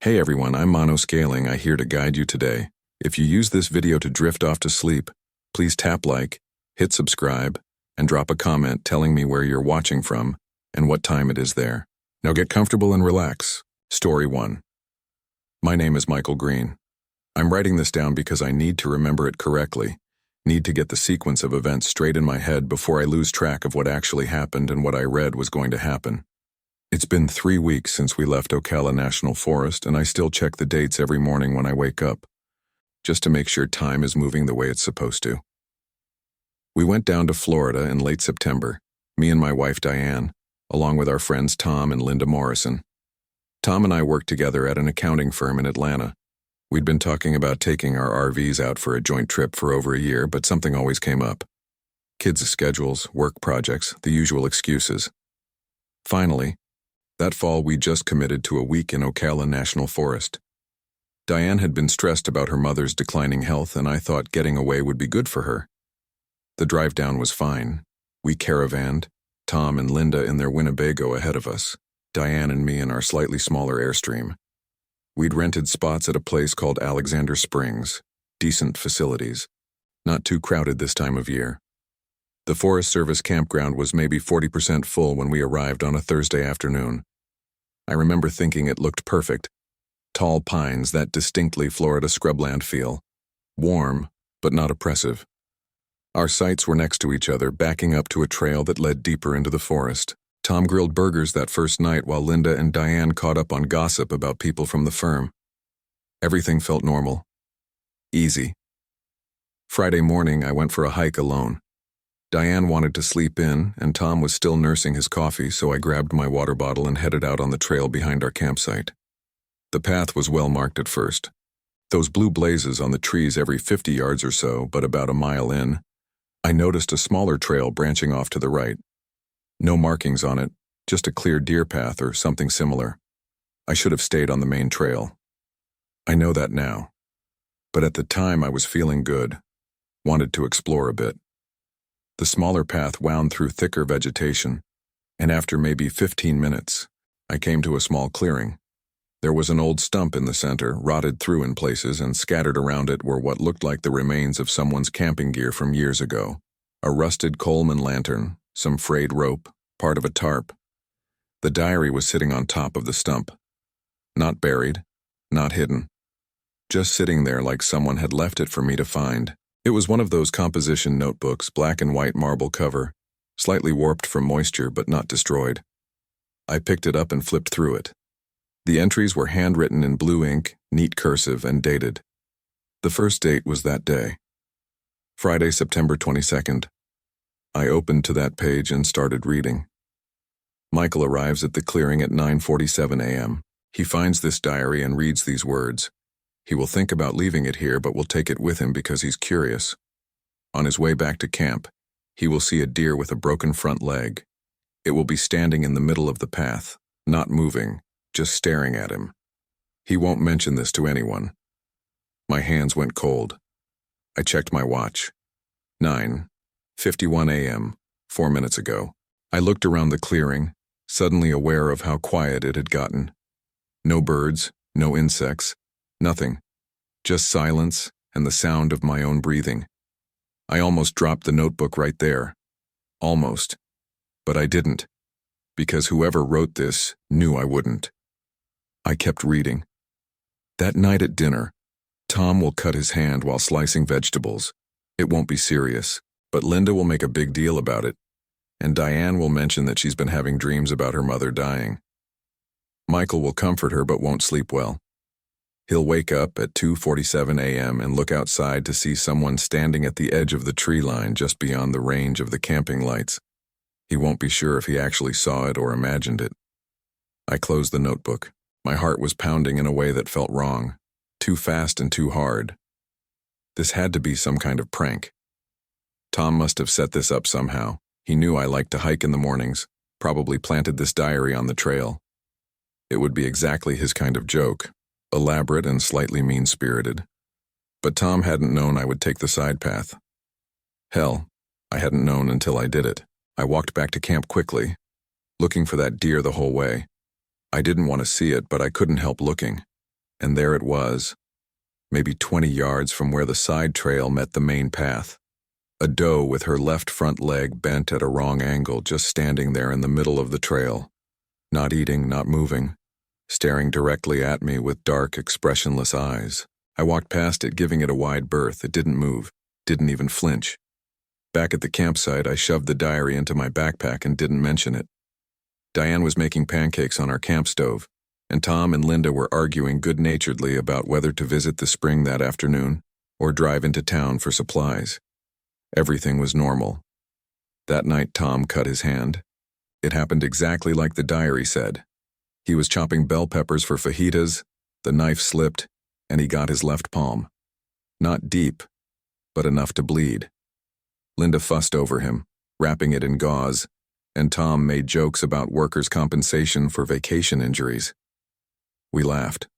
Hey everyone, I'm Mono Scaling. I'm here to guide you today. If you use this video to drift off to sleep, please tap like, hit subscribe, and drop a comment telling me where you're watching from and what time it is there. Now get comfortable and relax. Story 1. My name is Michael Green. I'm writing this down because I need to remember it correctly, need to get the sequence of events straight in my head before I lose track of what actually happened and what I read was going to happen. It's been 3 weeks since we left Ocala National Forest, and I still check the dates every morning when I wake up, just to make sure time is moving the way it's supposed to. We went down to Florida in late September, me and my wife Diane, along with our friends Tom and Linda Morrison. Tom and I worked together at an accounting firm in Atlanta. We'd been talking about taking our RVs out for a joint trip for over a year, but something always came up. Kids' schedules, work projects, the usual excuses. Finally, that fall we just committed to a week in Ocala National Forest. Diane had been stressed about her mother's declining health, and I thought getting away would be good for her. The drive down was fine. We caravanned, Tom and Linda in their Winnebago ahead of us, Diane and me in our slightly smaller Airstream. We'd rented spots at a place called Alexander Springs, decent facilities, not too crowded this time of year. The Forest Service campground was maybe 40% full when we arrived on a Thursday afternoon. I remember thinking it looked perfect. Tall pines, that distinctly Florida scrubland feel. Warm, but not oppressive. Our sites were next to each other, backing up to a trail that led deeper into the forest. Tom grilled burgers that first night while Linda and Diane caught up on gossip about people from the firm. Everything felt normal. Easy. Friday morning, I went for a hike alone. Diane wanted to sleep in, and Tom was still nursing his coffee, so I grabbed my water bottle and headed out on the trail behind our campsite. The path was well marked at first. Those blue blazes on the trees every 50 yards or so, but about a mile in, I noticed a smaller trail branching off to the right. No markings on it, just a clear deer path or something similar. I should have stayed on the main trail. I know that now. But at the time I was feeling good, wanted to explore a bit. The smaller path wound through thicker vegetation, and after maybe 15 minutes, I came to a small clearing. There was an old stump in the center, rotted through in places, and scattered around it were what looked like the remains of someone's camping gear from years ago. A rusted Coleman lantern, some frayed rope, part of a tarp. The diary was sitting on top of the stump. Not buried, not hidden. Just sitting there like someone had left it for me to find. It was one of those composition notebooks, black and white marble cover, slightly warped from moisture but not destroyed. I picked it up and flipped through it. The entries were handwritten in blue ink, neat cursive, and dated. The first date was that day. Friday, September 22nd. I opened to that page and started reading. Michael arrives at the clearing at 9:47 a.m. He finds this diary and reads these words. He will think about leaving it here, but will take it with him because he's curious. On his way back to camp, he will see a deer with a broken front leg. It will be standing in the middle of the path, not moving, just staring at him. He won't mention this to anyone. My hands went cold. I checked my watch. 9:51 a.m., 4 minutes ago. I looked around the clearing, suddenly aware of how quiet it had gotten. No birds, no insects. Nothing, just silence and the sound of my own breathing. I almost dropped the notebook right there. Almost. But I didn't, because whoever wrote this knew I wouldn't. I kept reading. That night at dinner, Tom will cut his hand while slicing vegetables. It won't be serious, but Linda will make a big deal about it, and Diane will mention that she's been having dreams about her mother dying. Michael will comfort her but won't sleep well. He'll wake up at 2:47 a.m. and look outside to see someone standing at the edge of the tree line just beyond the range of the camping lights. He won't be sure if he actually saw it or imagined it. I closed the notebook. My heart was pounding in a way that felt wrong, too fast and too hard. This had to be some kind of prank. Tom must have set this up somehow. He knew I liked to hike in the mornings, probably planted this diary on the trail. It would be exactly his kind of joke. Elaborate and slightly mean-spirited. But Tom hadn't known I would take the side path. Hell, I hadn't known until I did it. I walked back to camp quickly, looking for that deer the whole way. I didn't want to see it, but I couldn't help looking. And there it was, maybe 20 yards from where the side trail met the main path. A doe with her left front leg bent at a wrong angle, just standing there in the middle of the trail. Not eating, not moving, staring directly at me with dark, expressionless eyes. I walked past it, giving it a wide berth. It didn't move, didn't even flinch. Back at the campsite, I shoved the diary into my backpack and didn't mention it. Diane was making pancakes on our camp stove, and Tom and Linda were arguing good-naturedly about whether to visit the spring that afternoon or drive into town for supplies. Everything was normal. That night, Tom cut his hand. It happened exactly like the diary said. He was chopping bell peppers for fajitas, the knife slipped, and he got his left palm. Not deep, but enough to bleed. Linda fussed over him, wrapping it in gauze, and Tom made jokes about workers' compensation for vacation injuries. We laughed.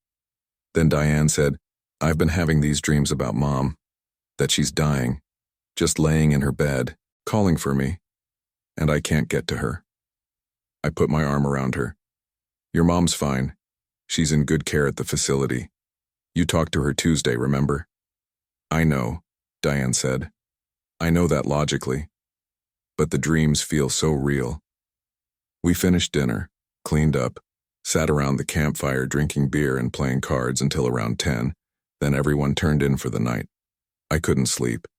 Then Diane said, "I've been having these dreams about Mom, that she's dying, just laying in her bed, calling for me, and I can't get to her." I put my arm around her. "Your mom's fine. She's in good care at the facility. You talked to her Tuesday, remember?" "I know," Diane said. "I know that logically. But the dreams feel so real." We finished dinner, cleaned up, sat around the campfire drinking beer and playing cards until around 10, then everyone turned in for the night. I couldn't sleep.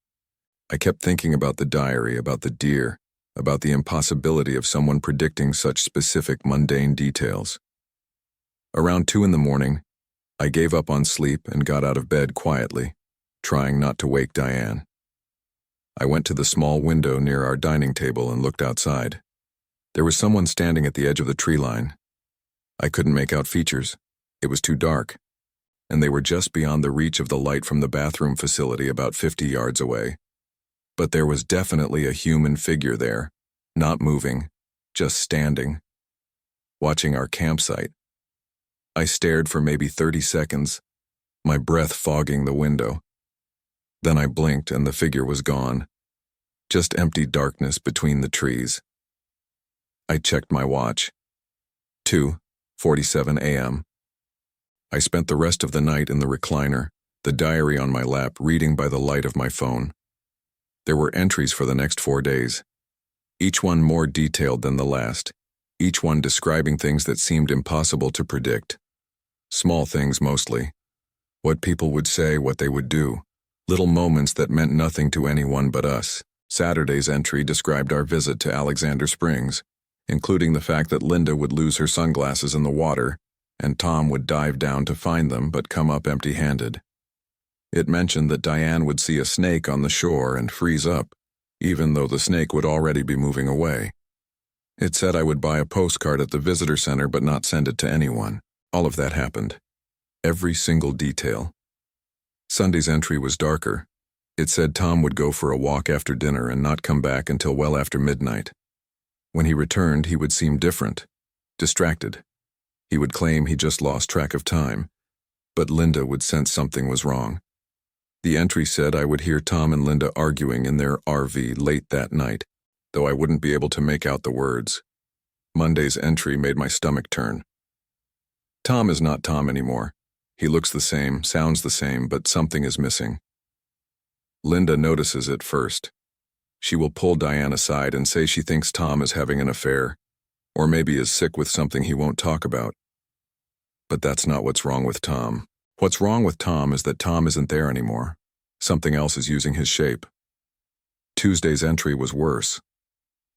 I kept thinking about the diary, about the deer, about the impossibility of someone predicting such specific, mundane details. Around 2 in the morning, I gave up on sleep and got out of bed quietly, trying not to wake Diane. I went to the small window near our dining table and looked outside. There was someone standing at the edge of the tree line. I couldn't make out features. It was too dark, and they were just beyond the reach of the light from the bathroom facility about 50 yards away. But there was definitely a human figure there, not moving, just standing, watching our campsite. I stared for maybe 30 seconds, my breath fogging the window. Then I blinked and the figure was gone, just empty darkness between the trees. I checked my watch. 2:47 a.m. I spent the rest of the night in the recliner, the diary on my lap, reading by the light of my phone. There were entries for the next 4 days, each one more detailed than the last, each one describing things that seemed impossible to predict. Small things mostly. What people would say, what they would do. Little moments that meant nothing to anyone but us. Saturday's entry described our visit to Alexander Springs, including the fact that Linda would lose her sunglasses in the water, and Tom would dive down to find them but come up empty-handed. It mentioned that Diane would see a snake on the shore and freeze up, even though the snake would already be moving away. It said I would buy a postcard at the visitor center but not send it to anyone. All of that happened. Every single detail. Sunday's entry was darker. It said Tom would go for a walk after dinner and not come back until well after midnight. When he returned, he would seem different, distracted. He would claim he just lost track of time, but Linda would sense something was wrong. The entry said I would hear Tom and Linda arguing in their RV late that night, though I wouldn't be able to make out the words. Monday's entry made my stomach turn. Tom is not Tom anymore. He looks the same, sounds the same, but something is missing. Linda notices it first. She will pull Diane aside and say she thinks Tom is having an affair, or maybe is sick with something he won't talk about. But that's not what's wrong with Tom. What's wrong with Tom is that Tom isn't there anymore. Something else is using his shape. Tuesday's entry was worse.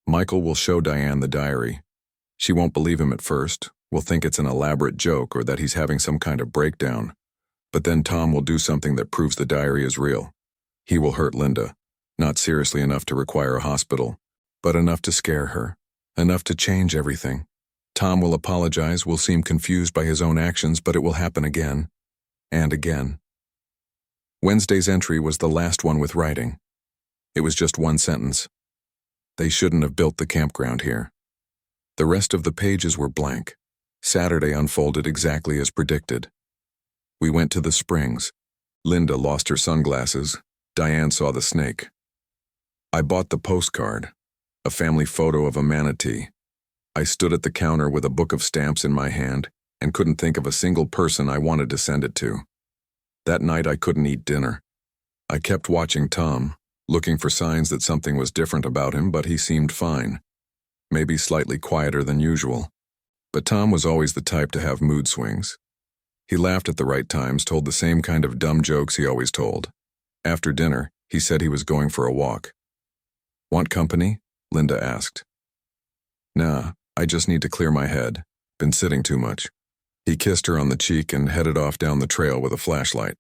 Michael will show Diane the diary. She won't believe him at first, will think it's an elaborate joke or that he's having some kind of breakdown. But then Tom will do something that proves the diary is real. He will hurt Linda, not seriously enough to require a hospital, but enough to scare her, enough to change everything. Tom will apologize, will seem confused by his own actions, but it will happen again, and again. Wednesday's entry was the last one with writing. It was just one sentence. They shouldn't have built the campground here. The rest of the pages were blank. Saturday unfolded exactly as predicted. We went to the springs. Linda lost her sunglasses. Diane saw the snake. I bought the postcard, a family photo of a manatee. I stood at the counter with a book of stamps in my hand, and couldn't think of a single person I wanted to send it to. That night I couldn't eat dinner. I kept watching Tom, looking for signs that something was different about him, but he seemed fine. Maybe slightly quieter than usual. But Tom was always the type to have mood swings. He laughed at the right times, told the same kind of dumb jokes he always told. After dinner, he said he was going for a walk. "Want company?" Linda asked. "Nah, I just need to clear my head. Been sitting too much." He kissed her on the cheek and headed off down the trail with a flashlight.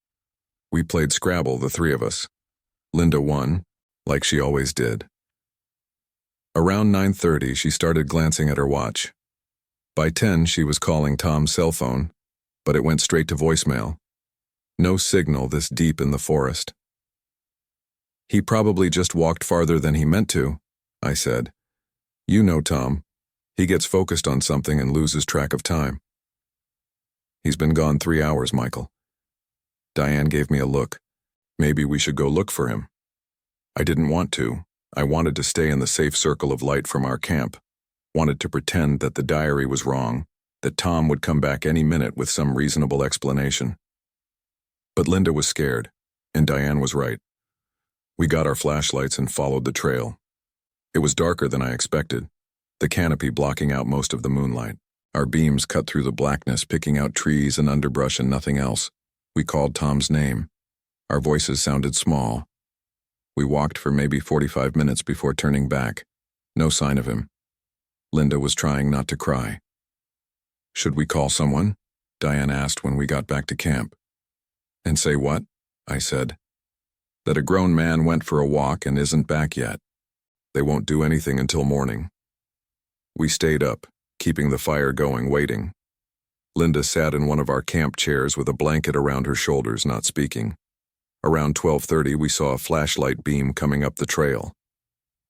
We played Scrabble, the three of us. Linda won, like she always did. Around 9:30, she started glancing at her watch. By 10, she was calling Tom's cell phone, but it went straight to voicemail. No signal this deep in the forest. "He probably just walked farther than he meant to," I said. "You know Tom. He gets focused on something and loses track of time." "He's been gone 3 hours, Michael." Diane gave me a look. Maybe we should go look for him. I didn't want to. I wanted to stay in the safe circle of light from our camp. Wanted to pretend that the diary was wrong, that Tom would come back any minute with some reasonable explanation. But Linda was scared, and Diane was right. We got our flashlights and followed the trail. It was darker than I expected, the canopy blocking out most of the moonlight. Our beams cut through the blackness, picking out trees and underbrush and nothing else. We called Tom's name. Our voices sounded small. We walked for maybe 45 minutes before turning back. No sign of him. Linda was trying not to cry. "Should we call someone?" Diane asked when we got back to camp. "And say what?" I said. "That a grown man went for a walk and isn't back yet. They won't do anything until morning." We stayed up, keeping the fire going, waiting. Linda sat in one of our camp chairs with a blanket around her shoulders, not speaking. Around 12:30, we saw a flashlight beam coming up the trail.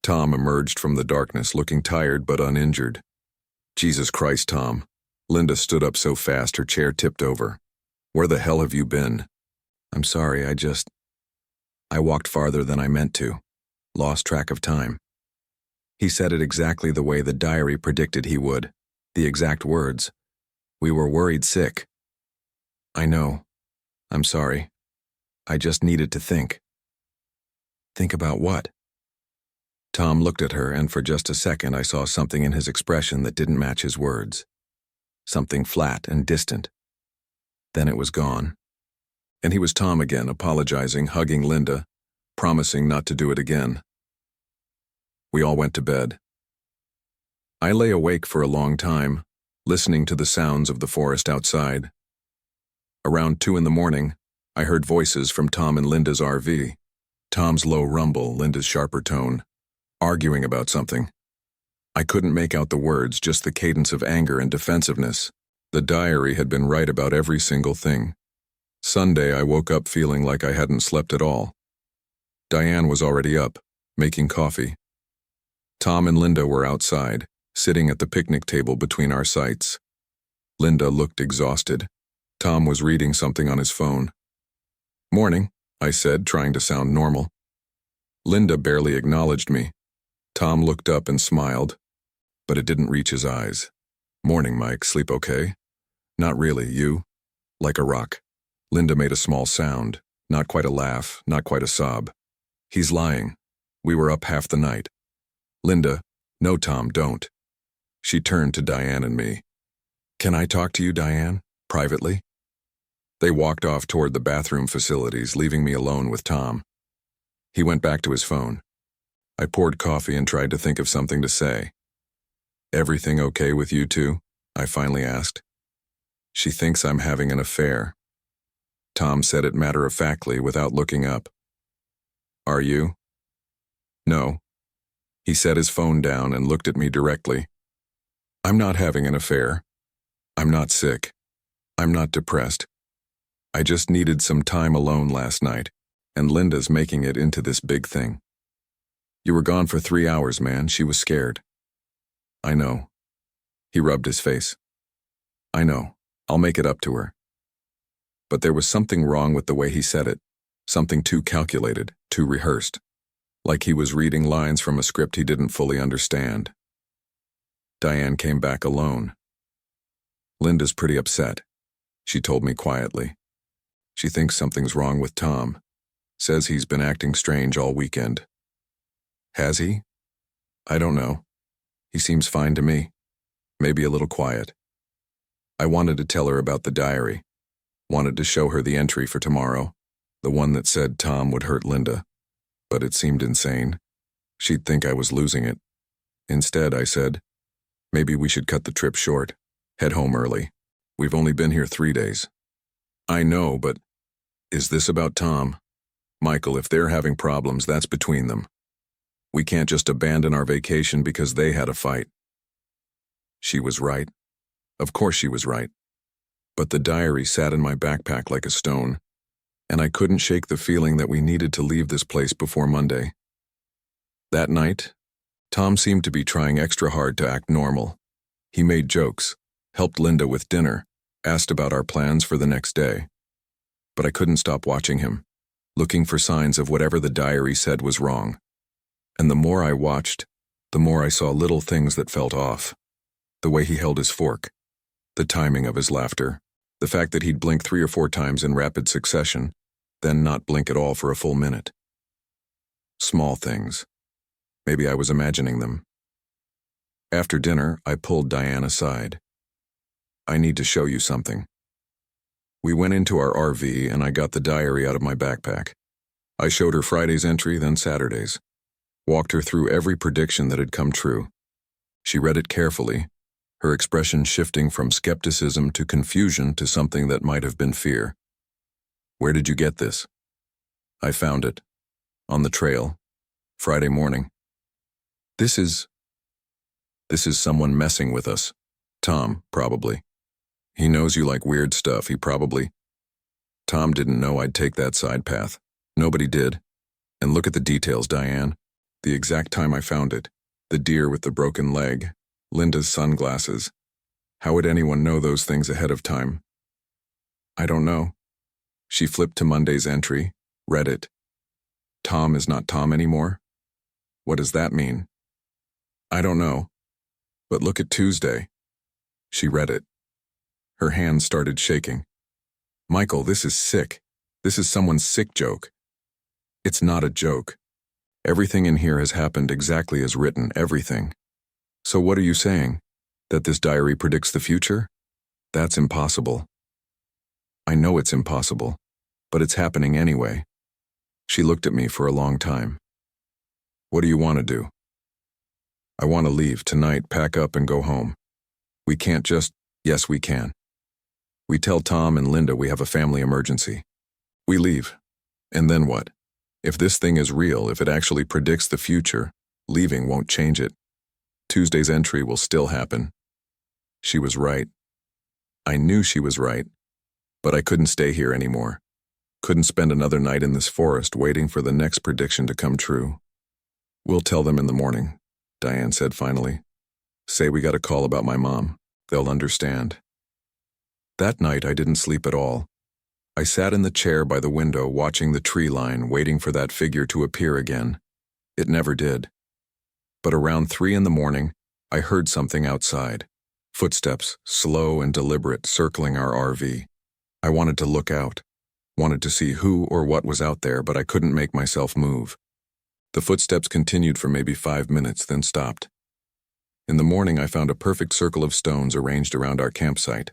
Tom emerged from the darkness, looking tired but uninjured. "Jesus Christ, Tom." Linda stood up so fast her chair tipped over. "Where the hell have you been?" "I'm sorry, I walked farther than I meant to. Lost track of time." He said it exactly the way the diary predicted he would. The exact words. "We were worried sick." "I know. I'm sorry. I just needed to think." "Think about what?" Tom looked at her, and for just a second I saw something in his expression that didn't match his words. Something flat and distant. Then it was gone. And he was Tom again, apologizing, hugging Linda, promising not to do it again. We all went to bed. I lay awake for a long time, listening to the sounds of the forest outside. Around 2 in the morning, I heard voices from Tom and Linda's RV. Tom's low rumble, Linda's sharper tone, arguing about something. I couldn't make out the words, just the cadence of anger and defensiveness. The diary had been right about every single thing. Sunday, I woke up feeling like I hadn't slept at all. Diane was already up, making coffee. Tom and Linda were outside, sitting at the picnic table between our sites. Linda looked exhausted. Tom was reading something on his phone. "Morning," I said, trying to sound normal. Linda barely acknowledged me. Tom looked up and smiled, but it didn't reach his eyes. "Morning, Mike. Sleep okay?" "Not really. You?" "Like a rock." Linda made a small sound, not quite a laugh, not quite a sob. "He's lying. We were up half the night." "Linda, no, Tom, don't." She turned to Diane and me. "Can I talk to you, Diane, privately?" They walked off toward the bathroom facilities, leaving me alone with Tom. He went back to his phone. I poured coffee and tried to think of something to say. "Everything okay with you two?" I finally asked. "She thinks I'm having an affair." Tom said it matter-of-factly without looking up. "Are you?" "No." He set his phone down and looked at me directly. "I'm not having an affair. I'm not sick. I'm not depressed. I just needed some time alone last night, and Linda's making it into this big thing." "You were gone for 3 hours, man. She was scared." "I know." He rubbed his face. "I know. I'll make it up to her." But there was something wrong with the way he said it, something too calculated, too rehearsed, like he was reading lines from a script he didn't fully understand. Diane came back alone. Linda's pretty upset, she told me quietly. She thinks something's wrong with Tom. Says he's been acting strange all weekend. Has he? I don't know. He seems fine to me. Maybe a little quiet. I wanted to tell her about the diary. Wanted to show her the entry for tomorrow, the one that said Tom would hurt Linda. But it seemed insane. She'd think I was losing it. Instead, I said, maybe we should cut the trip short. Head home early. We've only been here 3 days. I know, but is this about Tom? Michael, if they're having problems, that's between them. We can't just abandon our vacation because they had a fight. She was right. Of course she was right. But the diary sat in my backpack like a stone, and I couldn't shake the feeling that we needed to leave this place before Monday. That night, Tom seemed to be trying extra hard to act normal. He made jokes, helped Linda with dinner, asked about our plans for the next day. But I couldn't stop watching him, looking for signs of whatever the diary said was wrong. And the more I watched, the more I saw little things that felt off. The way he held his fork, the timing of his laughter, the fact that he'd blink 3 or 4 times in rapid succession, then not blink at all for a full minute. Small things. Maybe I was imagining them. After dinner, I pulled Diane aside. I need to show you something. We went into our RV and I got the diary out of my backpack. I showed her Friday's entry, then Saturday's. Walked her through every prediction that had come true. She read it carefully, her expression shifting from skepticism to confusion to something that might have been fear. Where did you get this? I found it. On the trail. Friday morning. This is someone messing with us. Tom, probably. He knows you like weird stuff, Tom didn't know I'd take that side path. Nobody did. And look at the details, Diane. The exact time I found it. The deer with the broken leg. Linda's sunglasses. How would anyone know those things ahead of time? I don't know. She flipped to Monday's entry, read it. Tom is not Tom anymore? What does that mean? I don't know. But look at Tuesday. She read it. Her hands started shaking. Michael, this is sick. This is someone's sick joke. It's not a joke. Everything in here has happened exactly as written, everything. So what are you saying? That this diary predicts the future? That's impossible. I know it's impossible, but it's happening anyway. She looked at me for a long time. What do you want to do? I want to leave tonight, pack up and go home. We can't just, yes we can. We tell Tom and Linda we have a family emergency. We leave. And then what? If this thing is real, if it actually predicts the future, leaving won't change it. Tuesday's entry will still happen. She was right. I knew she was right, but I couldn't stay here anymore. Couldn't spend another night in this forest waiting for the next prediction to come true. We'll tell them in the morning, Diane said finally. Say we got a call about my mom. They'll understand. That night I didn't sleep at all. I sat in the chair by the window watching the tree line, waiting for that figure to appear again. It never did. But around 3 in the morning, I heard something outside. Footsteps, slow and deliberate, circling our RV. I wanted to look out. Wanted to see who or what was out there, but I couldn't make myself move. The footsteps continued for maybe 5 minutes, then stopped. In the morning, I found a perfect circle of stones arranged around our campsite.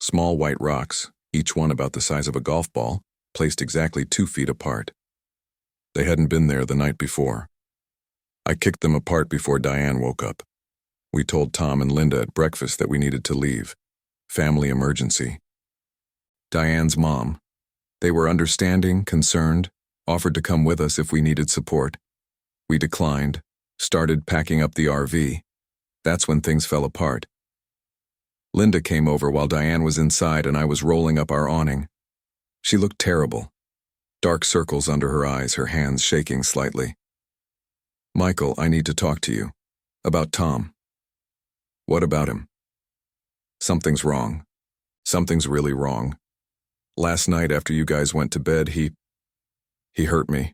Small white rocks, each one about the size of a golf ball, placed exactly 2 feet apart. They hadn't been there the night before. I kicked them apart before Diane woke up. We told Tom and Linda at breakfast that we needed to leave. Family emergency. Diane's mom. They were understanding, concerned, offered to come with us if we needed support. We declined, started packing up the RV. That's when things fell apart. Linda came over while Diane was inside and I was rolling up our awning. She looked terrible. Dark circles under her eyes, her hands shaking slightly. Michael, I need to talk to you. About Tom. What about him? Something's wrong. Something's really wrong. Last night after you guys went to bed, he hurt me.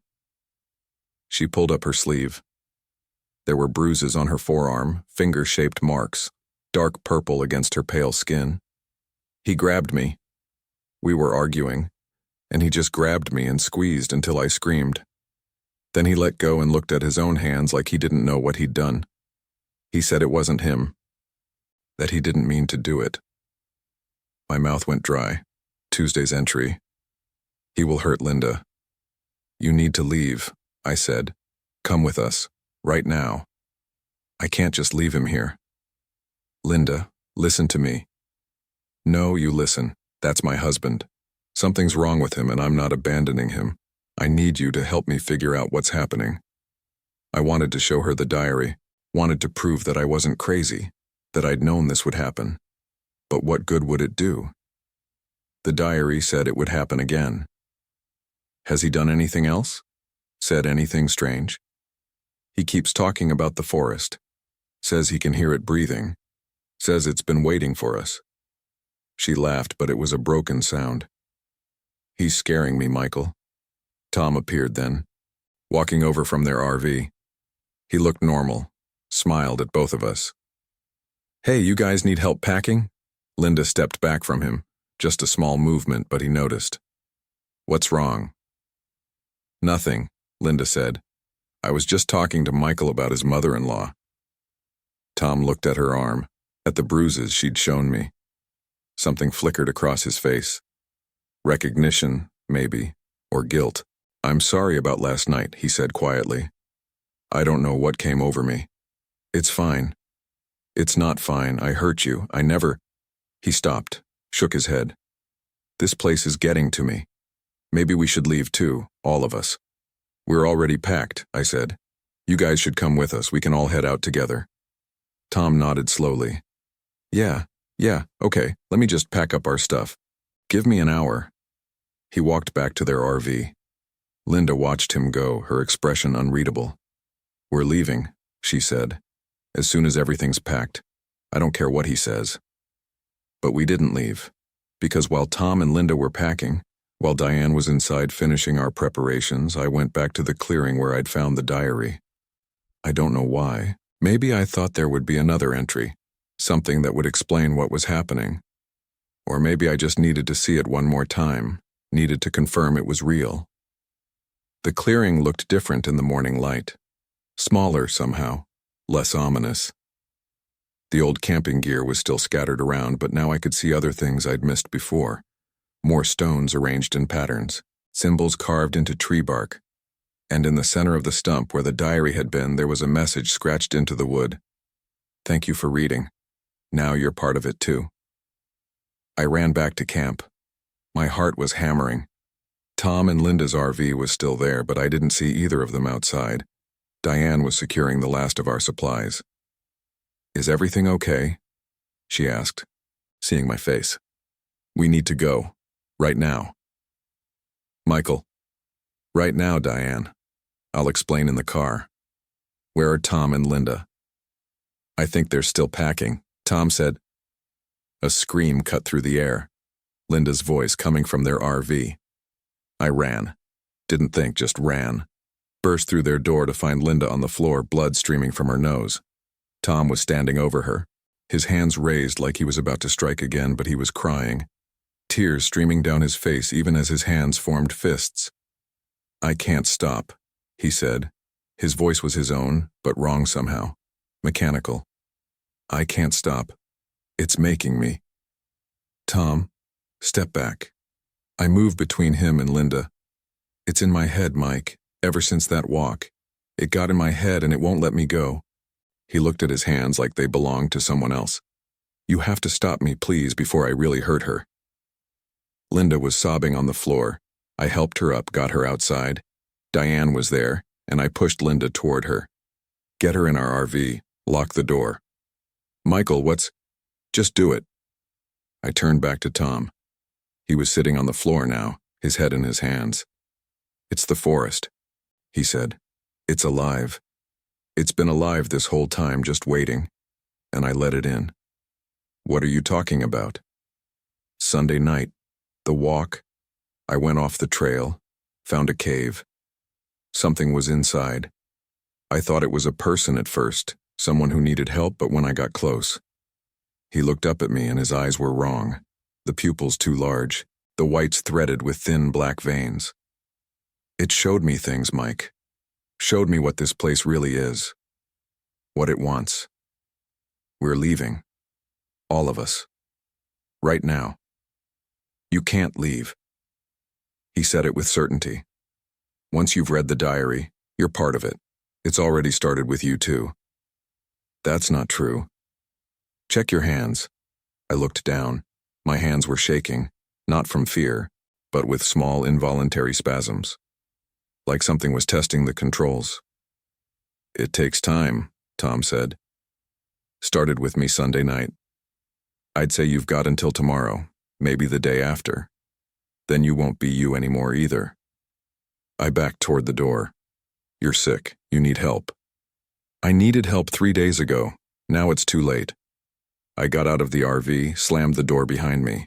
She pulled up her sleeve. There were bruises on her forearm, finger-shaped marks, dark purple against her pale skin. He grabbed me. We were arguing, and he just grabbed me and squeezed until I screamed. Then he let go and looked at his own hands like he didn't know what he'd done. He said it wasn't him, that he didn't mean to do it. My mouth went dry. Tuesday's entry. He will hurt Linda. You need to leave, I said. Come with us, right now. I can't just leave him here. Linda, listen to me. No, you listen. That's my husband. Something's wrong with him and I'm not abandoning him. I need you to help me figure out what's happening. I wanted to show her the diary, wanted to prove that I wasn't crazy, that I'd known this would happen. But what good would it do? The diary said it would happen again. Has he done anything else? Said anything strange? He keeps talking about the forest. Says he can hear it breathing. Says it's been waiting for us. She laughed, but it was a broken sound. He's scaring me, Michael. Tom appeared then, walking over from their RV. He looked normal, smiled at both of us. Hey, you guys need help packing? Linda stepped back from him, just a small movement, but he noticed. What's wrong? Nothing, Linda said. I was just talking to Michael about his mother-in-law. Tom looked at her arm, at the bruises she'd shown me. Something flickered across his face. Recognition, maybe, or guilt. I'm sorry about last night, he said quietly. I don't know what came over me. It's fine. It's not fine. I hurt you. I never... He stopped, shook his head. This place is getting to me. Maybe we should leave too, all of us. We're already packed, I said. You guys should come with us. We can all head out together. Tom nodded slowly. Yeah, okay. Let me just pack up our stuff. Give me an hour. He walked back to their RV. Linda watched him go, her expression unreadable. We're leaving, she said. As soon as everything's packed. I don't care what he says. But we didn't leave. Because while Tom and Linda were packing, while Diane was inside finishing our preparations, I went back to the clearing where I'd found the diary. I don't know why. Maybe I thought there would be another entry, something that would explain what was happening. Or maybe I just needed to see it one more time, needed to confirm it was real. The clearing looked different in the morning light. Smaller somehow, less ominous. The old camping gear was still scattered around, but now I could see other things I'd missed before. More stones arranged in patterns, symbols carved into tree bark. And in the center of the stump where the diary had been, there was a message scratched into the wood. Thank you for reading. Now you're part of it too. I ran back to camp. My heart was hammering. Tom and Linda's RV was still there, but I didn't see either of them outside. Diane was securing the last of our supplies. Is everything okay? She asked, seeing my face. We need to go. Right now. Michael. Right now, Diane. I'll explain in the car. Where are Tom and Linda? I think they're still packing, Tom said. A scream cut through the air. Linda's voice coming from their RV. I ran. Didn't think, just ran. Burst through their door to find Linda on the floor, blood streaming from her nose. Tom was standing over her, his hands raised like he was about to strike again, but he was crying. Tears streaming down his face even as his hands formed fists. I can't stop, he said. His voice was his own, but wrong somehow. Mechanical. I can't stop. It's making me. Tom, step back. I move between him and Linda. It's in my head, Mike, ever since that walk. It got in my head and it won't let me go. He looked at his hands like they belonged to someone else. You have to stop me, please, before I really hurt her. Linda was sobbing on the floor. I helped her up, got her outside. Diane was there, and I pushed Linda toward her. Get her in our RV, lock the door. Michael, just do it. I turned back to Tom. He was sitting on the floor now, his head in his hands. It's the forest, he said. It's alive. It's been alive this whole time, just waiting. And I let it in. What are you talking about? Sunday night. The walk. I went off the trail, found a cave. Something was inside. I thought it was a person at first, someone who needed help, but when I got close. He looked up at me and his eyes were wrong. the pupils too large, the whites threaded with thin black veins. It showed me things, Mike. Showed me what this place really is. What it wants. We're leaving. All of us. Right now. You can't leave. He said it with certainty. Once you've read the diary, you're part of it. It's already started with you too. That's not true. Check your hands. I looked down. My hands were shaking, not from fear, but with small involuntary spasms. Like something was testing the controls. It takes time, Tom said. Started with me Sunday night. I'd say you've got until tomorrow, maybe the day after. Then you won't be you anymore either. I backed toward the door. You're sick. You need help. I needed help 3 days ago. Now it's too late. I got out of the RV, slammed the door behind me.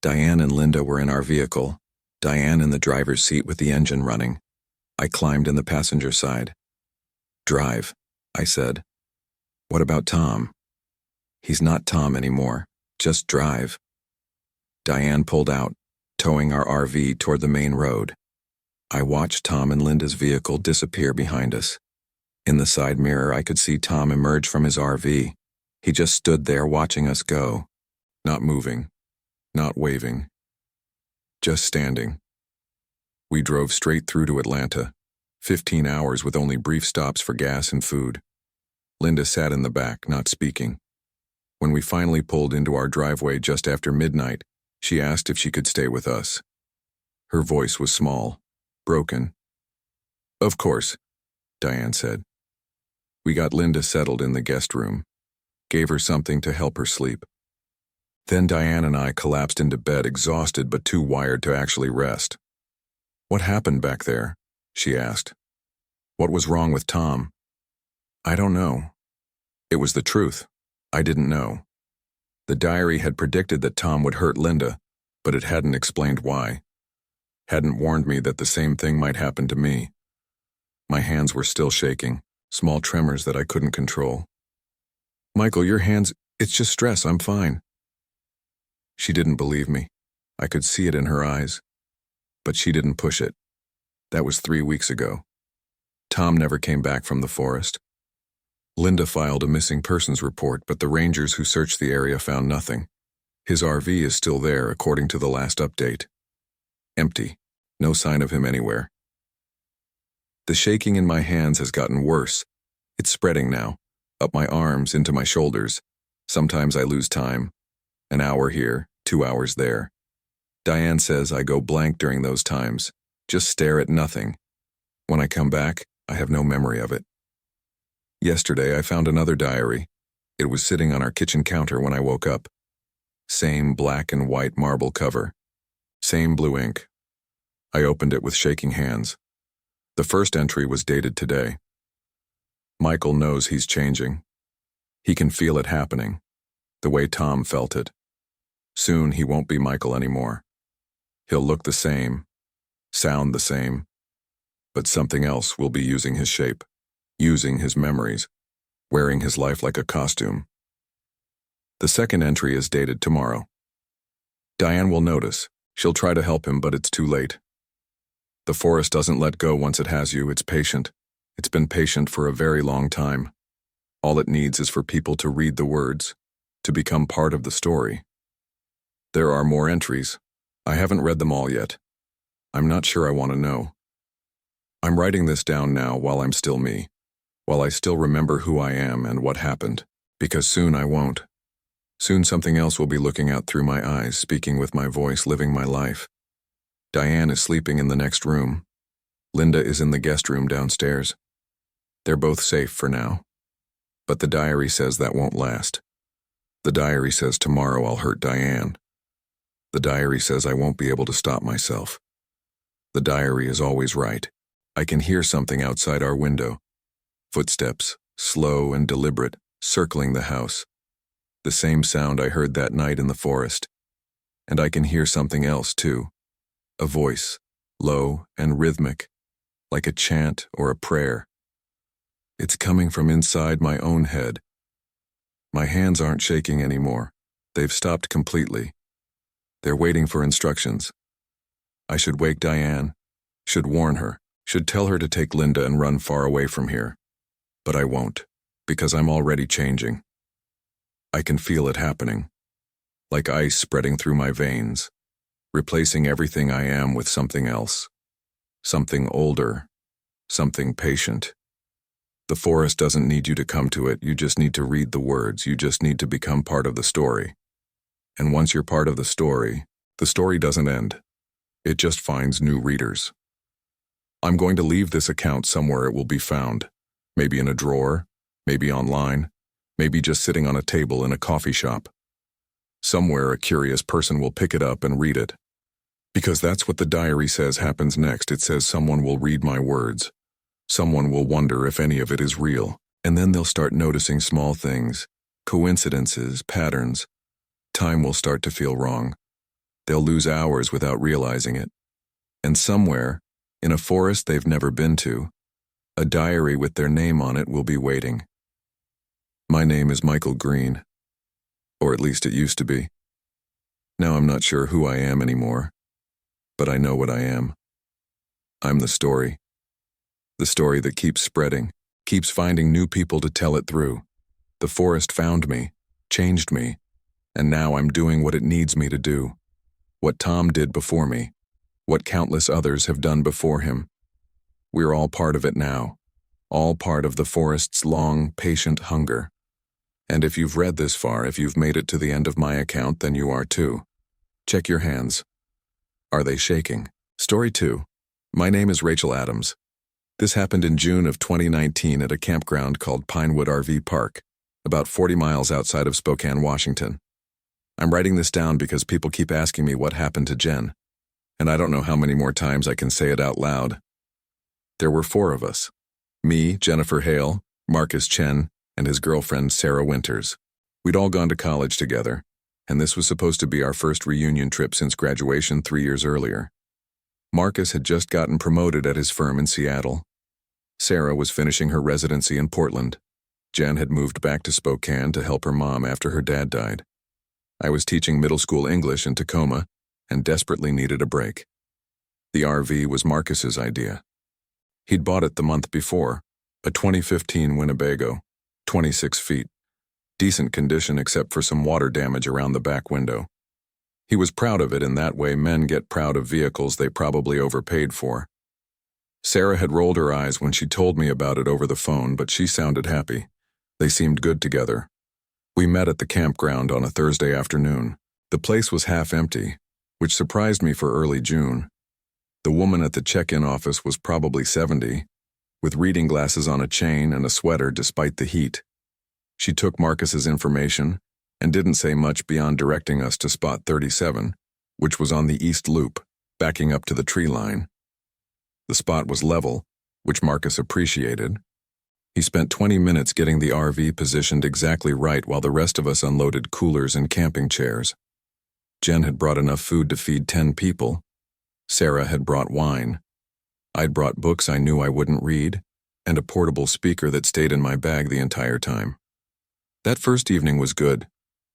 Diane and Linda were in our vehicle, Diane in the driver's seat with the engine running. I climbed in the passenger side. Drive, I said. What about Tom? He's not Tom anymore. Just drive. Diane pulled out, towing our RV toward the main road. I watched Tom and Linda's vehicle disappear behind us. In the side mirror, I could see Tom emerge from his RV. He just stood there watching us go. Not moving. Not waving. Just standing. We drove straight through to Atlanta. 15 hours with only brief stops for gas and food. Linda sat in the back, not speaking. When we finally pulled into our driveway just after midnight, she asked if she could stay with us. Her voice was small, broken. Of course, Diane said. We got Linda settled in the guest room, gave her something to help her sleep. Then Diane and I collapsed into bed, exhausted but too wired to actually rest. What happened back there? She asked. What was wrong with Tom? I don't know. It was the truth. I didn't know. The diary had predicted that Tom would hurt Linda, but it hadn't explained why. Hadn't warned me that the same thing might happen to me. My hands were still shaking, small tremors that I couldn't control. Michael, your hands, it's just stress, I'm fine. She didn't believe me. I could see it in her eyes. But she didn't push it. That was 3 weeks ago. Tom never came back from the forest. Linda filed a missing persons report, but the rangers who searched the area found nothing. His RV is still there, according to the last update. Empty. No sign of him anywhere. The shaking in my hands has gotten worse. It's spreading now, up my arms, into my shoulders. Sometimes I lose time. An hour here, 2 hours there. Diane says I go blank during those times, just stare at nothing. When I come back, I have no memory of it. Yesterday, I found another diary. It was sitting on our kitchen counter when I woke up. Same black and white marble cover. Same blue ink. I opened it with shaking hands. The first entry was dated today. Michael knows he's changing. He can feel it happening, the way Tom felt it. Soon he won't be Michael anymore. He'll look the same, sound the same, but something else will be using his shape, using his memories, wearing his life like a costume. The second entry is dated tomorrow. Diane will notice. She'll try to help him, but it's too late. The forest doesn't let go once it has you. It's patient. It's been patient for a very long time. All it needs is for people to read the words, to become part of the story. There are more entries. I haven't read them all yet. I'm not sure I want to know. I'm writing this down now while I'm still me, while I still remember who I am and what happened, because soon I won't. Soon something else will be looking out through my eyes, speaking with my voice, living my life. Diane is sleeping in the next room. Linda is in the guest room downstairs. They're both safe for now. But the diary says that won't last. The diary says tomorrow I'll hurt Diane. The diary says I won't be able to stop myself. The diary is always right. I can hear something outside our window. Footsteps, slow and deliberate, circling the house. The same sound I heard that night in the forest. And I can hear something else too. A voice, low and rhythmic, like a chant or a prayer. It's coming from inside my own head. My hands aren't shaking anymore. They've stopped completely. They're waiting for instructions. I should wake Diane, should warn her, should tell her to take Linda and run far away from here. But I won't, because I'm already changing. I can feel it happening, like ice spreading through my veins, replacing everything I am with something else, something older, something patient. The forest doesn't need you to come to it, you just need to read the words, you just need to become part of the story. And once you're part of the story doesn't end. It just finds new readers. I'm going to leave this account somewhere it will be found, maybe in a drawer, maybe online, maybe just sitting on a table in a coffee shop. Somewhere a curious person will pick it up and read it. Because that's what the diary says happens next. It says someone will read my words. Someone will wonder if any of it is real, and then they'll start noticing small things, coincidences, patterns. Time will start to feel wrong. They'll lose hours without realizing it. And somewhere, in a forest they've never been to, a diary with their name on it will be waiting. My name is Michael Green, or at least it used to be. Now I'm not sure who I am anymore, but I know what I am. I'm the story that keeps spreading, keeps finding new people to tell it through. The forest found me, changed me, and now I'm doing what it needs me to do. What Tom did before me, what countless others have done before him. We're all part of it now, all part of the forest's long, patient hunger. And if you've read this far, if you've made it to the end of my account, then you are too. Check your hands. Are they shaking? Story 2. My name is Rachel Adams. This happened in June of 2019 at a campground called Pinewood RV Park, about 40 miles outside of Spokane, Washington. I'm writing this down because people keep asking me what happened to Jen, and I don't know how many more times I can say it out loud. There were 4 of us. Me, Jennifer Hale, Marcus Chen, and his girlfriend Sarah Winters. We'd all gone to college together, and this was supposed to be our first reunion trip since graduation 3 years earlier. Marcus had just gotten promoted at his firm in Seattle. Sarah was finishing her residency in Portland. Jen had moved back to Spokane to help her mom after her dad died. I was teaching middle school English in Tacoma and desperately needed a break. The RV was Marcus's idea. He'd bought it the month before, a 2015 Winnebago, 26 feet, decent condition except for some water damage around the back window. He was proud of it in that way men get proud of vehicles they probably overpaid for. Sarah had rolled her eyes when she told me about it over the phone, but she sounded happy. They seemed good together. We met at the campground on a Thursday afternoon. The place was half empty, which surprised me for early June. The woman at the check-in office was probably 70, with reading glasses on a chain and a sweater despite the heat. She took Marcus's information and didn't say much beyond directing us to spot 37, which was on the east loop, backing up to the tree line. The spot was level, which Marcus appreciated. He spent 20 minutes getting the RV positioned exactly right while the rest of us unloaded coolers and camping chairs. Jen had brought enough food to feed 10 people. Sarah had brought wine. I'd brought books I knew I wouldn't read, and a portable speaker that stayed in my bag the entire time. That first evening was good.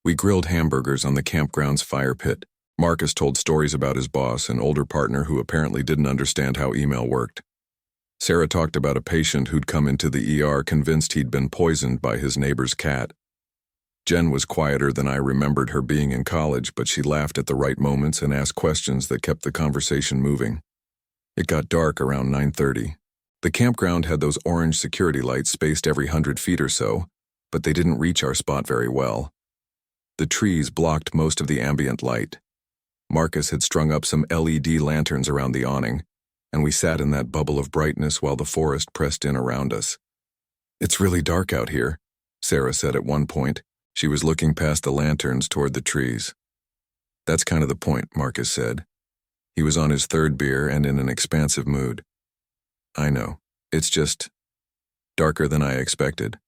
We grilled hamburgers on the campground's fire pit. Marcus told stories about his boss, an older partner who apparently didn't understand how email worked. Sarah talked about a patient who'd come into the ER convinced he'd been poisoned by his neighbor's cat. Jen was quieter than I remembered her being in college, but she laughed at the right moments and asked questions that kept the conversation moving. It got dark around 9:30. The campground had those orange security lights spaced every 100 feet or so, but they didn't reach our spot very well. The trees blocked most of the ambient light. Marcus had strung up some LED lanterns around the awning, and we sat in that bubble of brightness while the forest pressed in around us. "It's really dark out here," Sarah said at one point. She was looking past the lanterns toward the trees. "That's kind of the point," Marcus said. He was on his 3rd beer and in an expansive mood. "I know. It's just darker than I expected."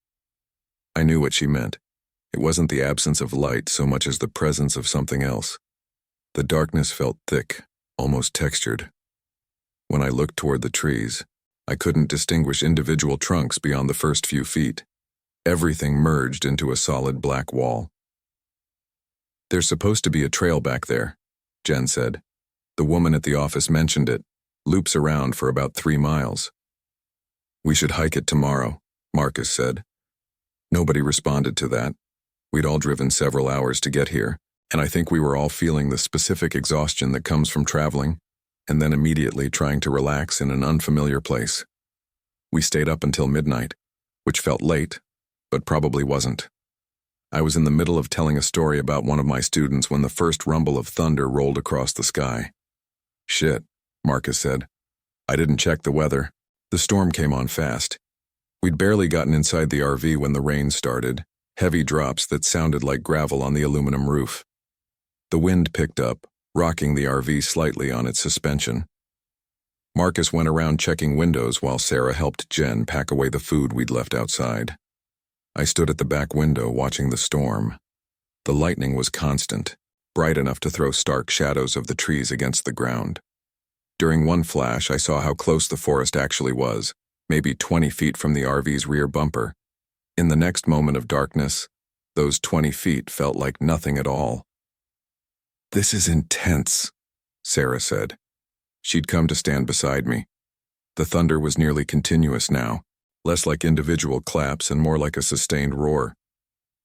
I knew what she meant. It wasn't the absence of light so much as the presence of something else. The darkness felt thick, almost textured. When I looked toward the trees, I couldn't distinguish individual trunks beyond the first few feet. Everything merged into a solid black wall. "There's supposed to be a trail back there," Jen said. The woman at the office mentioned it. Loops around for about 3 miles. We should hike it tomorrow, Marcus said. Nobody responded to that. We'd all driven several hours to get here, and I think we were all feeling the specific exhaustion that comes from traveling, and then immediately trying to relax in an unfamiliar place. We stayed up until midnight, which felt late, but probably wasn't. I was in the middle of telling a story about one of my students when the first rumble of thunder rolled across the sky. Shit, Marcus said. I didn't check the weather. The storm came on fast. We'd barely gotten inside the RV when the rain started, heavy drops that sounded like gravel on the aluminum roof. The wind picked up, rocking the RV slightly on its suspension. Marcus went around checking windows while Sarah helped Jen pack away the food we'd left outside. I stood at the back window watching the storm. The lightning was constant, bright enough to throw stark shadows of the trees against the ground. During one flash, I saw how close the forest actually was, maybe 20 feet from the RV's rear bumper. In the next moment of darkness, those 20 feet felt like nothing at all. This is intense, Sarah said. She'd come to stand beside me. The thunder was nearly continuous now, less like individual claps and more like a sustained roar.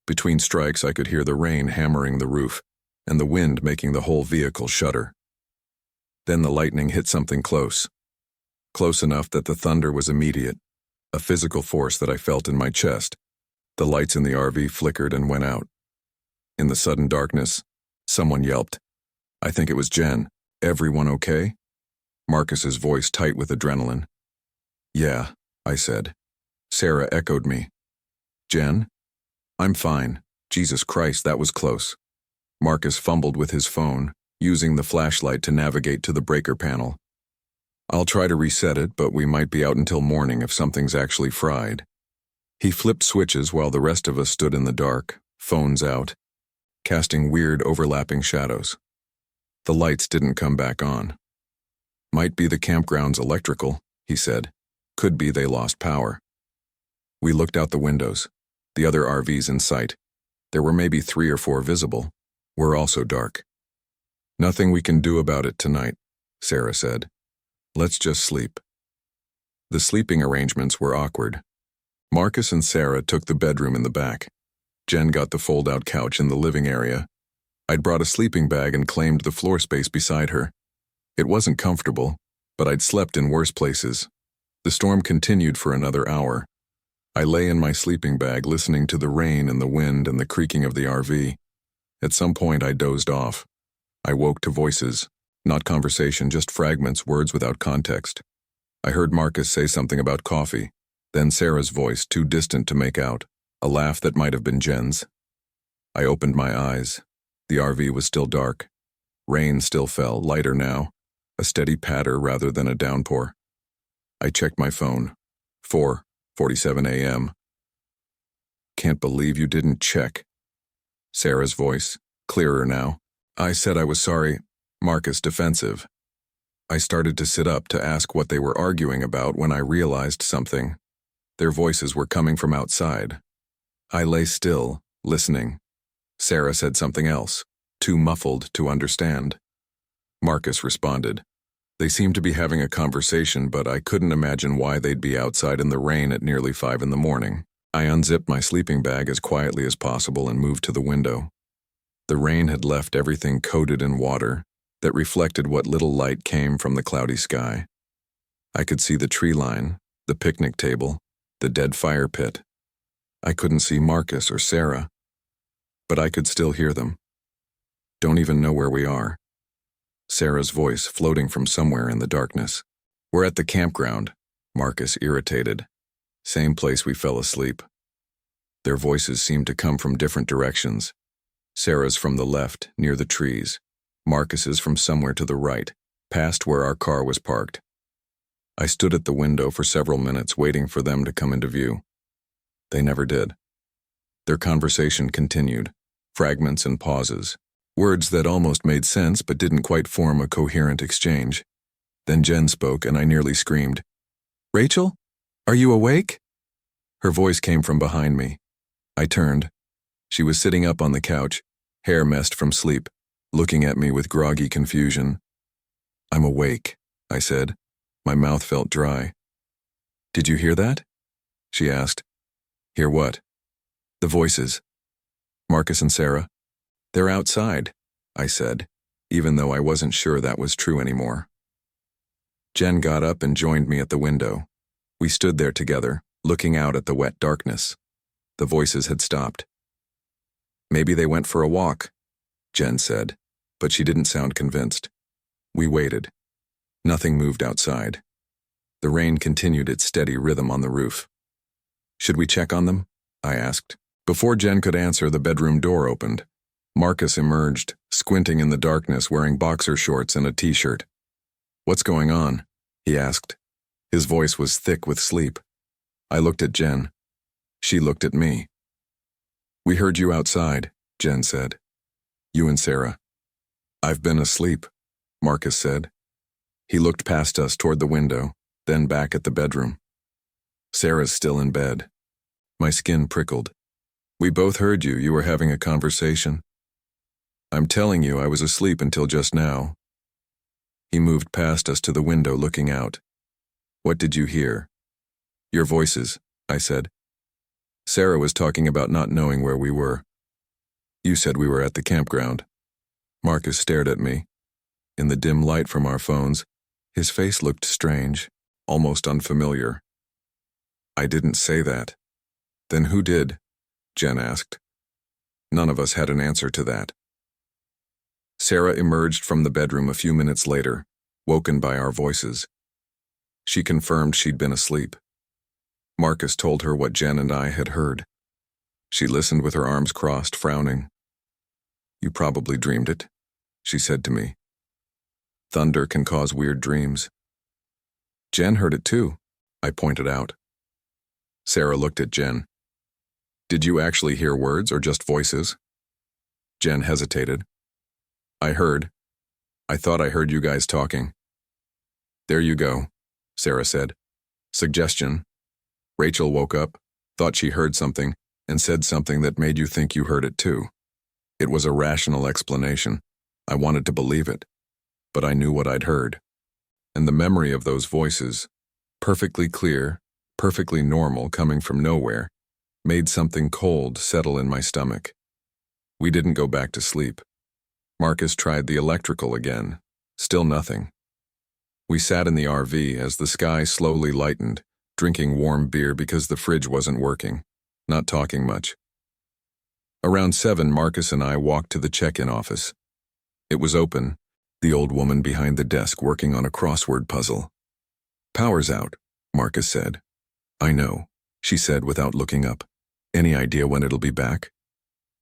Between strikes, I could hear the rain hammering the roof, and the wind making the whole vehicle shudder. Then the lightning hit something close. Close enough that the thunder was immediate, a physical force that I felt in my chest. The lights in the RV flickered and went out. In the sudden darkness, someone yelped. I think it was Jen. Everyone okay? Marcus's voice tight with adrenaline. Yeah, I said. Sarah echoed me. Jen? I'm fine. Jesus Christ, that was close. Marcus fumbled with his phone, using the flashlight to navigate to the breaker panel. I'll try to reset it, but we might be out until morning if something's actually fried. He flipped switches while the rest of us stood in the dark, phones out, casting weird overlapping shadows. The lights didn't come back on. Might be the campground's electrical, he said. Could be they lost power. We looked out the windows, the other RVs in sight. There were maybe 3 or 4 visible. We're also dark. Nothing we can do about it tonight, Sarah said. Let's just sleep. The sleeping arrangements were awkward. Marcus and Sarah took the bedroom in the back. Jen got the fold-out couch in the living area. I'd brought a sleeping bag and claimed the floor space beside her. It wasn't comfortable, but I'd slept in worse places. The storm continued for another hour. I lay in my sleeping bag listening to the rain and the wind and the creaking of the RV. At some point I dozed off. I woke to voices, not conversation, just fragments, words without context. I heard Marcus say something about coffee, then Sarah's voice, too distant to make out, a laugh that might have been Jen's. I opened my eyes. The RV was still dark. Rain still fell, lighter now, a steady patter rather than a downpour. I checked my phone. 4:47 a.m. Can't believe you didn't check. Sarah's voice, clearer now. I said I was sorry. Marcus defensive. I started to sit up to ask what they were arguing about when I realized something. Their voices were coming from outside. I lay still, listening. Sarah said something else, too muffled to understand. Marcus responded. They seemed to be having a conversation, but I couldn't imagine why they'd be outside in the rain at nearly 5 in the morning. I unzipped my sleeping bag as quietly as possible and moved to the window. The rain had left everything coated in water that reflected what little light came from the cloudy sky. I could see the tree line, the picnic table, the dead fire pit. I couldn't see Marcus or Sarah, but I could still hear them. Don't even know where we are. Sarah's voice floating from somewhere in the darkness. We're at the campground, Marcus irritated. Same place we fell asleep. Their voices seemed to come from different directions. Sarah's from the left, near the trees. Marcus's from somewhere to the right, past where our car was parked. I stood at the window for several minutes waiting for them to come into view. They never did. Their conversation continued, fragments and pauses, words that almost made sense but didn't quite form a coherent exchange. Then Jen spoke and I nearly screamed. Rachel? Are you awake? Her voice came from behind me. I turned. She was sitting up on the couch, hair messed from sleep, looking at me with groggy confusion. "I'm awake," I said. My mouth felt dry. "Did you hear that?" she asked. "Hear what?" "The voices. Marcus and Sarah. They're outside," I said, even though I wasn't sure that was true anymore. Jen got up and joined me at the window. We stood there together, looking out at the wet darkness. The voices had stopped. "Maybe they went for a walk," Jen said, but she didn't sound convinced. We waited. Nothing moved outside. The rain continued its steady rhythm on the roof. "Should we check on them?" I asked. Before Jen could answer, the bedroom door opened. Marcus emerged, squinting in the darkness, wearing boxer shorts and a t-shirt. "What's going on?" he asked. His voice was thick with sleep. I looked at Jen. She looked at me. "We heard you outside," Jen said. "You and Sarah." "I've been asleep," Marcus said. He looked past us toward the window, then back at the bedroom. "Sarah's still in bed." My skin prickled. "We both heard you. You were having a conversation." "I'm telling you, I was asleep until just now." He moved past us to the window, looking out. "What did you hear?" "Your voices," I said. "Sarah was talking about not knowing where we were." "You said we were at the campground." Marcus stared at me. In the dim light from our phones, his face looked strange, almost unfamiliar. "I didn't say that." "Then who did?" Jen asked. None of us had an answer to that. Sarah emerged from the bedroom a few minutes later, woken by our voices. She confirmed she'd been asleep. Marcus told her what Jen and I had heard. She listened with her arms crossed, frowning. "You probably dreamed it," she said to me. "Thunder can cause weird dreams." "Jen heard it too," I pointed out. Sarah looked at Jen. "Did you actually hear words or just voices?" Jen hesitated. I thought I heard you guys talking." "There you go," Sarah said. "Suggestion. Rachel woke up, thought she heard something, and said something that made you think you heard it too. It was a rational explanation. I wanted to believe it, but I knew what I'd heard. And the memory of those voices, perfectly clear, perfectly normal, coming from nowhere, made something cold settle in my stomach. We didn't go back to sleep. Marcus tried the electrical again. Still nothing. We sat in the RV as the sky slowly lightened, drinking warm beer because the fridge wasn't working, not talking much. Around 7, Marcus and I walked to the check-in office. It was open, the old woman behind the desk working on a crossword puzzle. "Power's out," Marcus said. "I know," she said without looking up. "Any idea when it'll be back?"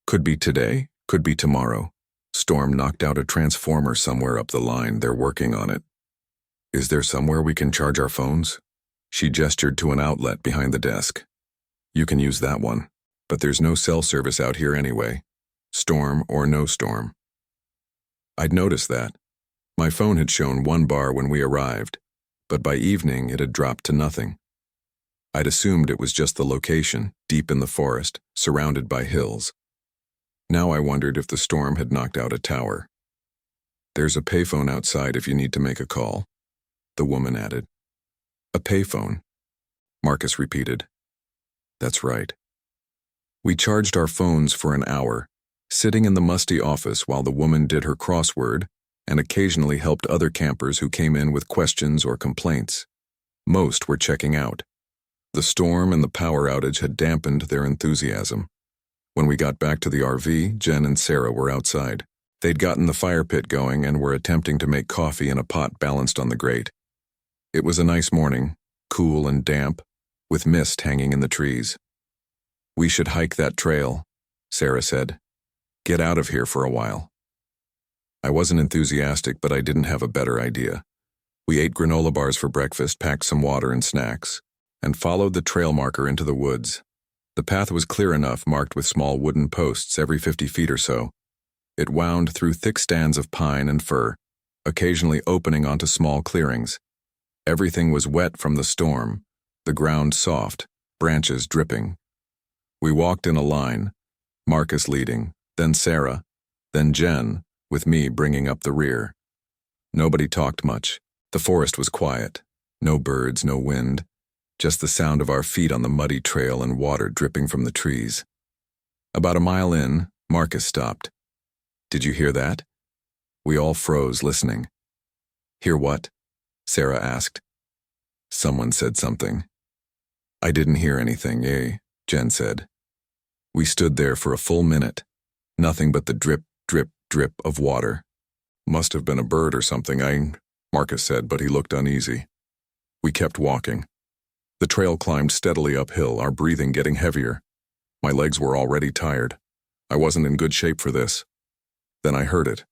"Could be today, could be tomorrow. Storm knocked out a transformer somewhere up the line. They're working on it." "Is there somewhere we can charge our phones?" She gestured to an outlet behind the desk. "You can use that one, but there's no cell service out here anyway, storm or no storm." I'd noticed that. My phone had shown 1 bar when we arrived, but by evening it had dropped to nothing. I'd assumed it was just the location, deep in the forest, surrounded by hills. Now I wondered if the storm had knocked out a tower. "There's a payphone outside if you need to make a call," the woman added. "A payphone," Marcus repeated. "That's right." We charged our phones for an hour, sitting in the musty office while the woman did her crossword and occasionally helped other campers who came in with questions or complaints. Most were checking out. The storm and the power outage had dampened their enthusiasm. When we got back to the RV, Jen and Sarah were outside. They'd gotten the fire pit going and were attempting to make coffee in a pot balanced on the grate. It was a nice morning, cool and damp, with mist hanging in the trees. "We should hike that trail," Sarah said. "Get out of here for a while." I wasn't enthusiastic, but I didn't have a better idea. We ate granola bars for breakfast, packed some water and snacks, and followed the trail marker into the woods. The path was clear enough, marked with small wooden posts every 50 feet or so. It wound through thick stands of pine and fir, occasionally opening onto small clearings. Everything was wet from the storm, the ground soft, branches dripping. We walked in a line, Marcus leading, then Sarah, then Jen, with me bringing up the rear. Nobody talked much. The forest was quiet. No birds, no wind, just the sound of our feet on the muddy trail and water dripping from the trees. About a mile in, Marcus stopped. "Did you hear that?" We all froze, listening. "Hear what?" Sarah asked. Someone said something. "I didn't hear anything, Jen said. We stood there for a full minute. Nothing but the drip, drip, drip of water. "Must have been a bird or something, Marcus said, but he looked uneasy. We kept walking. The trail climbed steadily uphill, our breathing getting heavier. My legs were already tired. I wasn't in good shape for this. Then I heard it.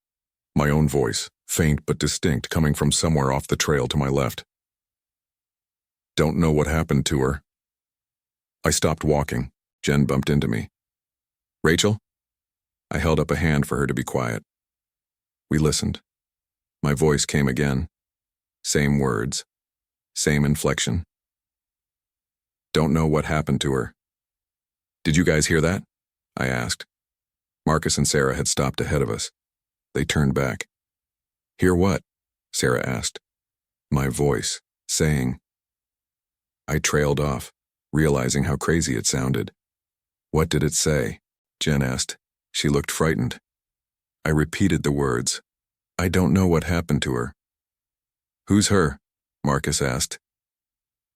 My own voice, faint but distinct, coming from somewhere off the trail to my left. "Don't know what happened to her." I stopped walking. Jen bumped into me. "Rachel?" I held up a hand for her to be quiet. We listened. My voice came again. Same words. Same inflection. "Don't know what happened to her." "Did you guys hear that?" I asked. Marcus and Sarah had stopped ahead of us. They turned back. "Hear what?" Sarah asked. My voice, saying. I trailed off, realizing how crazy it sounded. "What did it say?" Jen asked. She looked frightened. I repeated the words. "I don't know what happened to her." "Who's her?" Marcus asked.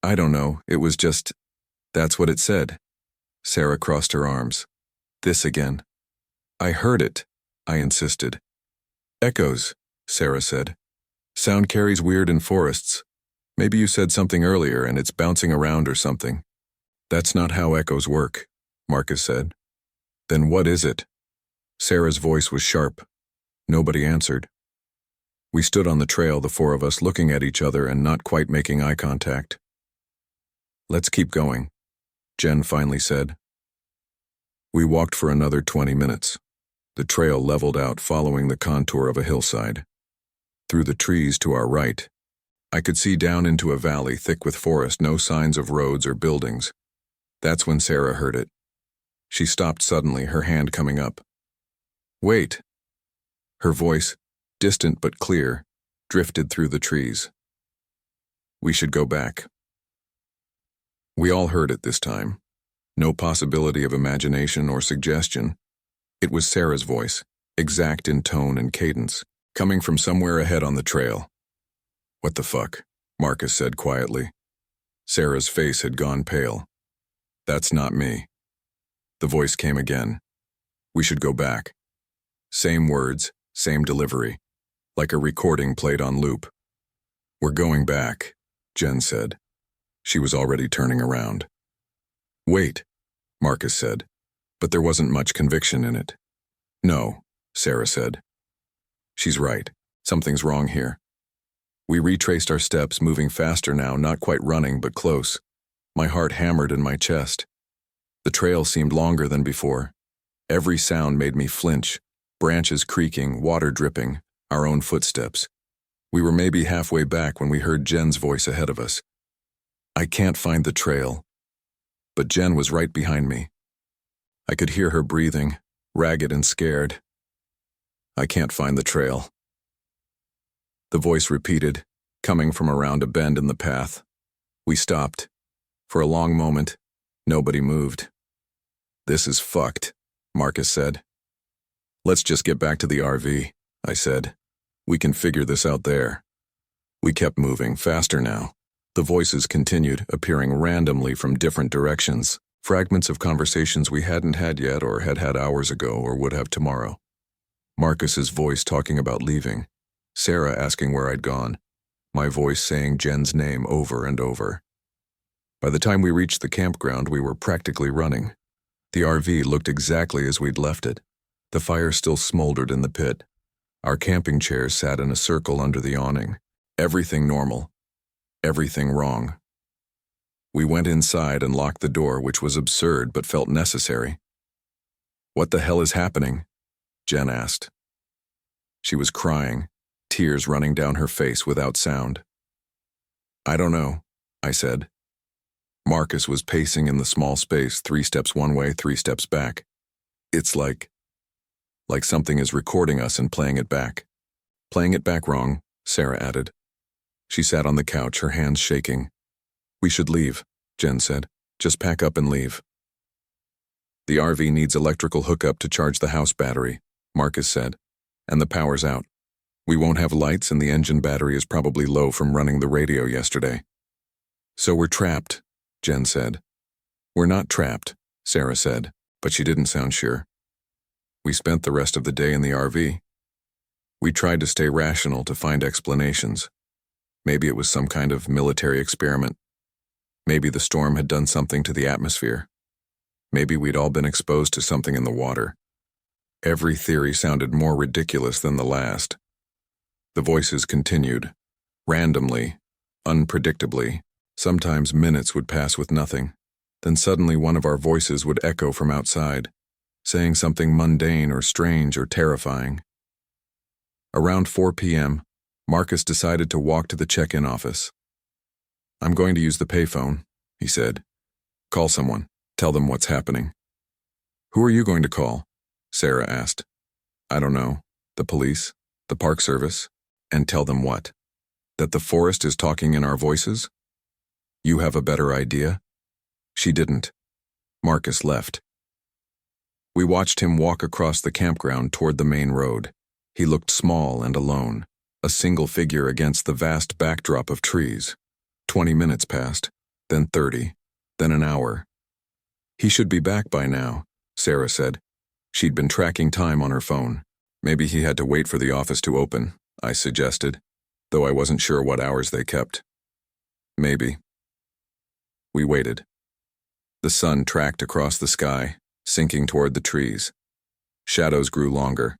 "I don't know, it was just, that's what it said." Sarah crossed her arms. "This again." "I heard it," I insisted. "Echoes," Sarah said. "Sound carries weird in forests. Maybe you said something earlier and it's bouncing around or something." "That's not how echoes work," Marcus said. "Then what is it?" Sarah's voice was sharp. Nobody answered. We stood on the trail, the four of us, looking at each other and not quite making eye contact. "Let's keep going," Jen finally said. We walked for another 20 minutes. The trail leveled out, following the contour of a hillside. Through the trees to our right, I could see down into a valley thick with forest, no signs of roads or buildings. That's when Sarah heard it. She stopped suddenly, her hand coming up. "Wait!" Her voice, distant but clear, drifted through the trees. "We should go back." We all heard it this time. No possibility of imagination or suggestion. It was Sarah's voice, exact in tone and cadence, coming from somewhere ahead on the trail. "What the fuck?" Marcus said quietly. Sarah's face had gone pale. "That's not me." The voice came again. "We should go back." Same words, same delivery, like a recording played on loop. "We're going back," Jen said. She was already turning around. "Wait," Marcus said, but there wasn't much conviction in it. "No," Sarah said. "She's right. Something's wrong here." We retraced our steps, moving faster now, not quite running, but close. My heart hammered in my chest. The trail seemed longer than before. Every sound made me flinch. Branches creaking, water dripping, our own footsteps. We were maybe halfway back when we heard Jen's voice ahead of us. "I can't find the trail." But Jen was right behind me. I could hear her breathing, ragged and scared. "I can't find the trail." The voice repeated, coming from around a bend in the path. We stopped. For a long moment, nobody moved. "This is fucked," Marcus said. "Let's just get back to the RV," I said. "We can figure this out there." We kept moving, faster now. The voices continued, appearing randomly from different directions, fragments of conversations we hadn't had yet or had had hours ago or would have tomorrow. Marcus's voice talking about leaving, Sarah asking where I'd gone, my voice saying Jen's name over and over. By the time we reached the campground, we were practically running. The RV looked exactly as we'd left it. The fire still smoldered in the pit. Our camping chairs sat in a circle under the awning. Everything normal. Everything wrong. We went inside and locked the door, which was absurd but felt necessary. "What the hell is happening?" Jen asked. She was crying, tears running down her face without sound. "I don't know," I said. Marcus was pacing in the small space, 3 steps one way, 3 steps back. "It's like like something is recording us and playing it back. Playing it back wrong, Sarah added. She sat on the couch, her hands shaking. We should leave, Jen said. Just pack up and leave. The RV needs electrical hookup to charge the house battery, Marcus said, and the power's out. We won't have lights and the engine battery is probably low from running the radio yesterday. So we're trapped, Jen said. We're not trapped, Sarah said, but she didn't sound sure. We spent the rest of the day in the RV. We tried to stay rational to find explanations. Maybe it was some kind of military experiment. Maybe the storm had done something to the atmosphere. Maybe we'd all been exposed to something in the water. Every theory sounded more ridiculous than the last. The voices continued. Randomly, unpredictably, sometimes minutes would pass with nothing. Then suddenly one of our voices would echo from outside, saying something mundane or strange or terrifying. Around 4 p.m., Marcus decided to walk to the check-in office. I'm going to use the payphone, he said. Call someone. Tell them what's happening. Who are you going to call? Sarah asked. I don't know. The police, the park service, and tell them what? That the forest is talking in our voices? You have a better idea? She didn't. Marcus left. We watched him walk across the campground toward the main road. He looked small and alone, a single figure against the vast backdrop of trees. 20 minutes passed, then 30, then an hour. He should be back by now, Sarah said. She'd been tracking time on her phone. Maybe he had to wait for the office to open, I suggested, though I wasn't sure what hours they kept. Maybe. We waited. The sun tracked across the sky, sinking toward the trees. Shadows grew longer.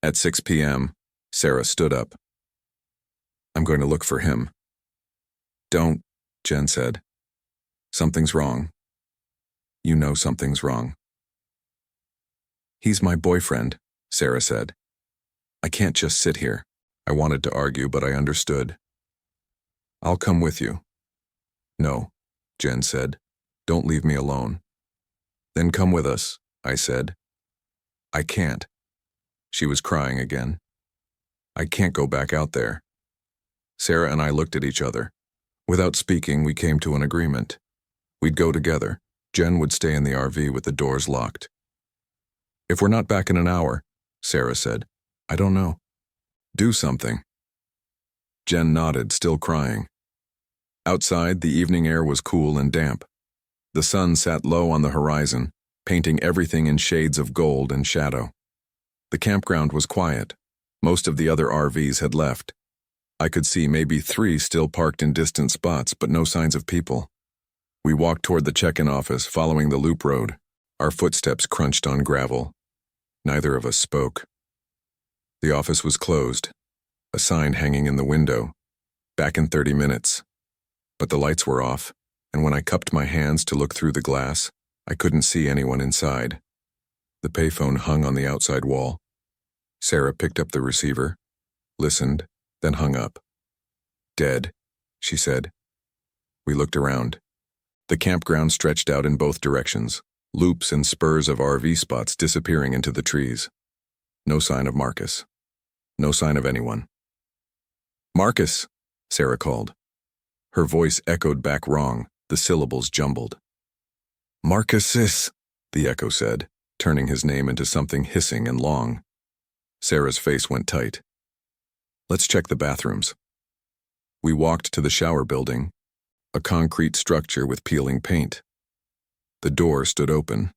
At 6 p.m., Sarah stood up. I'm going to look for him. Don't, Jen said. Something's wrong. You know something's wrong. He's my boyfriend, Sarah said. I can't just sit here. I wanted to argue, but I understood. I'll come with you. No, Jen said. Don't leave me alone. Then come with us, I said. I can't. She was crying again. I can't go back out there. Sarah and I looked at each other. Without speaking, we came to an agreement. We'd go together. Jen would stay in the RV with the doors locked. If we're not back in an hour, Sarah said, I don't know. Do something. Jen nodded, still crying. Outside, the evening air was cool and damp. The sun sat low on the horizon, painting everything in shades of gold and shadow. The campground was quiet. Most of the other RVs had left. I could see maybe 3 still parked in distant spots, but no signs of people. We walked toward the check-in office, following the loop road. Our footsteps crunched on gravel. Neither of us spoke. The office was closed, a sign hanging in the window. Back in 30 minutes. But the lights were off, and when I cupped my hands to look through the glass, I couldn't see anyone inside. The payphone hung on the outside wall. Sarah picked up the receiver, listened, then hung up. Dead, she said. We looked around. The campground stretched out in both directions, loops and spurs of RV spots disappearing into the trees. No sign of Marcus. No sign of anyone. Marcus, Sarah called. Her voice echoed back wrong, the syllables jumbled. Marcus, the echo said, turning his name into something hissing and long. Sarah's face went tight. Let's check the bathrooms. We walked to the shower building, a concrete structure with peeling paint. The door stood open.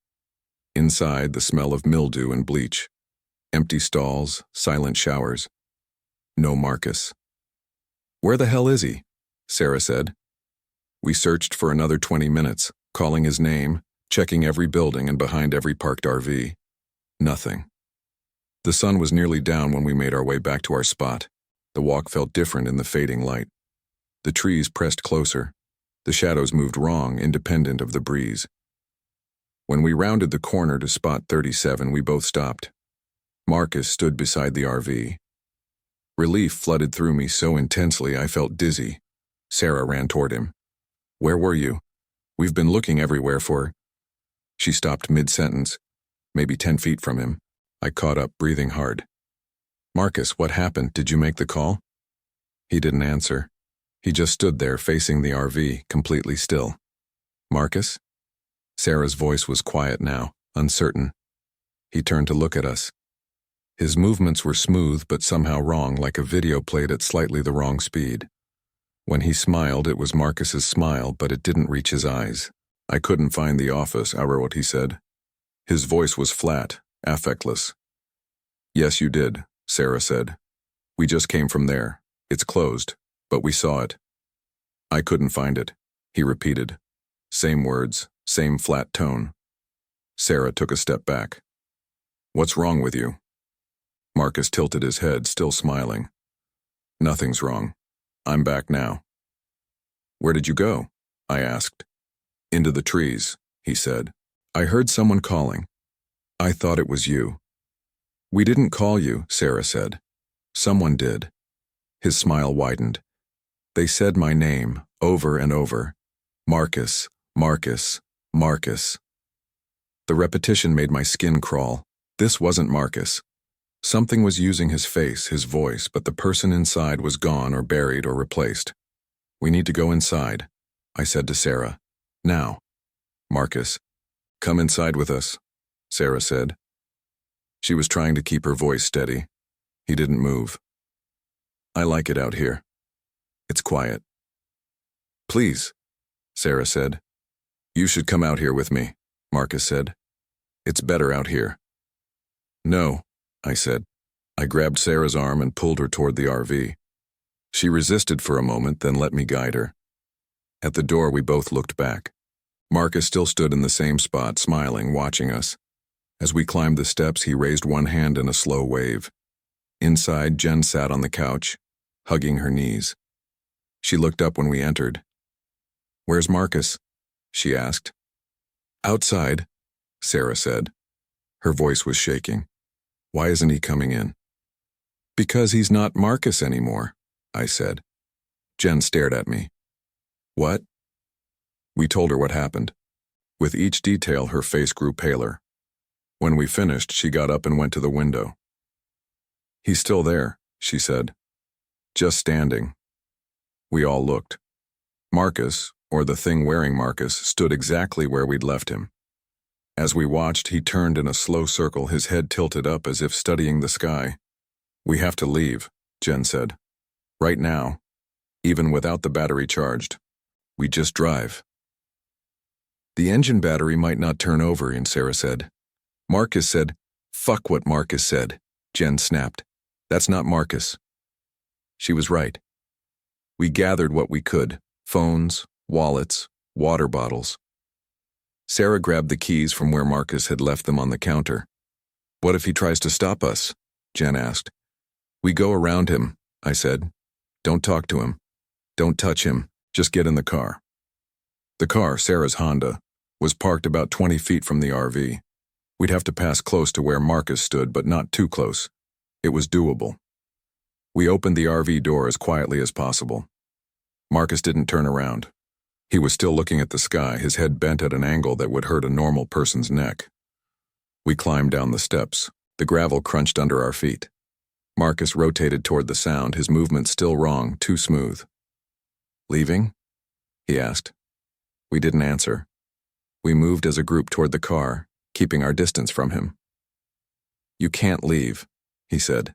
Inside, the smell of mildew and bleach. Empty stalls, silent showers. No Marcus. Where the hell is he? Sarah said. We searched for another 20 minutes, calling his name, checking every building and behind every parked RV. Nothing. The sun was nearly down when we made our way back to our spot. The walk felt different in the fading light. The trees pressed closer. The shadows moved wrong, independent of the breeze. When we rounded the corner to spot 37, we both stopped. Marcus stood beside the RV. Relief flooded through me so intensely I felt dizzy. Sarah ran toward him. Where were you? We've been looking everywhere for... She stopped mid-sentence, maybe 10 feet from him. I caught up, breathing hard. Marcus, what happened? Did you make the call? He didn't answer. He just stood there facing the RV, completely still. Marcus? Sarah's voice was quiet now, uncertain. He turned to look at us. His movements were smooth but somehow wrong, like a video played at slightly the wrong speed. When he smiled, it was Marcus's smile, but it didn't reach his eyes. I couldn't find the office, I wrote what he said. His voice was flat, affectless. Yes, you did, Sarah said. We just came from there. It's closed, but we saw it. I couldn't find it, he repeated. Same words, same flat tone. Sarah took a step back. What's wrong with you? Marcus tilted his head, still smiling. Nothing's wrong. I'm back now. Where did you go? I asked. Into the trees, he said. I heard someone calling. I thought it was you. We didn't call you, Sarah said. Someone did. His smile widened. They said my name, over and over. Marcus, Marcus, Marcus. The repetition made my skin crawl. This wasn't Marcus. Something was using his face, his voice, but the person inside was gone or buried or replaced. We need to go inside, I said to Sarah. Now. Marcus. Come inside with us, Sarah said. She was trying to keep her voice steady. He didn't move. I like it out here. It's quiet. Please, Sarah said. You should come out here with me, Marcus said. It's better out here. No, I said. I grabbed Sarah's arm and pulled her toward the RV. She resisted for a moment, then let me guide her. At the door, we both looked back. Marcus still stood in the same spot, smiling, watching us. As we climbed the steps, he raised one hand in a slow wave. Inside, Jen sat on the couch, hugging her knees. She looked up when we entered. Where's Marcus? She asked. Outside, Sarah said. Her voice was shaking. Why isn't he coming in? Because he's not Marcus anymore, I said. Jen stared at me. What? We told her what happened. With each detail, her face grew paler. When we finished, she got up and went to the window. He's still there, she said. Just standing. We all looked. Marcus, or the thing wearing Marcus, stood exactly where we'd left him. As we watched, he turned in a slow circle, his head tilted up as if studying the sky. We have to leave, Jen said. Right now, even without the battery charged. We just drive. The engine battery might not turn over, and Sarah said. Marcus said, fuck what Marcus said, Jen snapped. That's not Marcus. She was right. We gathered what we could, phones, wallets, water bottles. Sarah grabbed the keys from where Marcus had left them on the counter. What if he tries to stop us? Jen asked. We go around him, I said. Don't talk to him. Don't touch him. Just get in the car. The car, Sarah's Honda, was parked about 20 feet from the RV. We'd have to pass close to where Marcus stood, but not too close. It was doable. We opened the RV door as quietly as possible. Marcus didn't turn around. He was still looking at the sky, his head bent at an angle that would hurt a normal person's neck. We climbed down the steps. The gravel crunched under our feet. Marcus rotated toward the sound, his movement still wrong, too smooth. Leaving? He asked. We didn't answer. We moved as a group toward the car, keeping our distance from him. You can't leave, he said.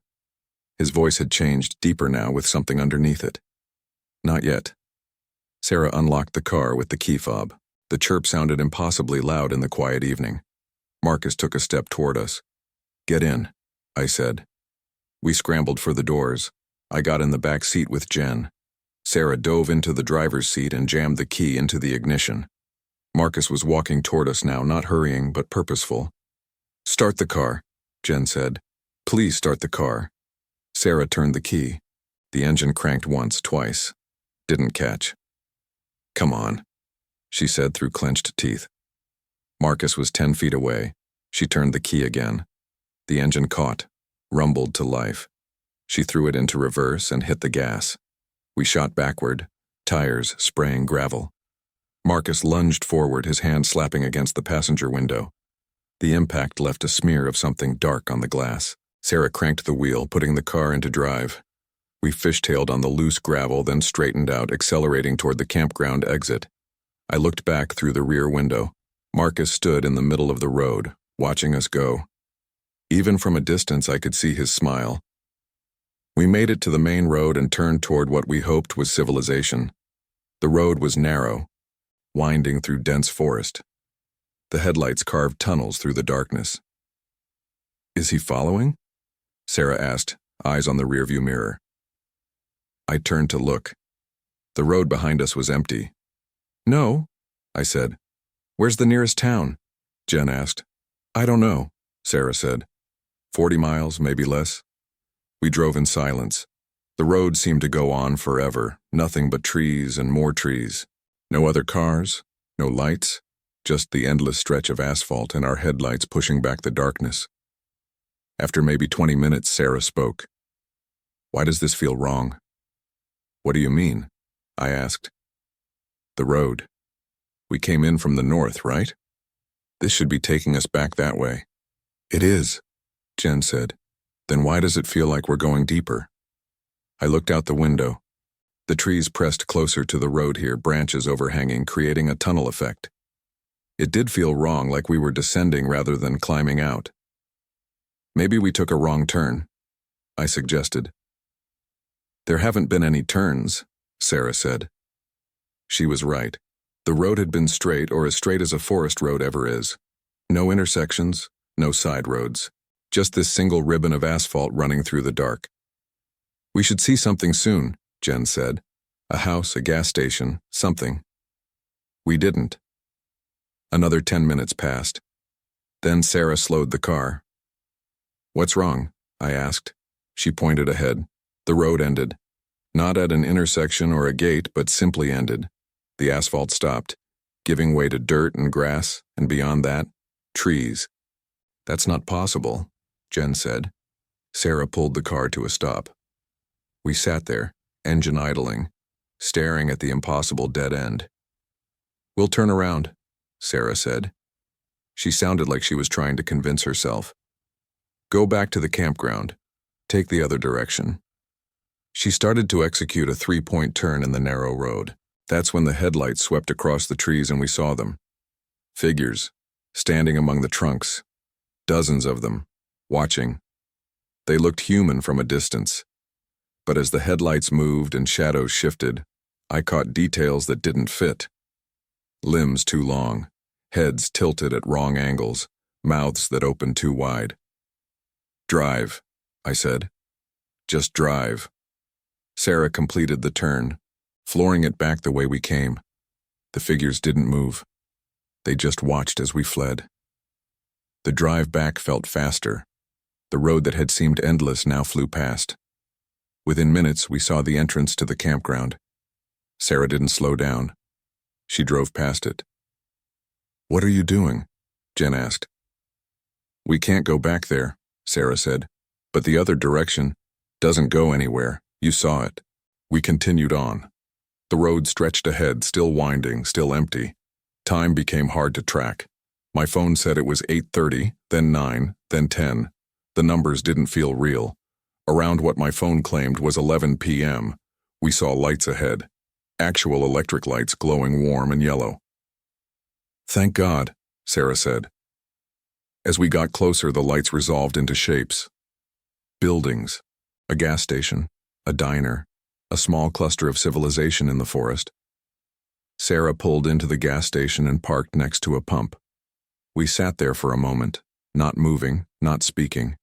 His voice had changed, deeper now, with something underneath it. Not yet. Sarah unlocked the car with the key fob. The chirp sounded impossibly loud in the quiet evening. Marcus took a step toward us. Get in, I said. We scrambled for the doors. I got in the back seat with Jen. Sarah dove into the driver's seat and jammed the key into the ignition. Marcus was walking toward us now, not hurrying, but purposeful. Start the car, Jen said. Please start the car. Sarah turned the key. The engine cranked once, twice. Didn't catch. Come on, she said through clenched teeth. Marcus was 10 feet away. She turned the key again. The engine caught, rumbled to life. She threw it into reverse and hit the gas. We shot backward, tires spraying gravel. Marcus lunged forward, his hand slapping against the passenger window. The impact left a smear of something dark on the glass. Sarah cranked the wheel, putting the car into drive. We fishtailed on the loose gravel, then straightened out, accelerating toward the campground exit. I looked back through the rear window. Marcus stood in the middle of the road, watching us go. Even from a distance, I could see his smile. We made it to the main road and turned toward what we hoped was civilization. The road was narrow, winding through dense forest. The headlights carved tunnels through the darkness. "Is he following?" Sarah asked, eyes on the rearview mirror. I turned to look. The road behind us was empty. "No," I said. "Where's the nearest town?" Jen asked. "I don't know," Sarah said. 40 miles, maybe less. We drove in silence. The road seemed to go on forever, nothing but trees and more trees. No other cars, no lights, just the endless stretch of asphalt and our headlights pushing back the darkness. After maybe 20 minutes, Sarah spoke. "Why does this feel wrong?" "What do you mean?" I asked. "The road. We came in from the north, right? This should be taking us back that way." "It is," Jen said. "Then why does it feel like we're going deeper?" I looked out the window. The trees pressed closer to the road here, branches overhanging, creating a tunnel effect. It did feel wrong, like we were descending rather than climbing out. "Maybe we took a wrong turn," I suggested. "There haven't been any turns," Sarah said. She was right. The road had been straight, or as straight as a forest road ever is. No intersections, no side roads. Just this single ribbon of asphalt running through the dark. "We should see something soon," Jen said. "A house, a gas station, something." We didn't. Another 10 minutes passed. Then Sarah slowed the car. "What's wrong?" I asked. She pointed ahead. The road ended. Not at an intersection or a gate, but simply ended. The asphalt stopped, giving way to dirt and grass, and beyond that, trees. "That's not possible," Jen said. Sarah pulled the car to a stop. We sat there, engine idling, staring at the impossible dead end. "We'll turn around," Sarah said. She sounded like she was trying to convince herself. "Go back to the campground. Take the other direction." She started to execute a 3-point turn in the narrow road. That's when the headlights swept across the trees and we saw them. Figures, standing among the trunks. Dozens of them, watching. They looked human from a distance. But as the headlights moved and shadows shifted, I caught details that didn't fit. Limbs too long, heads tilted at wrong angles, mouths that opened too wide. "Drive," I said. "Just drive." Sarah completed the turn, flooring it back the way we came. The figures didn't move. They just watched as we fled. The drive back felt faster. The road that had seemed endless now flew past. Within minutes, we saw the entrance to the campground. Sarah didn't slow down. She drove past it. "What are you doing?" Jen asked. "We can't go back there," Sarah said. "But the other direction doesn't go anywhere. You saw it." We continued on. The road stretched ahead, still winding, still empty. Time became hard to track. My phone said it was 8:30, then 9, then 10. The numbers didn't feel real. Around what my phone claimed was 11 p.m., we saw lights ahead. Actual electric lights glowing warm and yellow. "Thank God," Sarah said. As we got closer, the lights resolved into shapes. Buildings, a gas station, a diner, a small cluster of civilization in the forest. Sarah pulled into the gas station and parked next to a pump. We sat there for a moment, not moving, not speaking.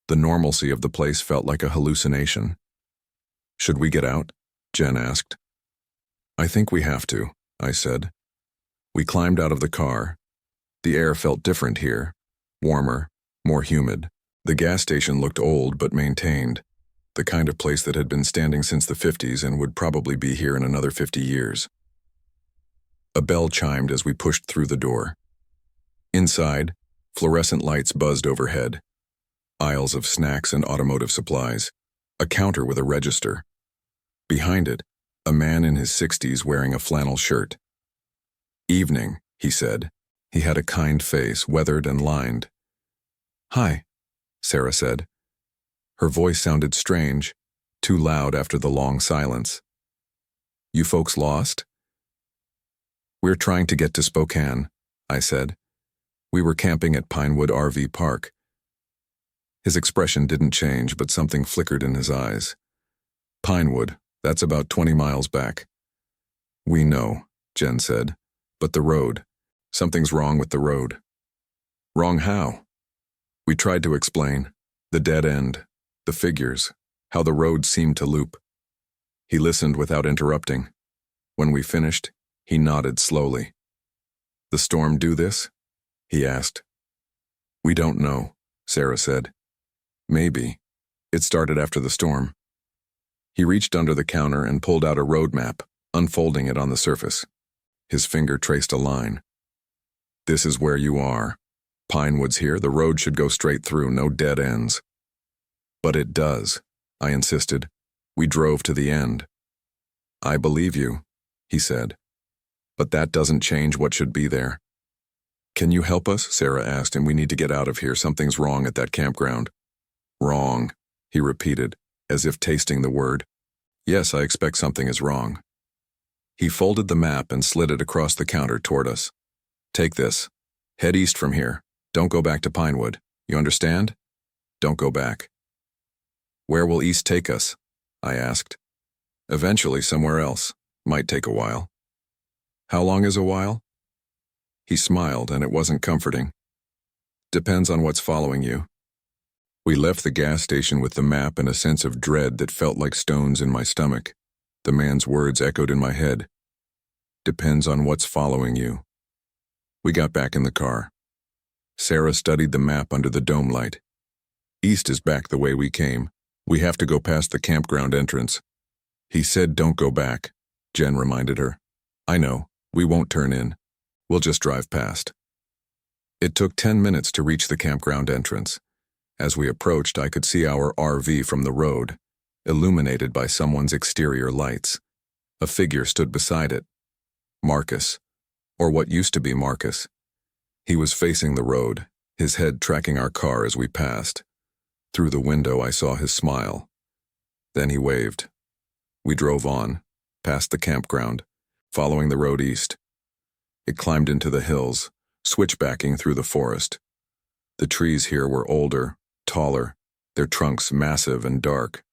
The normalcy of the place felt like a hallucination. "Should we get out?" Jen asked. "I think we have to," I said. We climbed out of the car. The air felt different here, warmer, more humid. The gas station looked old but maintained, the kind of place that had been standing since the 50s and would probably be here in another 50 years. A bell chimed as we pushed through the door. Inside, fluorescent lights buzzed overhead. Aisles of snacks and automotive supplies. A counter with a register. Behind it, a man in his 60s wearing a flannel shirt. "Evening," he said. He had a kind face, weathered and lined. "Hi," Sarah said. Her voice sounded strange, too loud after the long silence. "You folks lost?" "We're trying to get to Spokane," I said. "We were camping at Pinewood RV Park." His expression didn't change, but something flickered in his eyes. "Pinewood, that's about 20 miles back." "We know," Jen said. "But the road. Something's wrong with the road." "Wrong how?" We tried to explain. The dead end, the figures, how the road seemed to loop. He listened without interrupting. When we finished, he nodded slowly. "The storm do this?" he asked. "We don't know," Sarah said. "Maybe. It started after the storm." He reached under the counter and pulled out a road map, unfolding it on the surface. His finger traced a line. "This is where you are. Pinewood's here. The road should go straight through, no dead ends." "But it does," I insisted. "We drove to the end." "I believe you," he said. "But that doesn't change what should be there." "Can you help us?" Sarah asked, "and we need to get out of here. Something's wrong at that campground." "Wrong," he repeated, as if tasting the word. "Yes, I expect something is wrong." He folded the map and slid it across the counter toward us. "Take this. Head east from here. Don't go back to Pinewood. You understand? Don't go back." "Where will east take us?" I asked. "Eventually somewhere else. Might take a while." "How long is a while?" He smiled, and it wasn't comforting. "Depends on what's following you." We left the gas station with the map and a sense of dread that felt like stones in my stomach. The man's words echoed in my head. "Depends on what's following you." We got back in the car. Sarah studied the map under the dome light. "East is back the way we came. We have to go past the campground entrance." "He said don't go back," Jen reminded her. "I know. We won't turn in. We'll just drive past." It took 10 minutes to reach the campground entrance. As we approached, I could see our RV from the road, illuminated by someone's exterior lights. A figure stood beside it. Marcus, or what used to be Marcus. He was facing the road, his head tracking our car as we passed. Through the window, I saw his smile. Then he waved. We drove on, past the campground, following the road east. It climbed into the hills, switchbacking through the forest. The trees here were older, taller, their trunks massive and dark.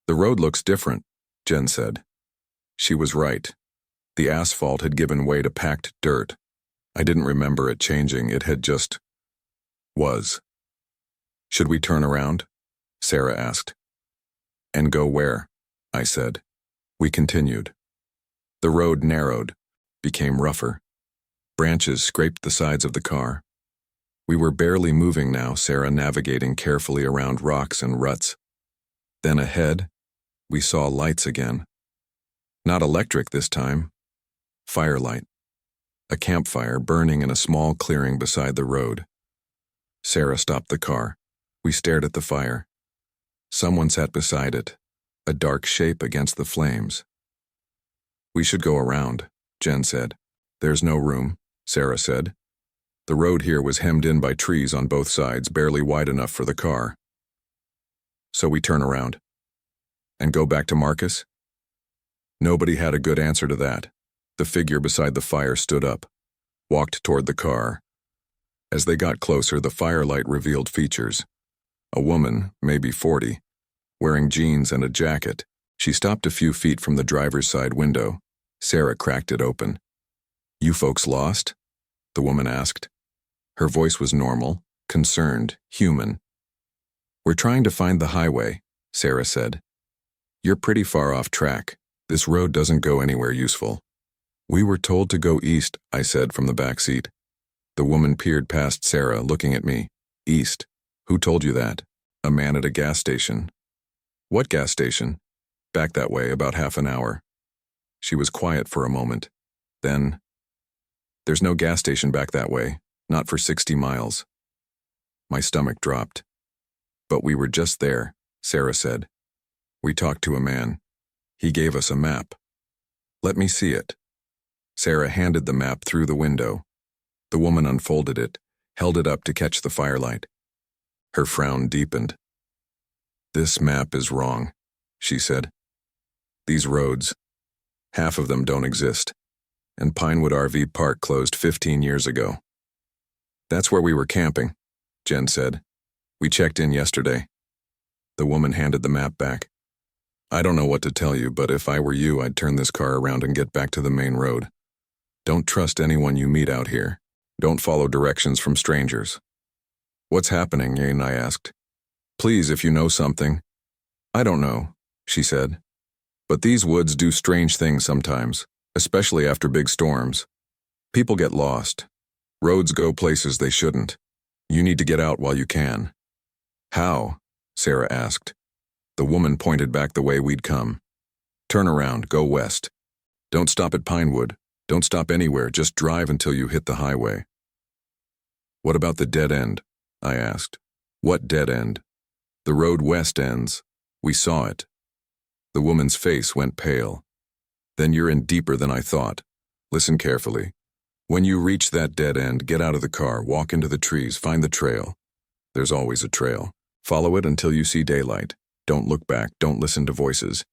"The road looks different," Jen said. She was right. The asphalt had given way to packed dirt. I didn't remember it changing, it had just was. "Should we turn around?" Sarah asked. "And go where?" I said. We continued. The road narrowed, became rougher. Branches scraped the sides of the car. We were barely moving now, Sarah navigating carefully around rocks and ruts. Then ahead, we saw lights again. Not electric this time. Firelight. A campfire burning in a small clearing beside the road. Sarah stopped the car. We stared at the fire. Someone sat beside it, a dark shape against the flames. "We should go around," Jen said. "There's no room," Sarah said. The road here was hemmed in by trees on both sides, barely wide enough for the car. "So we turn around. And go back to Marcus?" Nobody had a good answer to that. The figure beside the fire stood up, walked toward the car. As they got closer, the firelight revealed features. A woman, maybe 40, wearing jeans and a jacket. She stopped a few feet from the driver's side window. Sarah cracked it open. "You folks lost?" the woman asked. Her voice was normal, concerned, human. "We're trying to find the highway," Sarah said. "You're pretty far off track. This road doesn't go anywhere useful." "We were told to go east," I said from the back seat. The woman peered past Sarah, looking at me. "East? Who told you that?" "A man at a gas station." "What gas station?" "Back that way, about half an hour." She was quiet for a moment. Then, "There's no gas station back that way, not for 60 miles. My stomach dropped. "But we were just there," Sarah said. "We talked to a man. He gave us a map." "Let me see it." Sarah handed the map through the window. The woman unfolded it, held it up to catch the firelight. Her frown deepened. "This map is wrong," she said. "These roads, half of them don't exist, and Pinewood RV Park closed 15 years ago." "That's where we were camping," Jen said. "We checked in yesterday." The woman handed the map back. "I don't know what to tell you, but if I were you, I'd turn this car around and get back to the main road. Don't trust anyone you meet out here. Don't follow directions from strangers." "What's happening?" Yane I asked. "Please, if you know something." "I don't know," she said. "But these woods do strange things sometimes, especially after big storms. People get lost. Roads go places they shouldn't. You need to get out while you can." "How?" Sarah asked. The woman pointed back the way we'd come. "Turn around, go west. Don't stop at Pinewood. Don't stop anywhere, just drive until you hit the highway." "What about the dead end?" I asked. "What dead end?" "The road west ends. We saw it." The woman's face went pale. "Then you're in deeper than I thought. Listen carefully. When you reach that dead end, get out of the car, walk into the trees, find the trail. There's always a trail. Follow it until you see daylight. Don't look back, don't listen to voices.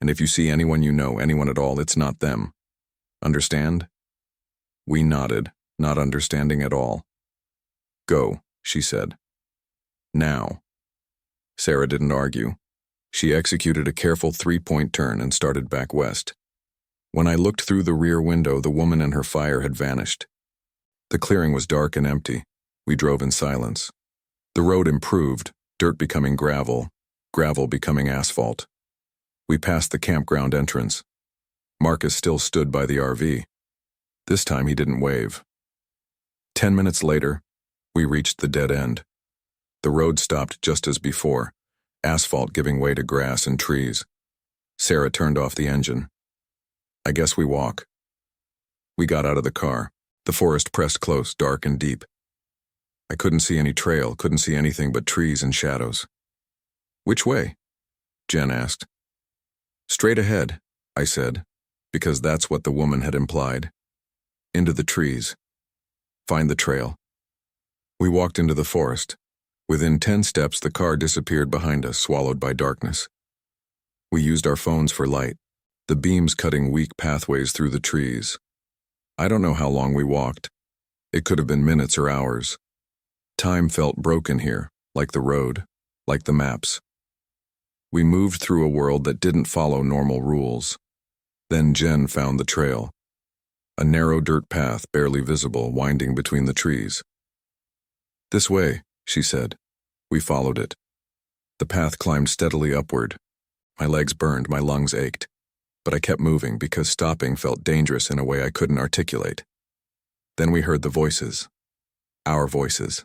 And if you see anyone you know, anyone at all, it's not them. Understand?" We nodded, not understanding at all. "Go," she said. "Now." Sarah didn't argue. She executed a careful 3-point turn and started back west. When I looked through the rear window, the woman and her fire had vanished. The clearing was dark and empty. We drove in silence. The road improved, dirt becoming gravel, gravel becoming asphalt. We passed the campground entrance. Marcus still stood by the RV. This time he didn't wave. 10 minutes later, we reached the dead end. The road stopped just as before, asphalt giving way to grass and trees. Sarah turned off the engine. "I guess we walk." We got out of the car. The forest pressed close, dark and deep. I couldn't see any trail, couldn't see anything but trees and shadows. "Which way?" Jen asked. "Straight ahead," I said, because that's what the woman had implied. "Into the trees. Find the trail." We walked into the forest. Within 10 steps, the car disappeared behind us, swallowed by darkness. We used our phones for light, the beams cutting weak pathways through the trees. I don't know how long we walked. It could have been minutes or hours. Time felt broken here, like the road, like the maps. We moved through a world that didn't follow normal rules. Then Jen found the trail. A narrow dirt path, barely visible, winding between the trees. "This way," she said. We followed it. The path climbed steadily upward. My legs burned, my lungs ached. But I kept moving because stopping felt dangerous in a way I couldn't articulate. Then we heard the voices. Our voices.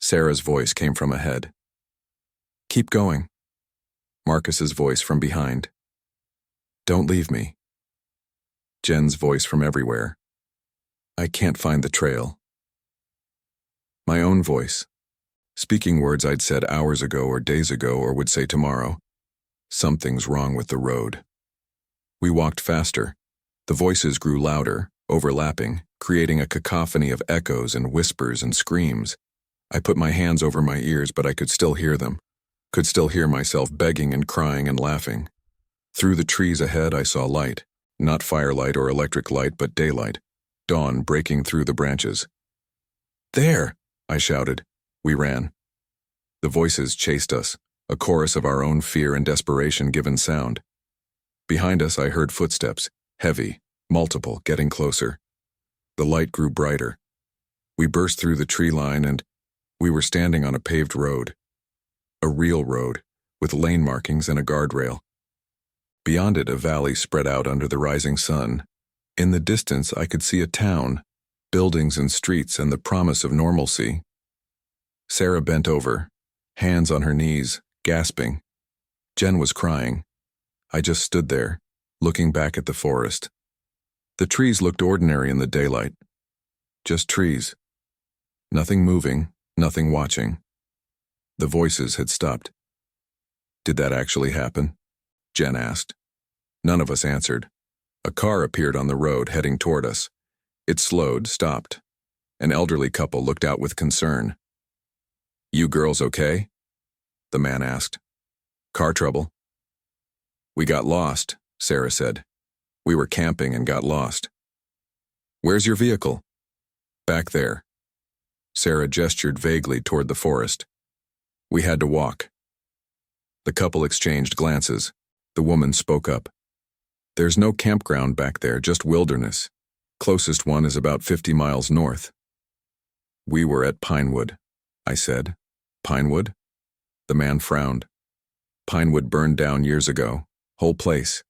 Sarah's voice came from ahead. "Keep going." Marcus's voice from behind. "Don't leave me." Jen's voice from everywhere. "I can't find the trail." My own voice, speaking words I'd said hours ago or days ago or would say tomorrow. "Something's wrong with the road." We walked faster. The voices grew louder, overlapping, creating a cacophony of echoes and whispers and screams. I put my hands over my ears, but I could still hear them. Could still hear myself begging and crying and laughing. Through the trees ahead, I saw light. Not firelight or electric light, but daylight. Dawn breaking through the branches. "There!" I shouted. We ran. The voices chased us, a chorus of our own fear and desperation given sound. Behind us, I heard footsteps, heavy, multiple, getting closer. The light grew brighter. We burst through the tree line and we were standing on a paved road. A real road, with lane markings and a guardrail. Beyond it, a valley spread out under the rising sun. In the distance, I could see a town, buildings and streets and the promise of normalcy. Sarah bent over, hands on her knees, gasping. Jen was crying. I just stood there, looking back at the forest. The trees looked ordinary in the daylight. Just trees. Nothing moving, nothing watching. The voices had stopped. "Did that actually happen?" Jen asked. None of us answered. A car appeared on the road, heading toward us. It slowed, stopped. An elderly couple looked out with concern. "You girls okay?" the man asked. "Car trouble?" "We got lost," Sarah said. "We were camping and got lost." "Where's your vehicle?" "Back there." Sarah gestured vaguely toward the forest. "We had to walk." The couple exchanged glances. The woman spoke up. "There's no campground back there, just wilderness. Closest one is about 50 miles north." "We were at Pinewood," I said. "Pinewood?" The man frowned. "Pinewood burned down years ago. Whole place.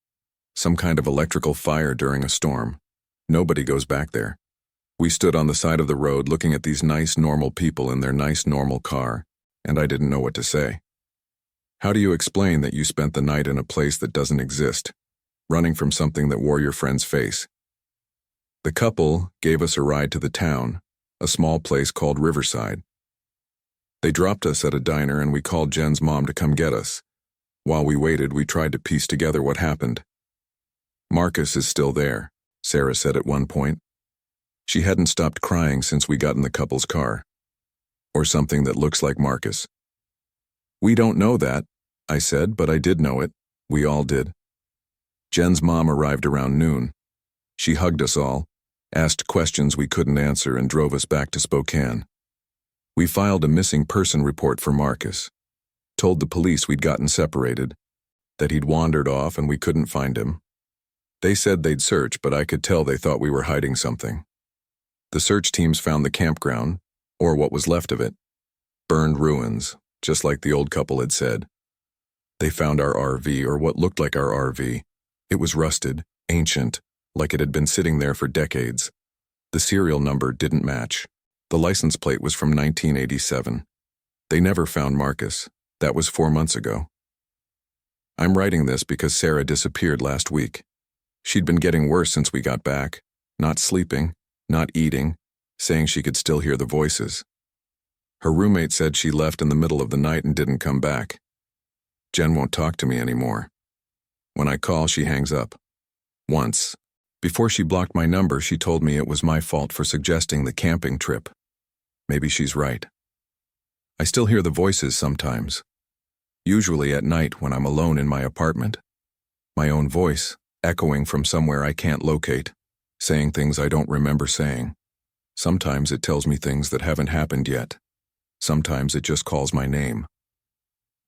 Some kind of electrical fire during a storm. Nobody goes back there." We stood on the side of the road looking at these nice normal people in their nice normal car, and I didn't know what to say. How do you explain that you spent the night in a place that doesn't exist, running from something that wore your friend's face? The couple gave us a ride to the town, a small place called Riverside. They dropped us at a diner and we called Jen's mom to come get us. While we waited, we tried to piece together what happened. "Marcus is still there," Sarah said at one point. She hadn't stopped crying since we got in the couple's car. "Or something that looks like Marcus." "We don't know that," I said, but I did know it. We all did. Jen's mom arrived around noon. She hugged us all, asked questions we couldn't answer, and drove us back to Spokane. We filed a missing person report for Marcus, told the police we'd gotten separated, that he'd wandered off and we couldn't find him. They said they'd search, but I could tell they thought we were hiding something. The search teams found the campground, or what was left of it. Burned ruins, just like the old couple had said. They found our RV, or what looked like our RV. It was rusted, ancient, like it had been sitting there for decades. The serial number didn't match. The license plate was from 1987. They never found Marcus. That was 4 months ago. I'm writing this because Sarah disappeared last week. She'd been getting worse since we got back, not sleeping, not eating, saying she could still hear the voices. Her roommate said she left in the middle of the night and didn't come back. Jen won't talk to me anymore. When I call, she hangs up. Once, before she blocked my number, she told me it was my fault for suggesting the camping trip. Maybe she's right. I still hear the voices sometimes, usually at night when I'm alone in my apartment. My own voice, echoing from somewhere I can't locate, saying things I don't remember saying. Sometimes it tells me things that haven't happened yet. Sometimes it just calls my name.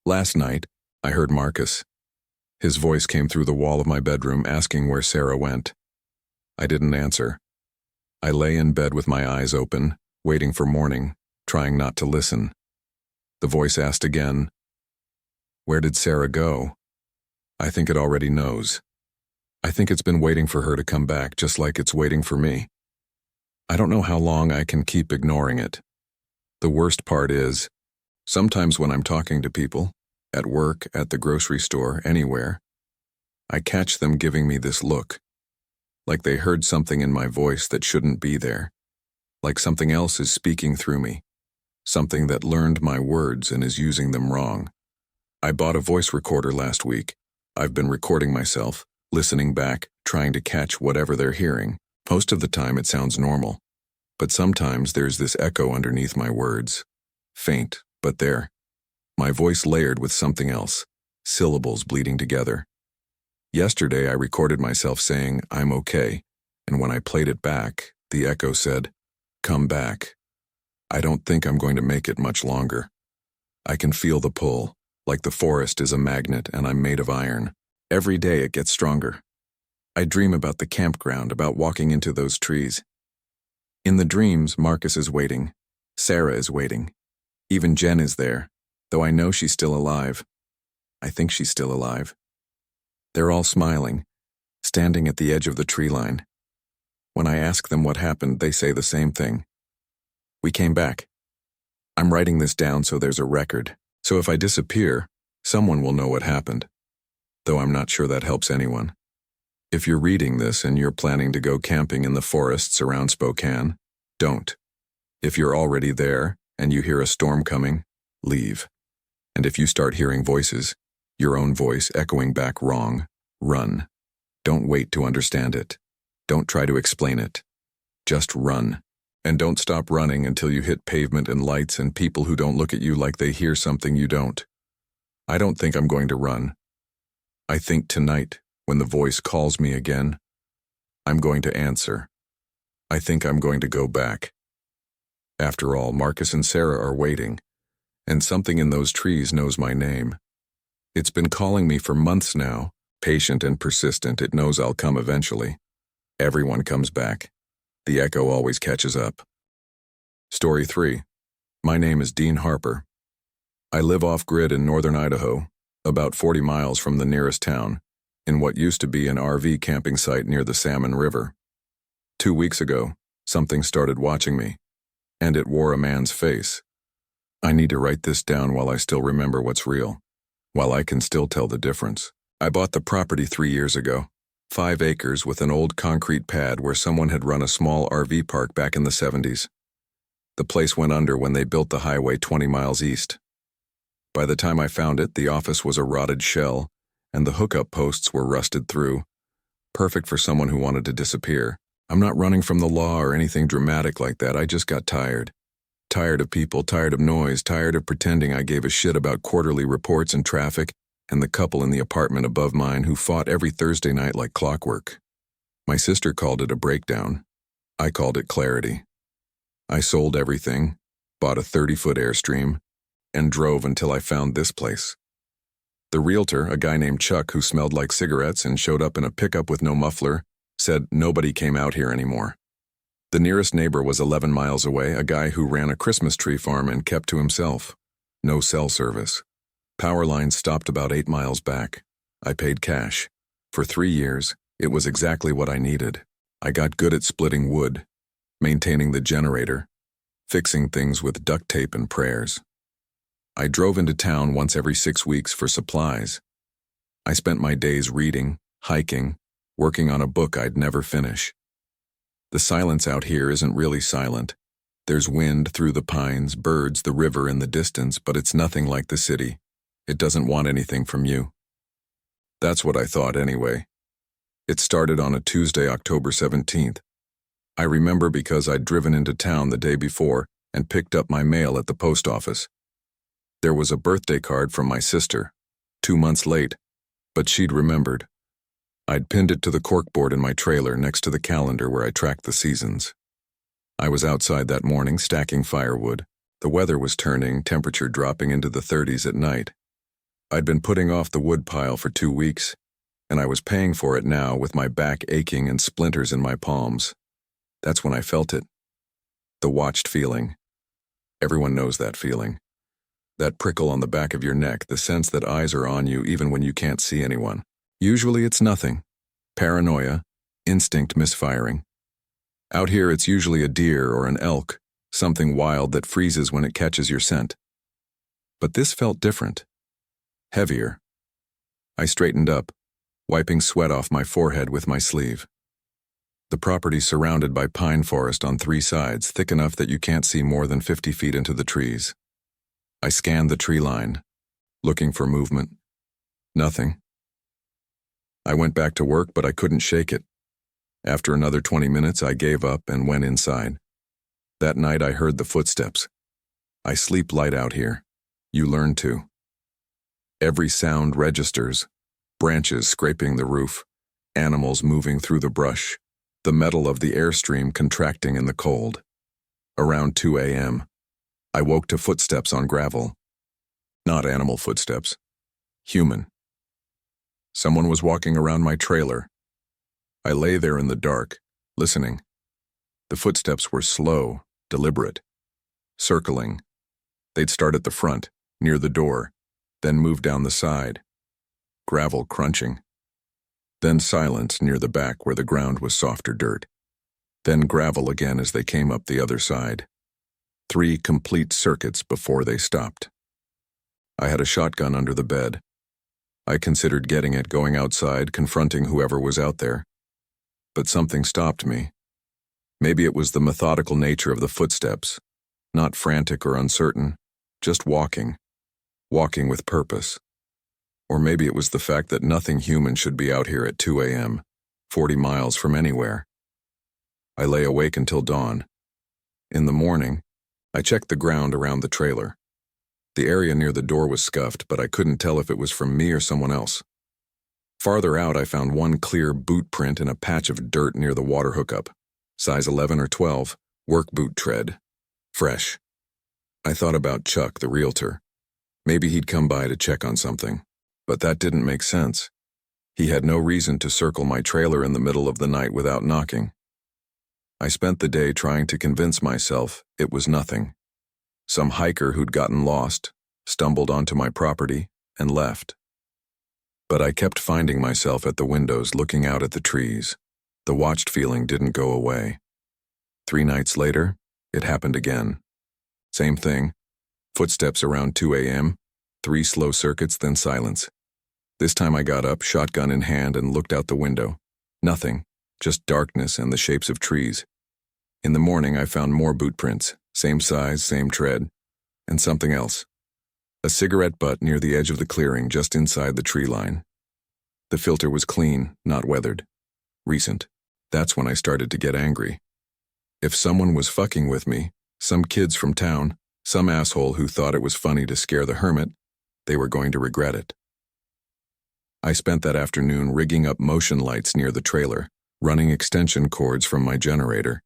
Last night, I heard Marcus. His voice came through the wall of my bedroom asking where Sarah went. I didn't answer. I lay in bed with my eyes open, waiting for morning, trying not to listen. The voice asked again, "Where did Sarah go?" I think it already knows. I think it's been waiting for her to come back, just like it's waiting for me. I don't know how long I can keep ignoring it. The worst part is, sometimes when I'm talking to people, at work, at the grocery store, anywhere, I catch them giving me this look, like they heard something in my voice that shouldn't be there, like something else is speaking through me, something that learned my words and is using them wrong. I bought a voice recorder last week. I've been recording myself, listening back, trying to catch whatever they're hearing. Most of the time it sounds normal, but sometimes there's this echo underneath my words. Faint, but there. My voice layered with something else, syllables bleeding together. Yesterday I recorded myself saying, "I'm okay," and when I played it back, the echo said, "Come back. I don't think I'm going to make it much longer. I can feel the pull, like the forest is a magnet and I'm made of iron. Every day it gets stronger. I dream about the campground, about walking into those trees. In the dreams, Marcus is waiting. Sarah is waiting. Even Jen is there, though I know she's still alive. I think she's still alive. They're all smiling, standing at the edge of the tree line. When I ask them what happened, they say the same thing. We came back. I'm writing this down so there's a record, so if I disappear, someone will know what happened, though I'm not sure that helps anyone. If you're reading this and you're planning to go camping in the forests around Spokane, don't. If you're already there and you hear a storm coming, leave. And if you start hearing voices, your own voice echoing back wrong, run. Don't wait to understand it. Don't try to explain it. Just run. And don't stop running until you hit pavement and lights and people who don't look at you like they hear something you don't. I don't think I'm going to run. I think tonight, when the voice calls me again, I'm going to answer. I think I'm going to go back. After all, Marcus and Sarah are waiting, and something in those trees knows my name. It's been calling me for months now, patient and persistent. It knows I'll come eventually. Everyone comes back. The echo always catches up. Story 3. My name is Dean Harper. I live off-grid in northern Idaho, about 40 miles from the nearest town, in what used to be an RV camping site near the Salmon River. 2 weeks ago, something started watching me, and it wore a man's face. I need to write this down while I still remember what's real, while I can still tell the difference. I bought the property 3 years ago, 5 acres with an old concrete pad where someone had run a small RV park back in the 70s. The place went under when they built the highway 20 miles east. By the time I found it, the office was a rotted shell, and the hookup posts were rusted through. Perfect for someone who wanted to disappear. I'm not running from the law or anything dramatic like that. I just got tired. Tired of people, tired of noise, tired of pretending I gave a shit about quarterly reports and traffic and the couple in the apartment above mine who fought every Thursday night like clockwork. My sister called it a breakdown. I called it clarity. I sold everything, bought a 30-foot Airstream, and drove until I found this place. The realtor, a guy named Chuck who smelled like cigarettes and showed up in a pickup with no muffler, said nobody came out here anymore. The nearest neighbor was 11 miles away, a guy who ran a Christmas tree farm and kept to himself. No cell service. Power lines stopped about 8 miles back. I paid cash. For 3 years, it was exactly what I needed. I got good at splitting wood, maintaining the generator, fixing things with duct tape and prayers. I drove into town once every 6 weeks for supplies. I spent my days reading, hiking, working on a book I'd never finish. The silence out here isn't really silent. There's wind through the pines, birds, the river in the distance, but it's nothing like the city. It doesn't want anything from you. That's what I thought anyway. It started on a Tuesday, October 17th. I remember because I'd driven into town the day before and picked up my mail at the post office. There was a birthday card from my sister, 2 months late, but she'd remembered. I'd pinned it to the corkboard in my trailer next to the calendar where I tracked the seasons. I was outside that morning stacking firewood. The weather was turning, temperature dropping into the 30s at night. I'd been putting off the wood pile for 2 weeks, and I was paying for it now with my back aching and splinters in my palms. That's when I felt it. The watched feeling. Everyone knows that feeling. That prickle on the back of your neck, the sense that eyes are on you even when you can't see anyone. Usually it's nothing. Paranoia, instinct misfiring. Out here it's usually a deer or an elk, something wild that freezes when it catches your scent. But this felt different. Heavier. I straightened up, wiping sweat off my forehead with my sleeve. The property's surrounded by pine forest on 3 sides, thick enough that you can't see more than 50 feet into the trees. I scanned the tree line, looking for movement. Nothing. I went back to work, but I couldn't shake it. After another 20 minutes, I gave up and went inside. That night, I heard the footsteps. I sleep light out here. You learn to. Every sound registers. Branches scraping the roof, animals moving through the brush, the metal of the Airstream contracting in the cold. Around 2 a.m., I woke to footsteps on gravel. Not animal footsteps. Human. Someone was walking around my trailer. I lay there in the dark, listening. The footsteps were slow, deliberate. Circling. They'd start at the front, near the door, then move down the side. Gravel crunching. Then silence near the back where the ground was softer dirt. Then gravel again as they came up the other side. 3 complete circuits before they stopped. I had a shotgun under the bed. I considered getting it, going outside, confronting whoever was out there. But something stopped me. Maybe it was the methodical nature of the footsteps, not frantic or uncertain, just walking. Walking with purpose. Or maybe it was the fact that nothing human should be out here at 2 a.m., 40 miles from anywhere. I lay awake until dawn. In the morning, I checked the ground around the trailer. The area near the door was scuffed, but I couldn't tell if it was from me or someone else. Farther out, I found one clear boot print in a patch of dirt near the water hookup. Size 11 or 12, work boot tread. Fresh. I thought about Chuck, the realtor. Maybe he'd come by to check on something. But that didn't make sense. He had no reason to circle my trailer in the middle of the night without knocking. I spent the day trying to convince myself it was nothing. Some hiker who'd gotten lost, stumbled onto my property, and left. But I kept finding myself at the windows looking out at the trees. The watched feeling didn't go away. 3 nights later, it happened again. Same thing. Footsteps around 2 a.m., 3 slow circuits, then silence. This time I got up, shotgun in hand, and looked out the window. Nothing, just darkness and the shapes of trees. In the morning, I found more boot prints, same size, same tread, and something else. A cigarette butt near the edge of the clearing, just inside the tree line. The filter was clean, not weathered. Recent. That's when I started to get angry. If someone was fucking with me, some kids from town, some asshole who thought it was funny to scare the hermit, they were going to regret it. I spent that afternoon rigging up motion lights near the trailer, running extension cords from my generator.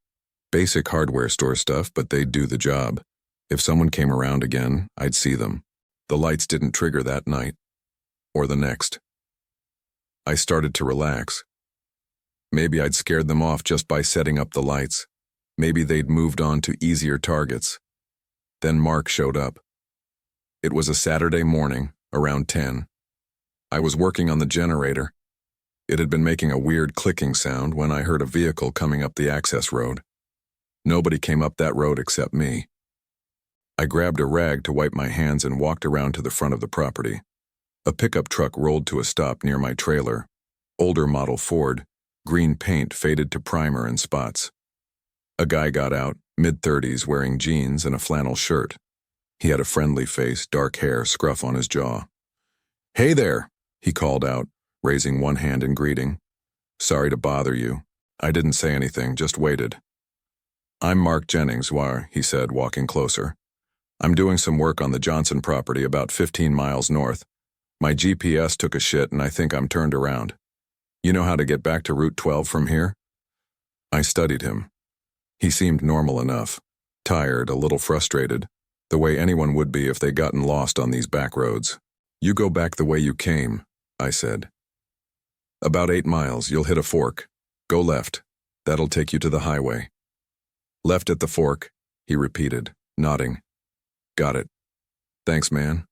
Basic hardware store stuff, but they'd do the job. If someone came around again, I'd see them. The lights didn't trigger that night. Or the next. I started to relax. Maybe I'd scared them off just by setting up the lights. Maybe they'd moved on to easier targets. Then Mark showed up. It was a Saturday morning, around 10. I was working on the generator. It had been making a weird clicking sound when I heard a vehicle coming up the access road. Nobody came up that road except me. I grabbed a rag to wipe my hands and walked around to the front of the property. A pickup truck rolled to a stop near my trailer. Older model Ford, green paint faded to primer and spots. A guy got out, mid-30s, wearing jeans and a flannel shirt. He had a friendly face, dark hair, scruff on his jaw. "Hey there," he called out, raising one hand in greeting. "Sorry to bother you." I didn't say anything, just waited. "I'm Mark Jennings," he said, walking closer. "I'm doing some work on the Johnson property about 15 miles north. My GPS took a shit and I think I'm turned around. You know how to get back to Route 12 from here?" I studied him. He seemed normal enough, tired, a little frustrated, the way anyone would be if they'd gotten lost on these back roads. "You go back the way you came," I said. "About 8 miles, you'll hit a fork. Go left. That'll take you to the highway." "Left at the fork," he repeated, nodding. "Got it. Thanks, man."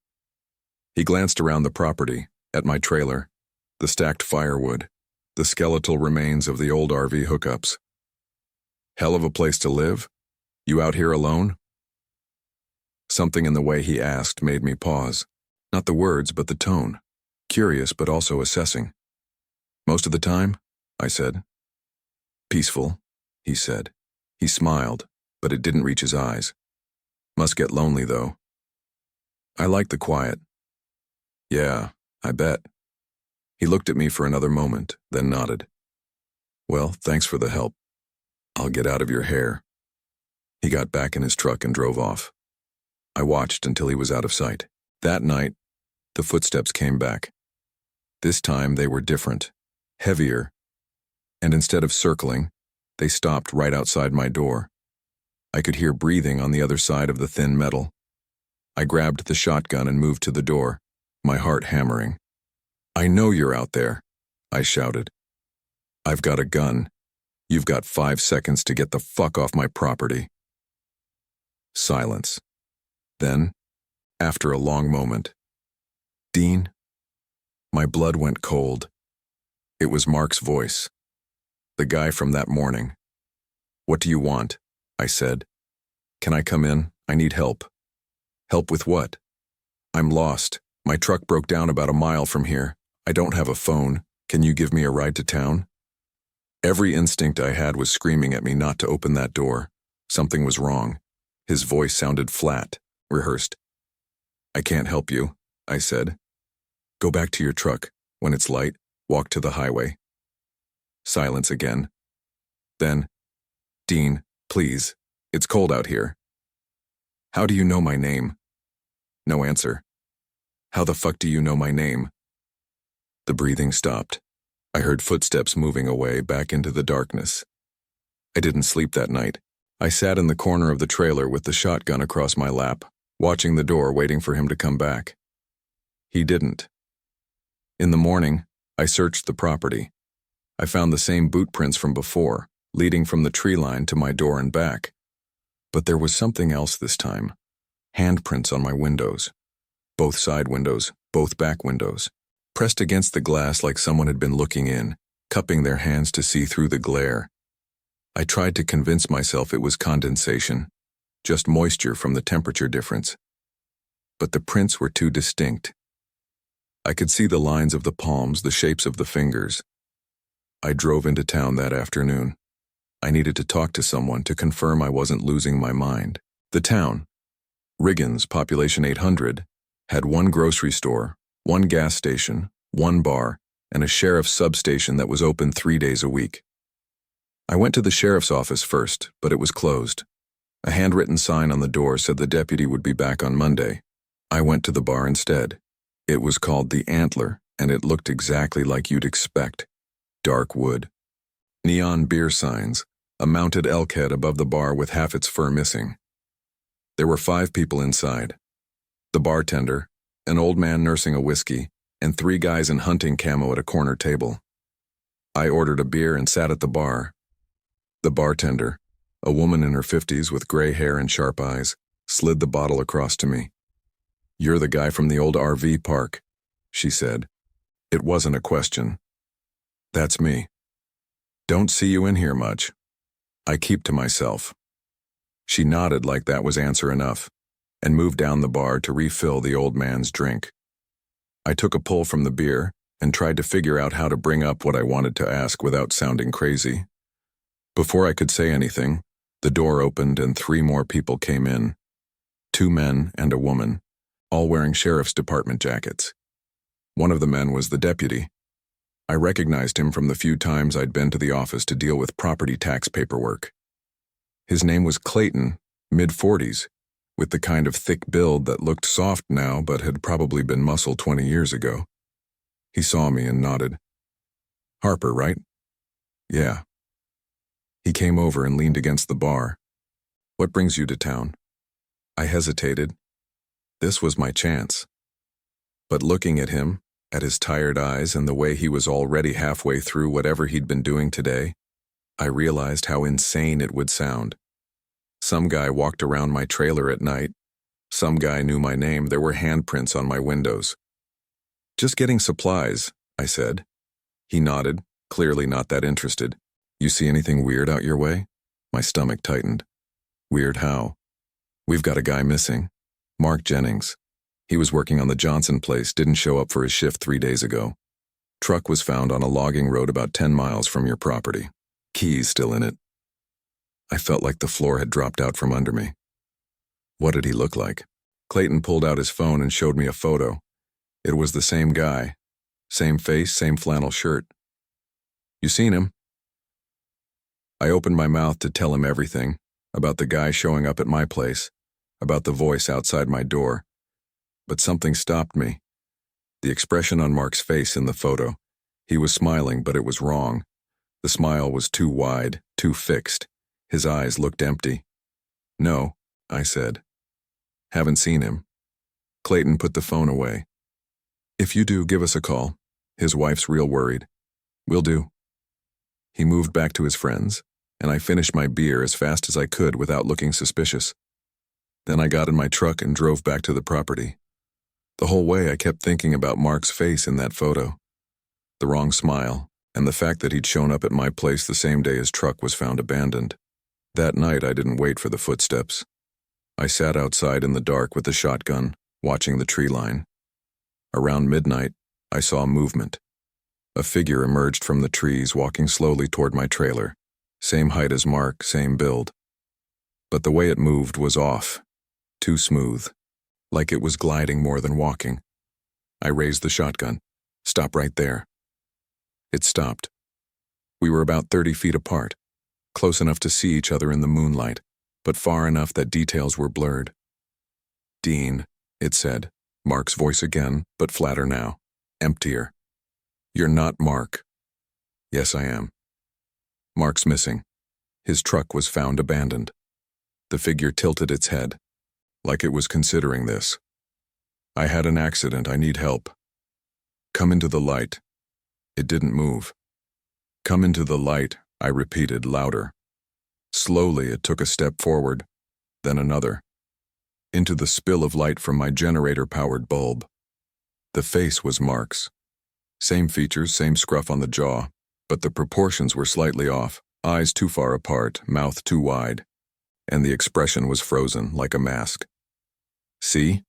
He glanced around the property, at my trailer, the stacked firewood, the skeletal remains of the old RV hookups. "Hell of a place to live? You out here alone?" Something in the way he asked made me pause. Not the words, but the tone. Curious, but also assessing. "Most of the time?" I said. "Peaceful," he said. He smiled, but it didn't reach his eyes. "Must get lonely, though." "I like the quiet." "Yeah, I bet." He looked at me for another moment, then nodded. "Well, thanks for the help. I'll get out of your hair." He got back in his truck and drove off. I watched until he was out of sight. That night, the footsteps came back. This time they were different, heavier, and instead of circling, they stopped right outside my door. I could hear breathing on the other side of the thin metal. I grabbed the shotgun and moved to the door, my heart hammering. "I know you're out there," I shouted. "I've got a gun. You've got 5 seconds to get the fuck off my property." Silence. Then, after a long moment, "Dean?" My blood went cold. It was Mark's voice. The guy from that morning. "What do you want?" I said. "Can I come in? I need help." "Help with what?" "I'm lost. My truck broke down about a mile from here. I don't have a phone. Can you give me a ride to town?" Every instinct I had was screaming at me not to open that door. Something was wrong. His voice sounded flat, rehearsed. "I can't help you," I said. "Go back to your truck. When it's light, walk to the highway." Silence again. Then, "Dean, please, It's cold out here. How do you know my name? No answer. How the fuck do you know my name? The breathing stopped. I heard footsteps moving away back into the darkness. I didn't sleep that night. I sat in the corner of the trailer with the shotgun across my lap, watching the door, waiting for him to come back. He didn't. In the morning, I searched the property. I found the same boot prints from before, leading from the tree line to my door and back. But there was something else this time. Handprints on my windows. Both side windows, both back windows. Pressed against the glass like someone had been looking in, cupping their hands to see through the glare. I tried to convince myself it was condensation, just moisture from the temperature difference. But the prints were too distinct. I could see the lines of the palms, the shapes of the fingers. I drove into town that afternoon. I needed to talk to someone to confirm I wasn't losing my mind. The town, Riggins, population 800, had one grocery store, one gas station, one bar, and a sheriff's substation that was open 3 days a week. I went to the sheriff's office first, but it was closed. A handwritten sign on the door said the deputy would be back on Monday. I went to the bar instead. It was called the Antler, and it looked exactly like you'd expect. Dark wood. Neon beer signs, a mounted elk head above the bar with half its fur missing. There were 5 people inside. The bartender, an old man nursing a whiskey, and 3 guys in hunting camo at a corner table. I ordered a beer and sat at the bar. The bartender, a woman in her 50s with gray hair and sharp eyes, slid the bottle across to me. "You're the guy from the old RV park," she said. It wasn't a question. "That's me. Don't see you in here much. I keep to myself." She nodded like that was answer enough, and moved down the bar to refill the old man's drink. I took a pull from the beer and tried to figure out how to bring up what I wanted to ask without sounding crazy. Before I could say anything, the door opened and 3 more people came in. 2 men and a woman, all wearing sheriff's department jackets. One of the men was the deputy. I recognized him from the few times I'd been to the office to deal with property tax paperwork. His name was Clayton, mid-40s, with the kind of thick build that looked soft now but had probably been muscle 20 years ago. He saw me and nodded. "Harper, right?" "Yeah." He came over and leaned against the bar. "What brings you to town?" I hesitated. This was my chance. But looking at him, at his tired eyes and the way he was already halfway through whatever he'd been doing today, I realized how insane it would sound. Some guy walked around my trailer at night. Some guy knew my name. There were handprints on my windows. "Just getting supplies," I said. He nodded, clearly not that interested. "You see anything weird out your way?" My stomach tightened. "Weird how?" "We've got a guy missing. Mark Jennings. He was working on the Johnson place, didn't show up for his shift 3 days ago. Truck was found on a logging road about 10 miles from your property. Keys still in it." I felt like the floor had dropped out from under me. "What did he look like?" Clayton pulled out his phone and showed me a photo. It was the same guy. Same face, same flannel shirt. "You seen him?" I opened my mouth to tell him everything, about the guy showing up at my place, about the voice outside my door. But something stopped me. The expression on Mark's face in the photo. He was smiling, but it was wrong. The smile was too wide, too fixed. His eyes looked empty. "No," I said. "Haven't seen him." Clayton put the phone away. "If you do, give us a call. His wife's real worried." "Will do." He moved back to his friends, and I finished my beer as fast as I could without looking suspicious. Then I got in my truck and drove back to the property. The whole way I kept thinking about Mark's face in that photo. The wrong smile, and the fact that he'd shown up at my place the same day his truck was found abandoned. That night I didn't wait for the footsteps. I sat outside in the dark with the shotgun, watching the tree line. Around midnight, I saw movement. A figure emerged from the trees, walking slowly toward my trailer. Same height as Mark, same build. But the way it moved was off. Too smooth. Like it was gliding more than walking. I raised the shotgun. "Stop right there." It stopped. We were about 30 feet apart, close enough to see each other in the moonlight, but far enough that details were blurred. "Dean," it said, Mark's voice again, but flatter now, emptier. "You're not Mark." "Yes, I am." "Mark's missing. His truck was found abandoned." The figure tilted its head, like it was considering this. "I had an accident. I need help." "Come into the light." It didn't move. "Come into the light," I repeated, louder. Slowly, it took a step forward, then another, into the spill of light from my generator-powered bulb. The face was Mark's. Same features, same scruff on the jaw, but the proportions were slightly off, eyes too far apart, mouth too wide, and the expression was frozen like a mask. "See?"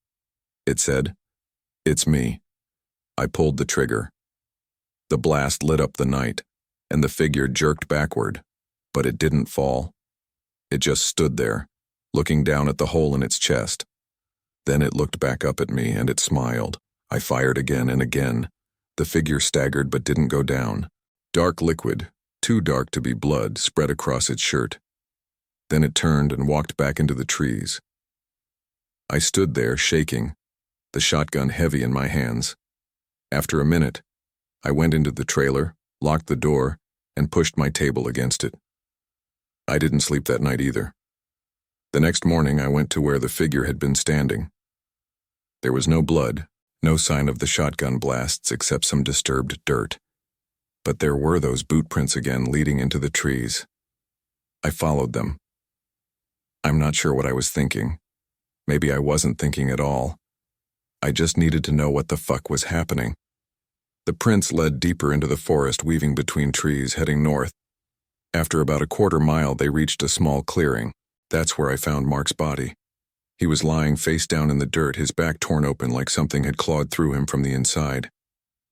it said. "It's me." I pulled the trigger. The blast lit up the night, and the figure jerked backward, but it didn't fall. It just stood there, looking down at the hole in its chest. Then it looked back up at me, and it smiled. I fired again and again. The figure staggered but didn't go down. Dark liquid, too dark to be blood, spread across its shirt. Then it turned and walked back into the trees. I stood there, shaking, the shotgun heavy in my hands. After a minute, I went into the trailer, locked the door, and pushed my table against it. I didn't sleep that night either. The next morning, I went to where the figure had been standing. There was no blood, no sign of the shotgun blasts except some disturbed dirt. But there were those boot prints again leading into the trees. I followed them. I'm not sure what I was thinking. Maybe I wasn't thinking at all. I just needed to know what the fuck was happening. The prints led deeper into the forest, weaving between trees, heading north. After about a quarter mile, they reached a small clearing. That's where I found Mark's body. He was lying face down in the dirt, his back torn open like something had clawed through him from the inside.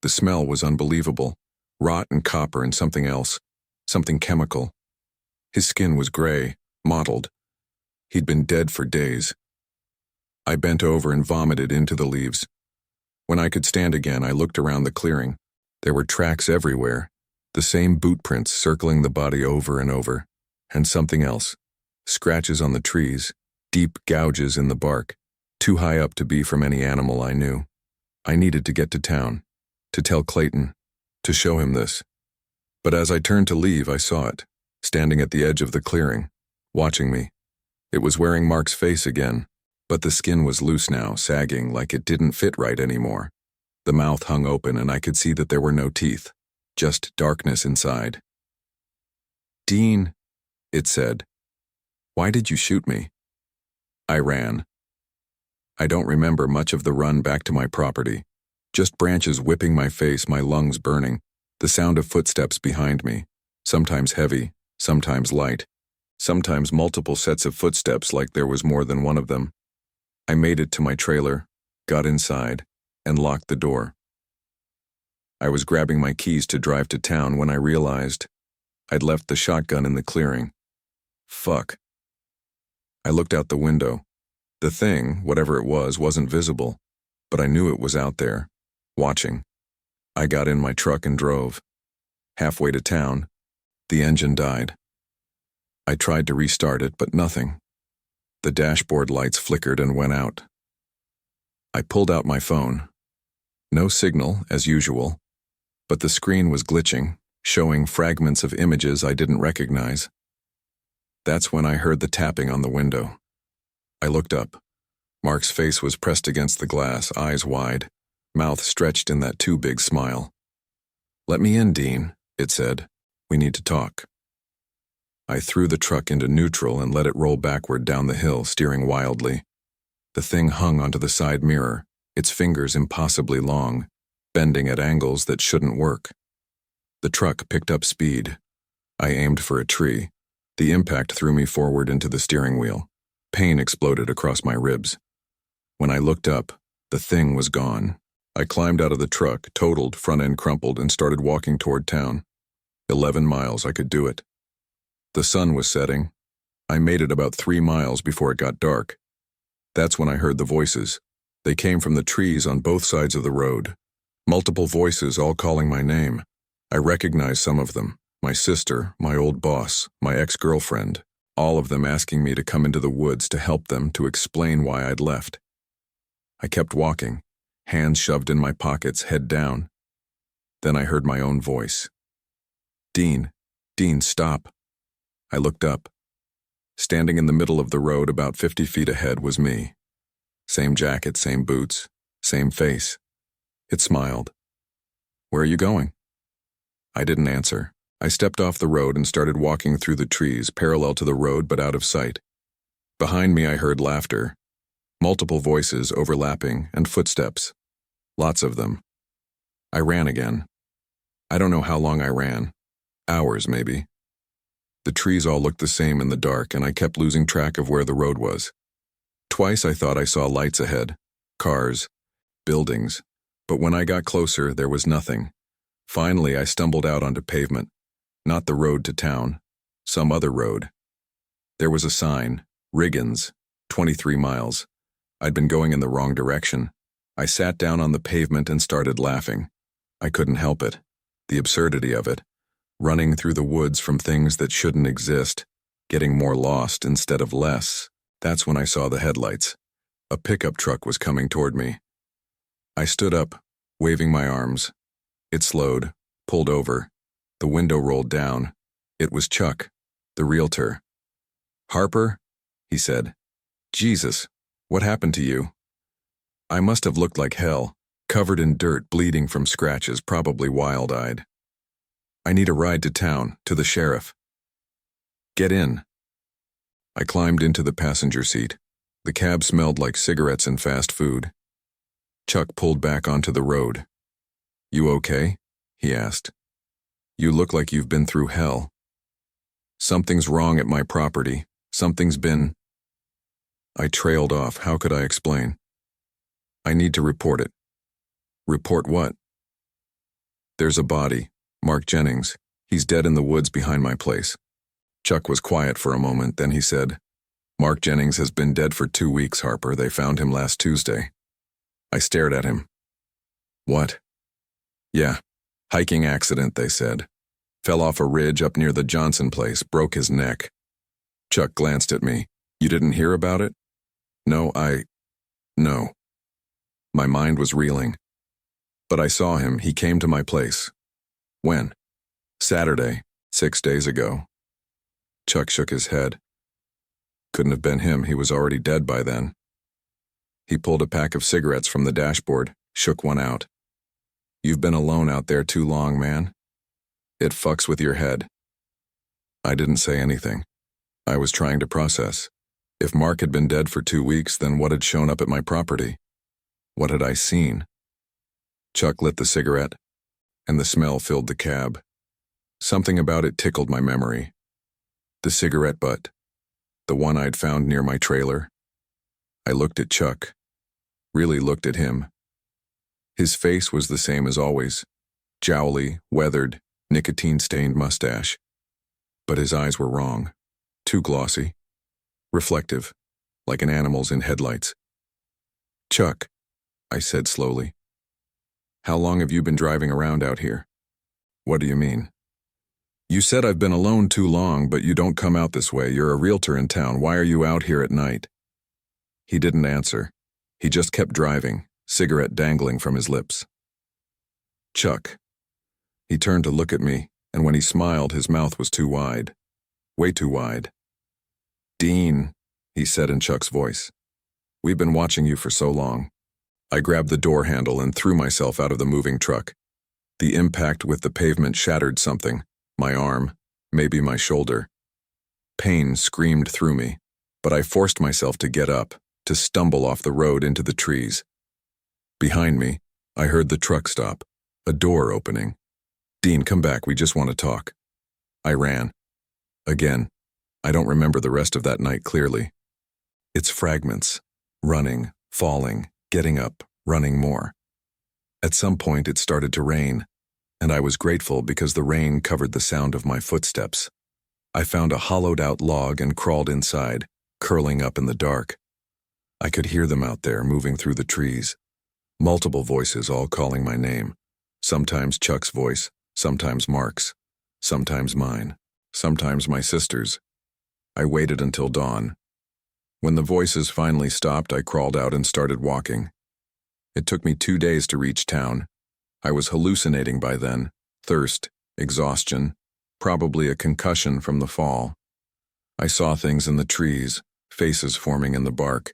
The smell was unbelievable. Rot and copper and something else. Something chemical. His skin was gray, mottled. He'd been dead for days. I bent over and vomited into the leaves. When I could stand again, I looked around the clearing. There were tracks everywhere, the same boot prints circling the body over and over, and something else. Scratches on the trees, deep gouges in the bark, too high up to be from any animal I knew. I needed to get to town, to tell Clayton, to show him this. But as I turned to leave, I saw it, standing at the edge of the clearing, watching me. It was wearing Mark's face again, but the skin was loose now, sagging like it didn't fit right anymore. The mouth hung open and I could see that there were no teeth, just darkness inside. "Dean," it said, "why did you shoot me?" I ran. I don't remember much of the run back to my property, just branches whipping my face, my lungs burning, the sound of footsteps behind me, sometimes heavy, sometimes light, sometimes multiple sets of footsteps like there was more than one of them. I made it to my trailer, got inside, and locked the door. I was grabbing my keys to drive to town when I realized I'd left the shotgun in the clearing. Fuck. I looked out the window. The thing, whatever it was, wasn't visible, but I knew it was out there, watching. I got in my truck and drove. Halfway to town, the engine died. I tried to restart it, but nothing. The dashboard lights flickered and went out. I pulled out my phone. No signal, as usual, but the screen was glitching, showing fragments of images I didn't recognize. That's when I heard the tapping on the window. I looked up. Mark's face was pressed against the glass, eyes wide, mouth stretched in that too big smile. "Let me in, Dean," it said. "We need to talk." I threw the truck into neutral and let it roll backward down the hill, steering wildly. The thing hung onto the side mirror, its fingers impossibly long, bending at angles that shouldn't work. The truck picked up speed. I aimed for a tree. The impact threw me forward into the steering wheel. Pain exploded across my ribs. When I looked up, the thing was gone. I climbed out of the truck, totaled, front end crumpled, and started walking toward town. 11 miles, I could do it. The sun was setting. I made it about 3 miles before it got dark. That's when I heard the voices. They came from the trees on both sides of the road. Multiple voices all calling my name. I recognized some of them. My sister, my old boss, my ex-girlfriend. all of them asking me to come into the woods to help them to explain why I'd left. I kept walking, hands shoved in my pockets, head down. Then I heard my own voice. Dean, stop. I looked up. Standing in the middle of the road about 50 feet ahead was me. Same jacket, same boots, same face. It smiled. Where are you going? I didn't answer. I stepped off the road and started walking through the trees, parallel to the road but out of sight. Behind me I heard laughter, multiple voices overlapping, and footsteps. Lots of them. I ran again. I don't know how long I ran. Hours, maybe. The trees all looked the same in the dark, and I kept losing track of where the road was. Twice I thought I saw lights ahead, cars, buildings, but when I got closer, there was nothing. Finally, I stumbled out onto pavement. Not the road to town, some other road. There was a sign, Riggins, 23 miles. I'd been going in the wrong direction. I sat down on the pavement and started laughing. I couldn't help it. The absurdity of it. Running through the woods from things that shouldn't exist, getting more lost instead of less. That's when I saw the headlights. A pickup truck was coming toward me. I stood up, waving my arms. It slowed, pulled over. The window rolled down. It was Chuck, the realtor. Harper? He said. Jesus, what happened to you? I must have looked like hell, covered in dirt, bleeding from scratches, probably wild-eyed. I need a ride to town, to the sheriff. Get in. I climbed into the passenger seat. The cab smelled like cigarettes and fast food. Chuck pulled back onto the road. You okay? He asked. You look like you've been through hell. Something's wrong at my property. Something's been... I trailed off. How could I explain? I need to report it. Report what? There's a body. Mark Jennings. He's dead in the woods behind my place. Chuck was quiet for a moment, then he said, Mark Jennings has been dead for 2 weeks, Harper. They found him last Tuesday. I stared at him. What? Yeah. Hiking accident, they said. Fell off a ridge up near the Johnson place, broke his neck. Chuck glanced at me. You didn't hear about it? No. No. My mind was reeling. But I saw him. He came to my place. When? Saturday, 6 days ago. Chuck shook his head. Couldn't have been him. He was already dead by then. He pulled a pack of cigarettes from the dashboard, shook one out. You've been alone out there too long, man. It fucks with your head. I didn't say anything. I was trying to process. If Mark had been dead for 2 weeks, then what had shown up at my property? What had I seen? Chuck lit the cigarette, and the smell filled the cab. Something about it tickled my memory. The cigarette butt, the one I'd found near my trailer. I looked at Chuck, really looked at him. His face was the same as always, jowly, weathered, nicotine-stained mustache. But his eyes were wrong, too glossy, reflective, like an animal's in headlights. Chuck, I said slowly. How long have you been driving around out here? What do you mean? You said I've been alone too long, but you don't come out this way. You're a realtor in town. Why are you out here at night? He didn't answer. He just kept driving, cigarette dangling from his lips. Chuck. He turned to look at me, and when he smiled, his mouth was too wide. Way too wide. Dean, he said in Chuck's voice. We've been watching you for so long. I grabbed the door handle and threw myself out of the moving truck. The impact with the pavement shattered something, my arm, maybe my shoulder. Pain screamed through me, but I forced myself to get up, to stumble off the road into the trees. Behind me, I heard the truck stop, a door opening. Dean, come back, we just want to talk. I ran. Again, I don't remember the rest of that night clearly. It's fragments, running, falling, getting up, running more. At some point it started to rain, and I was grateful because the rain covered the sound of my footsteps. I found a hollowed-out log and crawled inside, curling up in the dark. I could hear them out there moving through the trees. Multiple voices all calling my name. Sometimes Chuck's voice, sometimes Mark's, sometimes mine, sometimes my sister's. I waited until dawn. When the voices finally stopped, I crawled out and started walking. It took me 2 days to reach town. I was hallucinating by then, thirst, exhaustion, probably a concussion from the fall. I saw things in the trees, faces forming in the bark.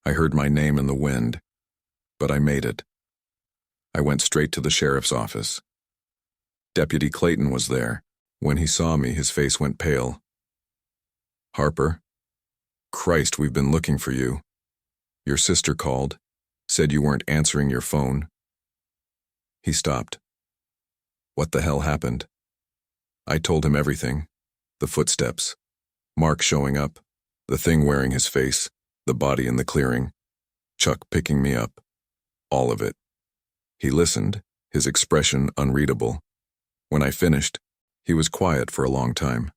I heard my name in the wind, but I made it. I went straight to the sheriff's office. Deputy Clayton was there. When he saw me, his face went pale. "Harper? Christ, we've been looking for you. Your sister called, said you weren't answering your phone." He stopped. What the hell happened? I told him everything. The footsteps, Mark showing up, the thing wearing his face, the body in the clearing, Chuck picking me up, all of it. He listened, his expression unreadable. When I finished, he was quiet for a long time.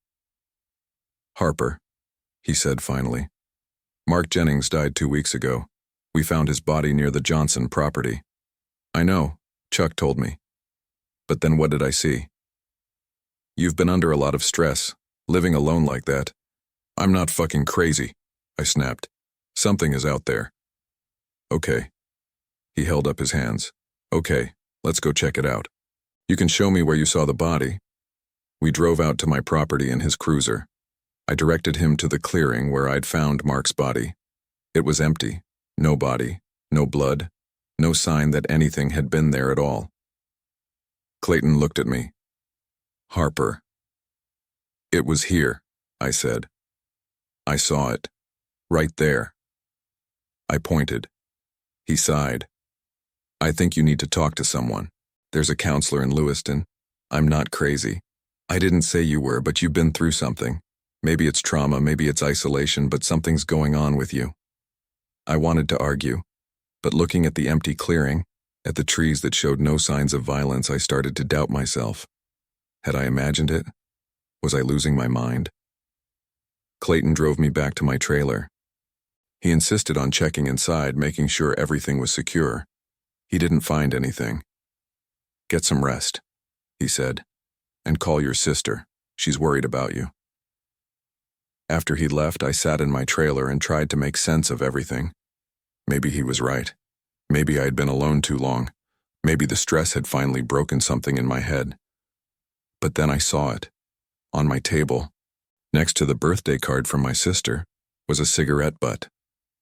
"Harper," he said finally. "Mark Jennings died 2 weeks ago. We found his body near the Johnson property." "I know," Chuck told me. "But then what did I see?" "You've been under a lot of stress, living alone like that." "I'm not fucking crazy," I snapped. "Something is out there." "Okay." He held up his hands. "Okay, let's go check it out. You can show me where you saw the body." We drove out to my property in his cruiser. I directed him to the clearing where I'd found Mark's body. It was empty. No body, no blood, no sign that anything had been there at all. Clayton looked at me. "Harper." "It was here," I said. "I saw it. Right there." I pointed. He sighed. "I think you need to talk to someone. There's a counselor in Lewiston. I'm not crazy. I didn't say you were, but you've been through something. Maybe it's trauma, maybe it's isolation, but something's going on with you." I wanted to argue, but looking at the empty clearing, at the trees that showed no signs of violence, I started to doubt myself. Had I imagined it? Was I losing my mind? Clayton drove me back to my trailer. He insisted on checking inside, making sure everything was secure. He didn't find anything. "Get some rest," he said, "and call your sister. She's worried about you." After he left, I sat in my trailer and tried to make sense of everything. Maybe he was right. Maybe I had been alone too long. Maybe the stress had finally broken something in my head. But then I saw it. On my table, next to the birthday card from my sister, was a cigarette butt.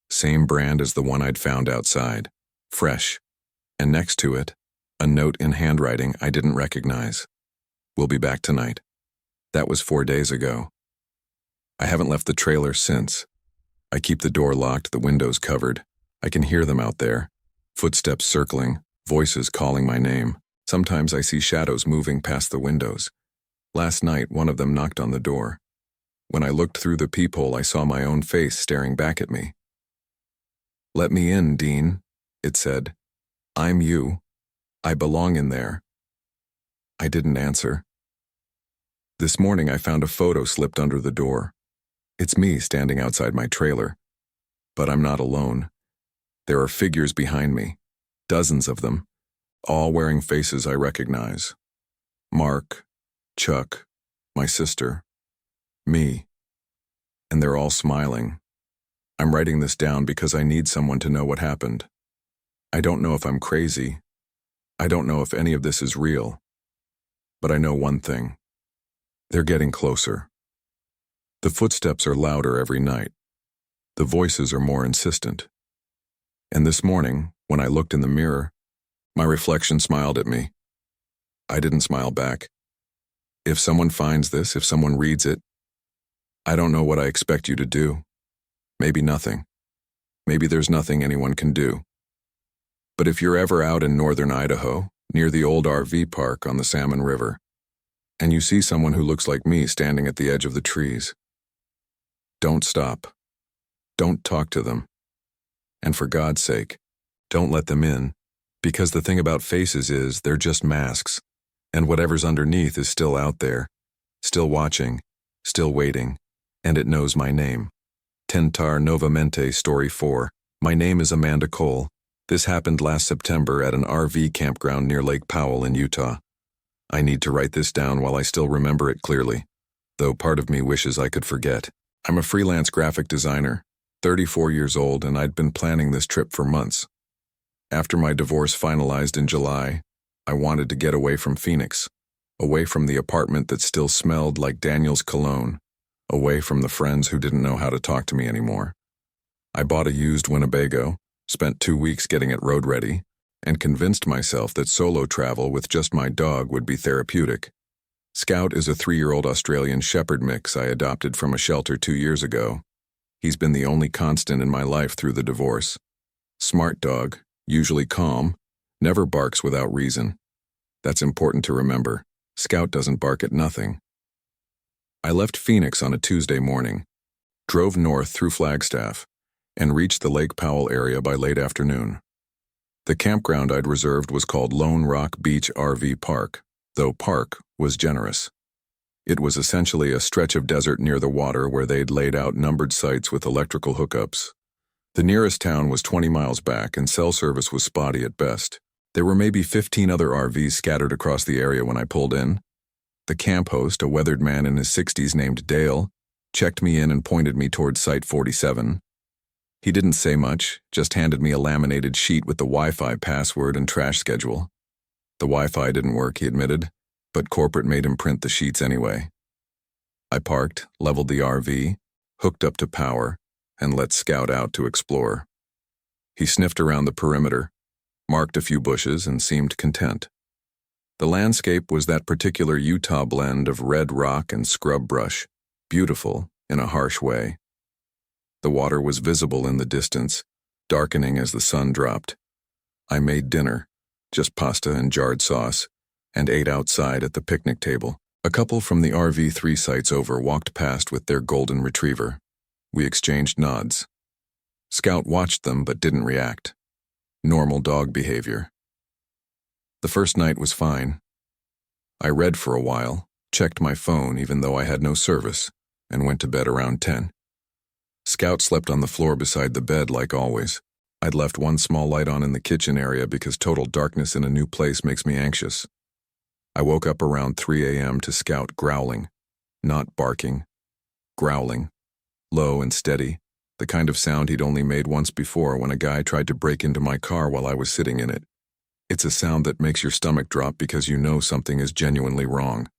Same brand as the one I'd found outside. Fresh. And next to it, a note in handwriting I didn't recognize. "We'll be back tonight." That was 4 days ago. I haven't left the trailer since. I keep the door locked, the windows covered. I can hear them out there. Footsteps circling, voices calling my name. Sometimes I see shadows moving past the windows. Last night, one of them knocked on the door. When I looked through the peephole, I saw my own face staring back at me. "Let me in, Dean," it said. "I'm you. I belong in there." I didn't answer. This morning I found a photo slipped under the door. It's me standing outside my trailer. But I'm not alone. There are figures behind me, dozens of them, all wearing faces I recognize. Mark, Chuck, my sister, me. And they're all smiling. I'm writing this down because I need someone to know what happened. I don't know if I'm crazy. I don't know if any of this is real. But I know one thing. They're getting closer. The footsteps are louder every night. The voices are more insistent. And this morning, when I looked in the mirror, my reflection smiled at me. I didn't smile back. If someone finds this, if someone reads it, I don't know what I expect you to do. Maybe nothing. Maybe there's nothing anyone can do. But if you're ever out in northern Idaho, near the old RV park on the Salmon River, and you see someone who looks like me standing at the edge of the trees, don't stop. Don't talk to them. And for God's sake, don't let them in, because the thing about faces is they're just masks, and whatever's underneath is still out there, still watching, still waiting, and it knows my name. Tentar Novamente, Story 4. My name is Amanda Cole. This happened last September at an RV campground near Lake Powell in Utah. I need to write this down while I still remember it clearly, though part of me wishes I could forget. I'm a freelance graphic designer, 34 years old, and I'd been planning this trip for months. After my divorce finalized in July, I wanted to get away from Phoenix, away from the apartment that still smelled like Daniel's cologne, away from the friends who didn't know how to talk to me anymore. I bought a used Winnebago, spent 2 weeks getting it road ready, and convinced myself that solo travel with just my dog would be therapeutic. Scout is a 3-year-old Australian Shepherd mix I adopted from a shelter 2 years ago. He's been the only constant in my life through the divorce. Smart dog, usually calm, never barks without reason. That's important to remember. Scout doesn't bark at nothing. I left Phoenix on a Tuesday morning, drove north through Flagstaff, and reached the Lake Powell area by late afternoon. The campground I'd reserved was called Lone Rock Beach RV Park, though park was generous. It was essentially a stretch of desert near the water where they'd laid out numbered sites with electrical hookups. The nearest town was 20 miles back, and cell service was spotty at best. There were maybe 15 other RVs scattered across the area when I pulled in. The camp host, a weathered man in his 60s named Dale, checked me in and pointed me towards Site 47. He didn't say much, just handed me a laminated sheet with the Wi-Fi password and trash schedule. The Wi-Fi didn't work, he admitted, but corporate made him print the sheets anyway. I parked, leveled the RV, hooked up to power, and let Scout out to explore. He sniffed around the perimeter, marked a few bushes, and seemed content. The landscape was that particular Utah blend of red rock and scrub brush, beautiful in a harsh way. The water was visible in the distance, darkening as the sun dropped. I made dinner, just pasta and jarred sauce, and ate outside at the picnic table. A couple from the RV 3 sites over walked past with their golden retriever. We exchanged nods. Scout watched them but didn't react. Normal dog behavior. The first night was fine. I read for a while, checked my phone even though I had no service, and went to bed around 10. Scout slept on the floor beside the bed like always. I'd left one small light on in the kitchen area because total darkness in a new place makes me anxious. I woke up around 3 a.m. to Scout growling, not barking, growling, low and steady, the kind of sound he'd only made once before when a guy tried to break into my car while I was sitting in it. It's a sound that makes your stomach drop because you know something is genuinely wrong.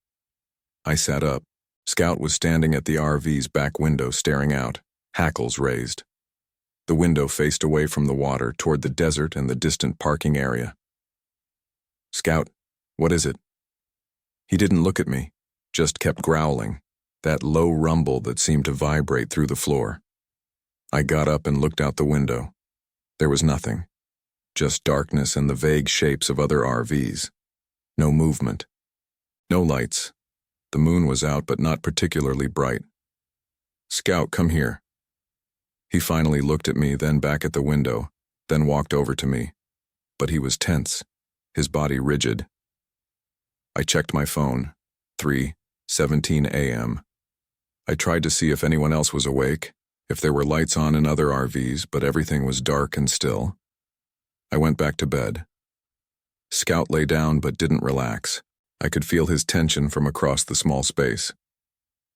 I sat up. Scout was standing at the RV's back window staring out, hackles raised. The window faced away from the water toward the desert and the distant parking area. "Scout, what is it?" He didn't look at me, just kept growling, that low rumble that seemed to vibrate through the floor. I got up and looked out the window. There was nothing, just darkness and the vague shapes of other RVs. No movement. No lights. The moon was out but not particularly bright. "Scout, come here." He finally looked at me, then back at the window, then walked over to me. But he was tense, his body rigid. I checked my phone, 3:17 a.m. I tried to see if anyone else was awake, if there were lights on in other RVs, but everything was dark and still. I went back to bed. Scout lay down but didn't relax. I could feel his tension from across the small space.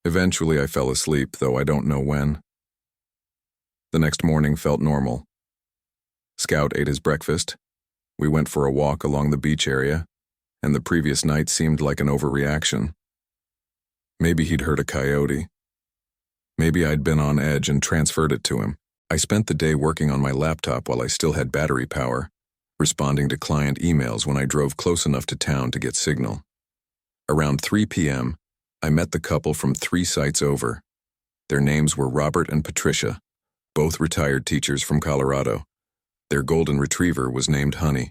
Eventually I fell asleep, though I don't know when. The next morning felt normal. Scout ate his breakfast. We went for a walk along the beach area, and the previous night seemed like an overreaction. Maybe he'd heard a coyote. Maybe I'd been on edge and transferred it to him. I spent the day working on my laptop while I still had battery power, responding to client emails when I drove close enough to town to get signal. Around 3 p.m., I met the couple from 3 sites over. Their names were Robert and Patricia, both retired teachers from Colorado. Their golden retriever was named Honey.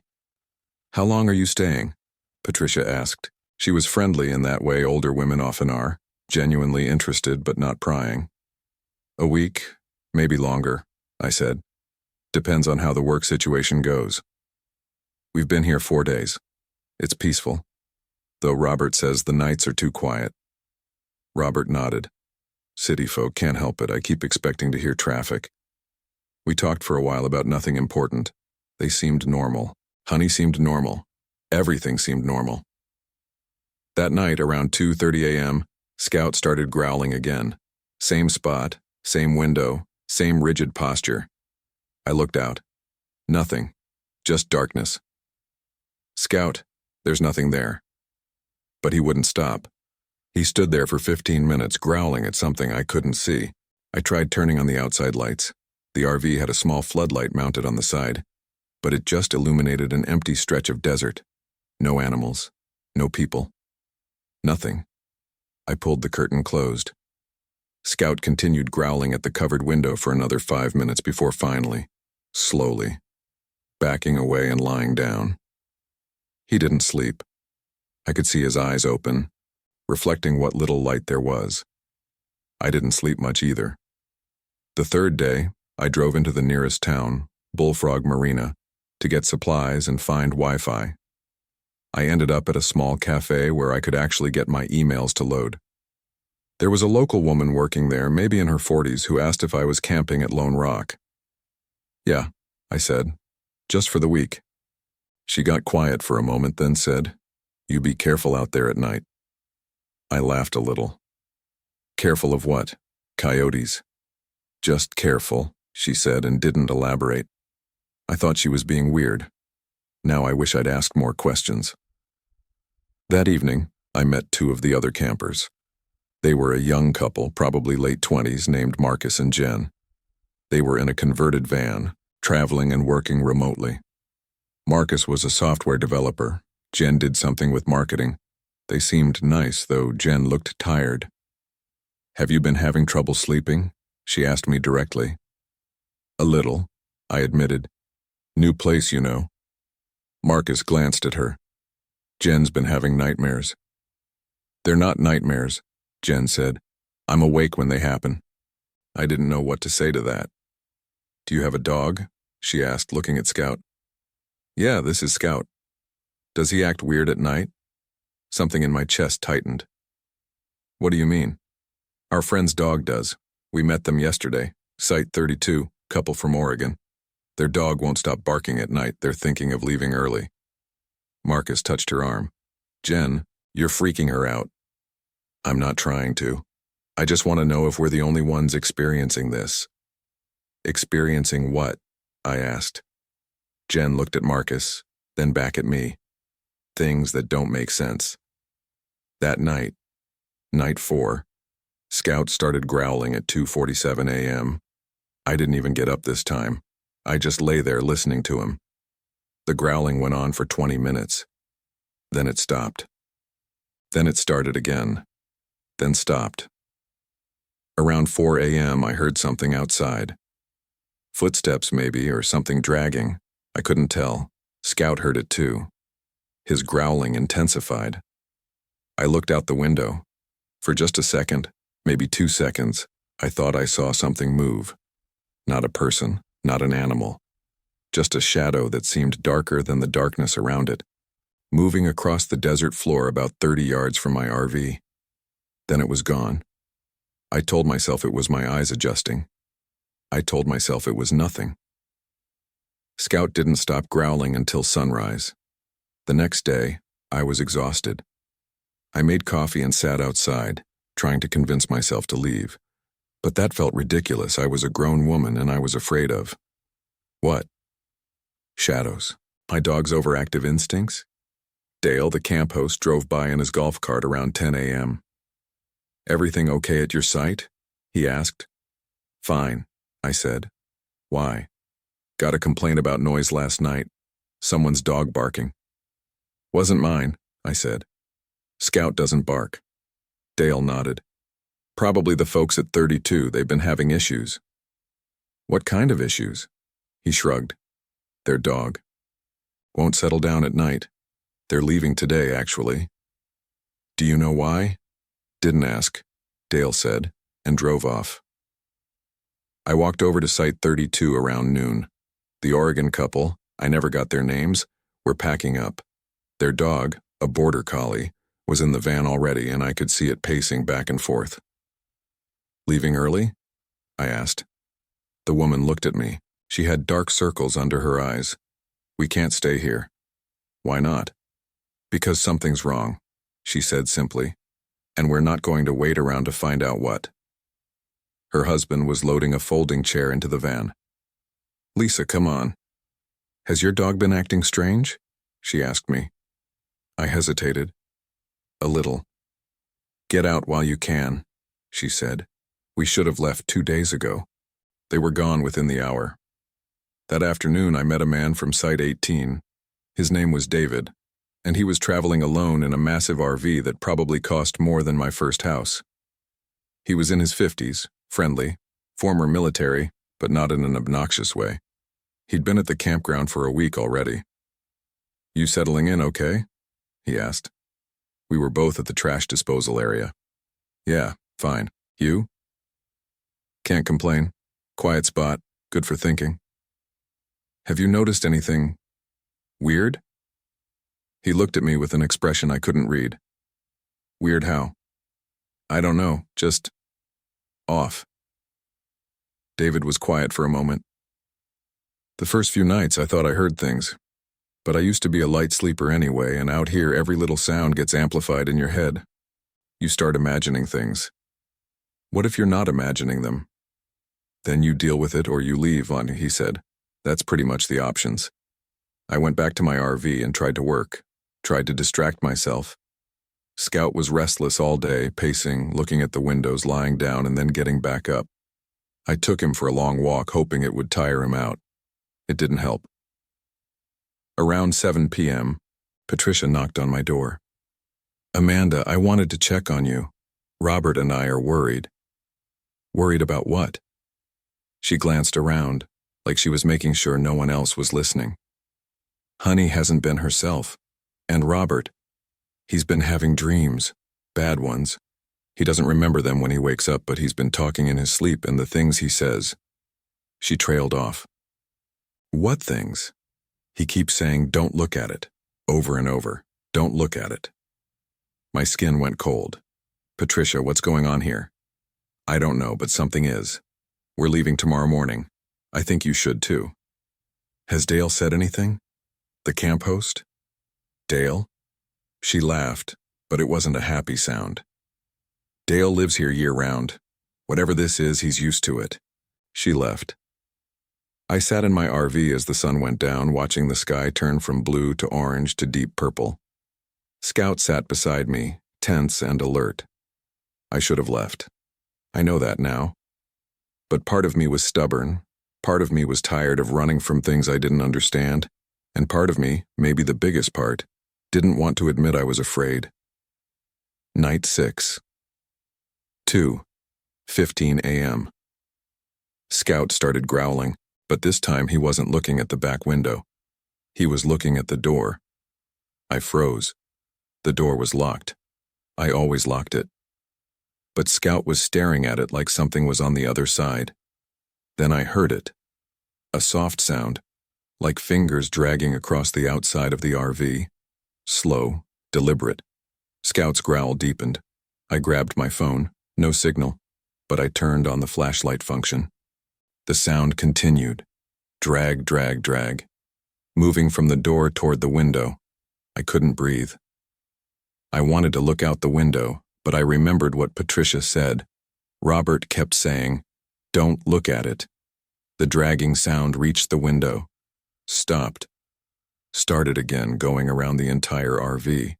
"How long are you staying?" Patricia asked. She was friendly in that way older women often are, genuinely interested but not prying. "A week, maybe longer," I said. "Depends on how the work situation goes." "We've been here 4 days. It's peaceful. Though Robert says the nights are too quiet." Robert nodded. "City folk can't help it. I keep expecting to hear traffic." We talked for a while about nothing important. They seemed normal. Honey seemed normal. Everything seemed normal. That night, around 2:30 a.m., Scout started growling again. Same spot, Same window, same rigid posture. I looked out. Nothing. Just darkness. Scout, there's nothing there. But he wouldn't stop. He stood there for 15 minutes growling at something I couldn't see. I tried turning on the outside lights. The RV had a small floodlight mounted on the side, but it just illuminated an empty stretch of desert. No animals, no people. Nothing. I pulled the curtain closed. Scout continued growling at the covered window for another 5 minutes before finally, slowly, backing away and lying down. He didn't sleep. I could see his eyes open, reflecting what little light there was. I didn't sleep much either. The third day, I drove into the nearest town, Bullfrog Marina, to get supplies and find Wi-Fi. I ended up at a small cafe where I could actually get my emails to load. There was a local woman working there, maybe in her 40s, who asked if I was camping at Lone Rock. Yeah, I said, just for the week. She got quiet for a moment, then said, "You be careful out there at night." I laughed a little. Careful of what? Coyotes. Just careful, she said, and didn't elaborate. I thought she was being weird. Now I wish I'd asked more questions. That evening, I met 2 of the other campers. They were a young couple, probably late 20s, named Marcus and Jen. They were in a converted van, traveling and working remotely. Marcus was a software developer. Jen did something with marketing. They seemed nice, though Jen looked tired. "Have you been having trouble sleeping?" she asked me directly. "A little," I admitted. "New place, you know." Marcus glanced at her. "Jen's been having nightmares." "They're not nightmares," Jen said. "I'm awake when they happen." I didn't know what to say to that. "Do you have a dog?" she asked, looking at Scout. "Yeah, this is Scout." "Does he act weird at night?" Something in my chest tightened. "What do you mean?" "Our friend's dog does. We met them yesterday. Site 32, couple from Oregon. Their dog won't stop barking at night. They're thinking of leaving early." Marcus touched her arm. "Jen, you're freaking her out." "I'm not trying to. I just want to know if we're the only ones experiencing this." "Experiencing what?" I asked. Jen looked at Marcus, then back at me. Things that don't make sense. That night, night 4, Scout started growling at 2:47 a.m. I didn't even get up this time. I just lay there listening to him. The growling went on for 20 minutes. Then it stopped. Then it started again. Then stopped. Around 4 a.m. I heard something outside. Footsteps maybe, or something dragging. I couldn't tell. Scout heard it too. His growling intensified. I looked out the window. For just a second, maybe 2 seconds, I thought I saw something move. Not a person, not an animal. Just a shadow that seemed darker than the darkness around it, moving across the desert floor about 30 yards from my RV. Then it was gone. I told myself it was my eyes adjusting. I told myself it was nothing. Scout didn't stop growling until sunrise. The next day, I was exhausted. I made coffee and sat outside, trying to convince myself to leave. But that felt ridiculous. I was a grown woman and I was afraid of... What? Shadows. My dog's overactive instincts? Dale, the camp host, drove by in his golf cart around 10 a.m. "Everything okay at your site?" he asked. "Fine," I said. "Why?" "Got a complaint about noise last night. Someone's dog barking." "Wasn't mine," I said. "Scout doesn't bark." Dale nodded. "Probably the folks at 32, they've been having issues." "What kind of issues?" He shrugged. "Their dog. Won't settle down at night. They're leaving today, actually." "Do you know why?" "Didn't ask," Dale said, and drove off. I walked over to Site 32 around noon. The Oregon couple, I never got their names, were packing up. Their dog, a border collie, was in the van already, and I could see it pacing back and forth. "Leaving early?" I asked. The woman looked at me. She had dark circles under her eyes. "We can't stay here." "Why not?" "Because something's wrong," she said simply, "and we're not going to wait around to find out what." Her husband was loading a folding chair into the van. "Lisa, come on. Has your dog been acting strange?" she asked me. I hesitated. A little. "Get out while you can," she said. "We should have left 2 days ago." They were gone within the hour. That afternoon I met a man from Site 18. His name was David, and he was traveling alone in a massive RV that probably cost more than my first house. He was in his 50s, friendly, former military, but not in an obnoxious way. He'd been at the campground for a week already. "You settling in okay?" he asked. We were both at the trash disposal area. "Yeah, fine. You?" "Can't complain. Quiet spot, good for thinking." "Have you noticed anything weird?" He looked at me with an expression I couldn't read. "Weird how?" "I don't know, just off." David was quiet for a moment. "The first few nights I thought I heard things, but I used to be a light sleeper anyway, and out here every little sound gets amplified in your head. You start imagining things. What if you're not imagining them? Then you deal with it or you leave on," he said. "That's pretty much the options." I went back to my RV and tried to work, tried to distract myself. Scout was restless all day, pacing, looking at the windows, lying down, and then getting back up. I took him for a long walk, hoping it would tire him out. It didn't help. Around 7 p.m., Patricia knocked on my door. "Amanda, I wanted to check on you. Robert and I are worried." "Worried about what?" She glanced around, like she was making sure no one else was listening. "Honey hasn't been herself. And Robert, he's been having dreams, bad ones. He doesn't remember them when he wakes up, but he's been talking in his sleep and the things he says." She trailed off. "What things?" "He keeps saying, 'Don't look at it,' over and over. 'Don't look at it.'" My skin went cold. "Patricia, what's going on here?" "I don't know, but something is. We're leaving tomorrow morning. I think you should too." "Has Dale said anything? The camp host?" "Dale?" She laughed, but it wasn't a happy sound. "Dale lives here year-round. Whatever this is, he's used to it." She left. I sat in my RV as the sun went down, watching the sky turn from blue to orange to deep purple. Scout sat beside me, tense and alert. I should have left. I know that now. But part of me was stubborn, part of me was tired of running from things I didn't understand, and part of me, maybe the biggest part, didn't want to admit I was afraid. Night 6. 2:15 a.m. Scout started growling, but this time he wasn't looking at the back window. He was looking at the door. I froze. The door was locked. I always locked it. But Scout was staring at it like something was on the other side. Then I heard it. A soft sound, like fingers dragging across the outside of the RV. Slow, deliberate. Scout's growl deepened. I grabbed my phone. No signal, but I turned on the flashlight function. The sound continued. Drag, drag, drag. Moving from the door toward the window. I couldn't breathe. I wanted to look out the window, but I remembered what Patricia said. Robert kept saying, "Don't look at it." The dragging sound reached the window. Stopped. Started again, going around the entire RV.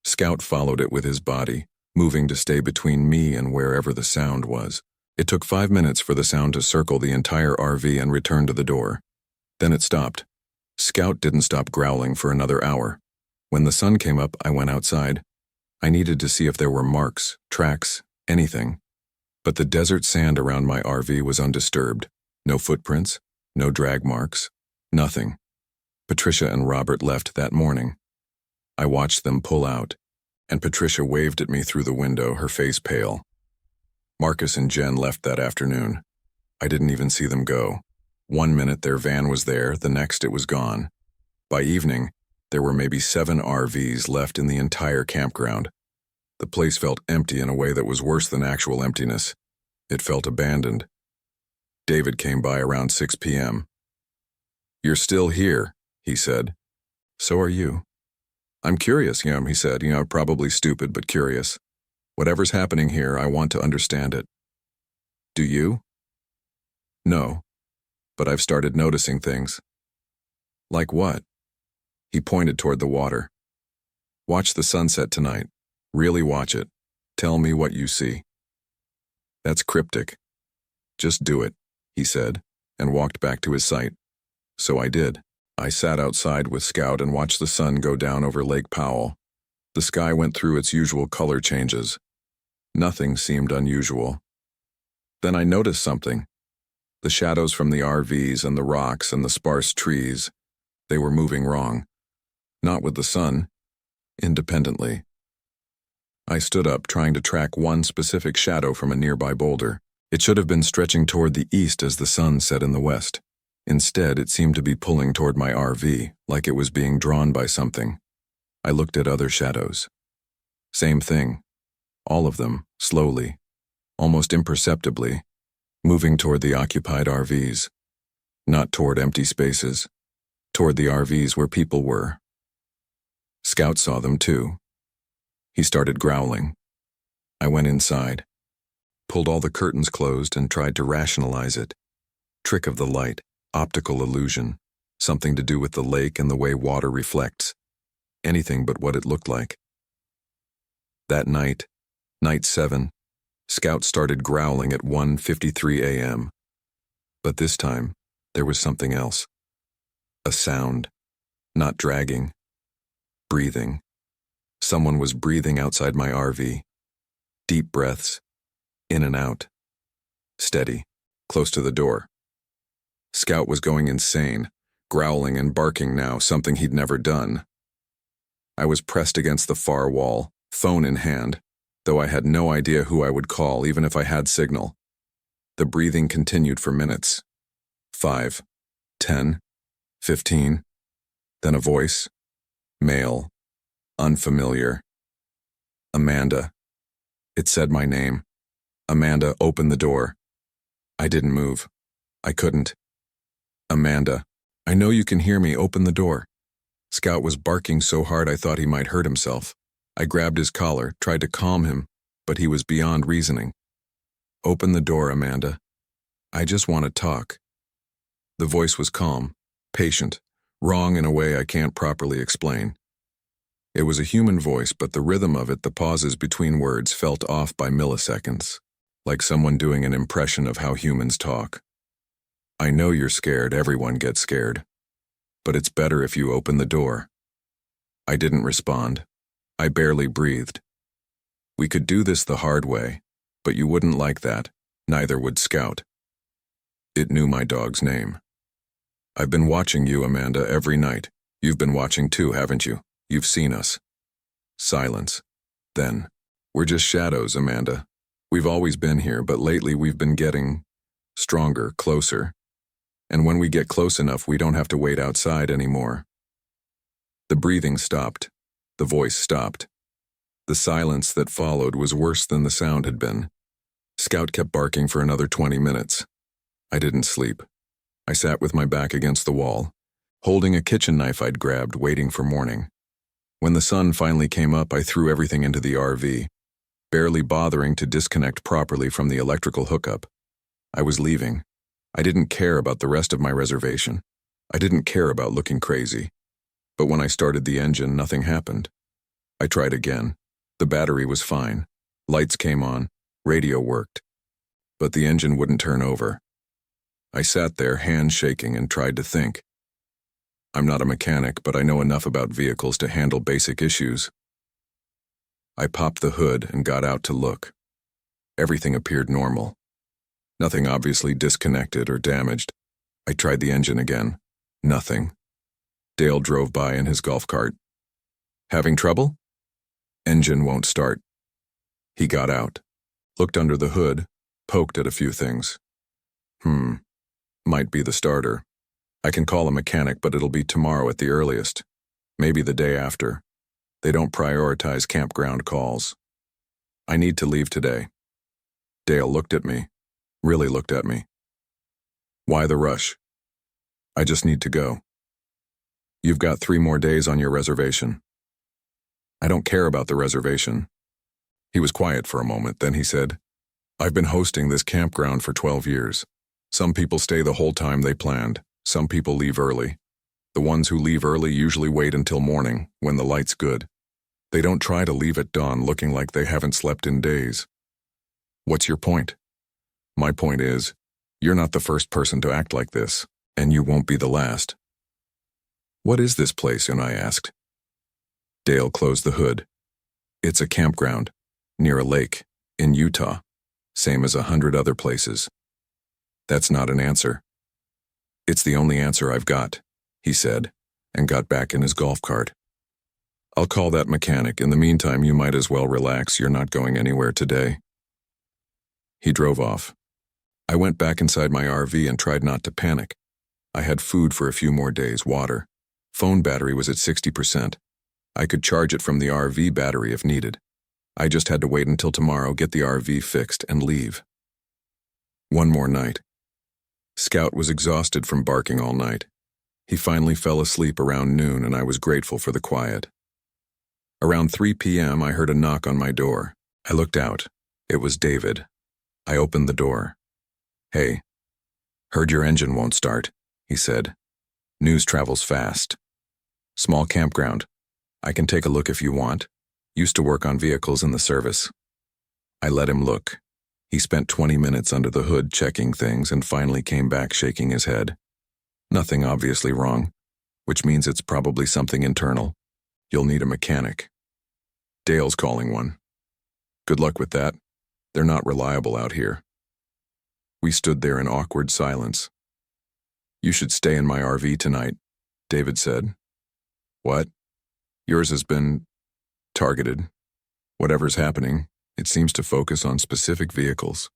Scout followed it with his body, moving to stay between me and wherever the sound was. It took 5 minutes for the sound to circle the entire RV and return to the door. Then it stopped. Scout didn't stop growling for another hour. When the sun came up, I went outside. I needed to see if there were marks, tracks, anything. But the desert sand around my RV was undisturbed. No footprints, no drag marks, nothing. Patricia and Robert left that morning. I watched them pull out, and Patricia waved at me through the window, her face pale. Marcus and Jen left that afternoon. I didn't even see them go. 1 minute their van was there, the next it was gone. By evening, there were maybe 7 RVs left in the entire campground. The place felt empty in a way that was worse than actual emptiness. It felt abandoned. David came by around 6 p.m. "You're still here," he said. "So are you." "I'm curious, he said, probably stupid but curious. Whatever's happening here, I want to understand it." Do you? No, but I've started noticing things. Like what? He pointed toward the water. Watch the sunset tonight. Really watch it. Tell me what you see. That's cryptic. Just do it, he said, and walked back to his site. So I did. I sat outside with Scout and watched the sun go down over Lake Powell. The sky went through its usual color changes. Nothing seemed unusual. Then I noticed something. The shadows from the RVs and the rocks and the sparse trees, they were moving wrong. Not with the sun, independently. I stood up, trying to track one specific shadow from a nearby boulder. It should have been stretching toward the east as the sun set in the west. Instead, it seemed to be pulling toward my RV, like it was being drawn by something. I looked at other shadows. Same thing. All of them, slowly, almost imperceptibly, moving toward the occupied RVs. Not toward empty spaces. Toward the RVs where people were. Scout saw them too. He started growling. I went inside, pulled all the curtains closed and tried to rationalize it. Trick of the light, optical illusion, something to do with the lake and the way water reflects. Anything but what it looked like. That night, night 7, Scout started growling at 1:53 a.m. But this time, there was something else. A sound. Not dragging. Breathing. Someone was breathing outside my RV. Deep breaths. In and out. Steady. Close to the door. Scout was going insane, growling and barking now, something he'd never done. I was pressed against the far wall, phone in hand, though I had no idea who I would call, even if I had signal. The breathing continued for minutes. 5, 10, 15. Then a voice. Male. Unfamiliar. Amanda. It said my name. Amanda, open the door. I didn't move. I couldn't. Amanda, I know you can hear me, open the door. Scout was barking so hard I thought he might hurt himself. I grabbed his collar, tried to calm him, but he was beyond reasoning. Open the door, Amanda. I just want to talk. The voice was calm, patient, wrong in a way I can't properly explain. It was a human voice, but the rhythm of it, the pauses between words, felt off by milliseconds, like someone doing an impression of how humans talk. I know you're scared, everyone gets scared. But it's better if you open the door. I didn't respond. I barely breathed. We could do this the hard way, but you wouldn't like that, neither would Scout. It knew my dog's name. I've been watching you, Amanda, every night. You've been watching too, haven't you? You've seen us. Silence. Then, we're just shadows, Amanda. We've always been here, but lately we've been getting stronger, closer. And when we get close enough, we don't have to wait outside anymore. The breathing stopped. The voice stopped. The silence that followed was worse than the sound had been. Scout kept barking for another 20 minutes. I didn't sleep. I sat with my back against the wall, holding a kitchen knife I'd grabbed, waiting for morning. When the sun finally came up, I threw everything into the RV, barely bothering to disconnect properly from the electrical hookup. I was leaving. I didn't care about the rest of my reservation. I didn't care about looking crazy. But when I started the engine, nothing happened. I tried again. The battery was fine. Lights came on. Radio worked. But the engine wouldn't turn over. I sat there, hands shaking, and tried to think. I'm not a mechanic, but I know enough about vehicles to handle basic issues. I popped the hood and got out to look. Everything appeared normal. Nothing obviously disconnected or damaged. I tried the engine again. Nothing. Dale drove by in his golf cart. Having trouble? Engine won't start. He got out, looked under the hood, poked at a few things. Might be the starter. I can call a mechanic, but it'll be tomorrow at the earliest. Maybe the day after. They don't prioritize campground calls. I need to leave today. Dale looked at me. Really looked at me. Why the rush? I just need to go. You've got 3 more days on your reservation. I don't care about the reservation. He was quiet for a moment, then he said, I've been hosting this campground for 12 years. Some people stay the whole time they planned. Some people leave early. The ones who leave early usually wait until morning, when the light's good. They don't try to leave at dawn looking like they haven't slept in days. What's your point? My point is, you're not the first person to act like this, and you won't be the last. What is this place? And I asked. Dale closed the hood. It's a campground, near a lake, in Utah, same as 100 other places. That's not an answer. It's the only answer I've got, he said, and got back in his golf cart. I'll call that mechanic. In the meantime, you might as well relax. You're not going anywhere today. He drove off. I went back inside my RV and tried not to panic. I had food for a few more days, water. Phone battery was at 60%. I could charge it from the RV battery if needed. I just had to wait until tomorrow, get the RV fixed, and leave. One more night. Scout was exhausted from barking all night. He finally fell asleep around noon, and I was grateful for the quiet. Around 3 p.m., I heard a knock on my door. I looked out. It was David. I opened the door. Hey. Heard your engine won't start, he said. News travels fast. Small campground. I can take a look if you want. Used to work on vehicles in the service. I let him look. He spent 20 minutes under the hood checking things and finally came back shaking his head. Nothing obviously wrong, which means it's probably something internal. You'll need a mechanic. Dale's calling one. Good luck with that. They're not reliable out here. We stood there in awkward silence. You should stay in my RV tonight, David said. What? Yours has been targeted. Whatever's happening, it seems to focus on specific vehicles.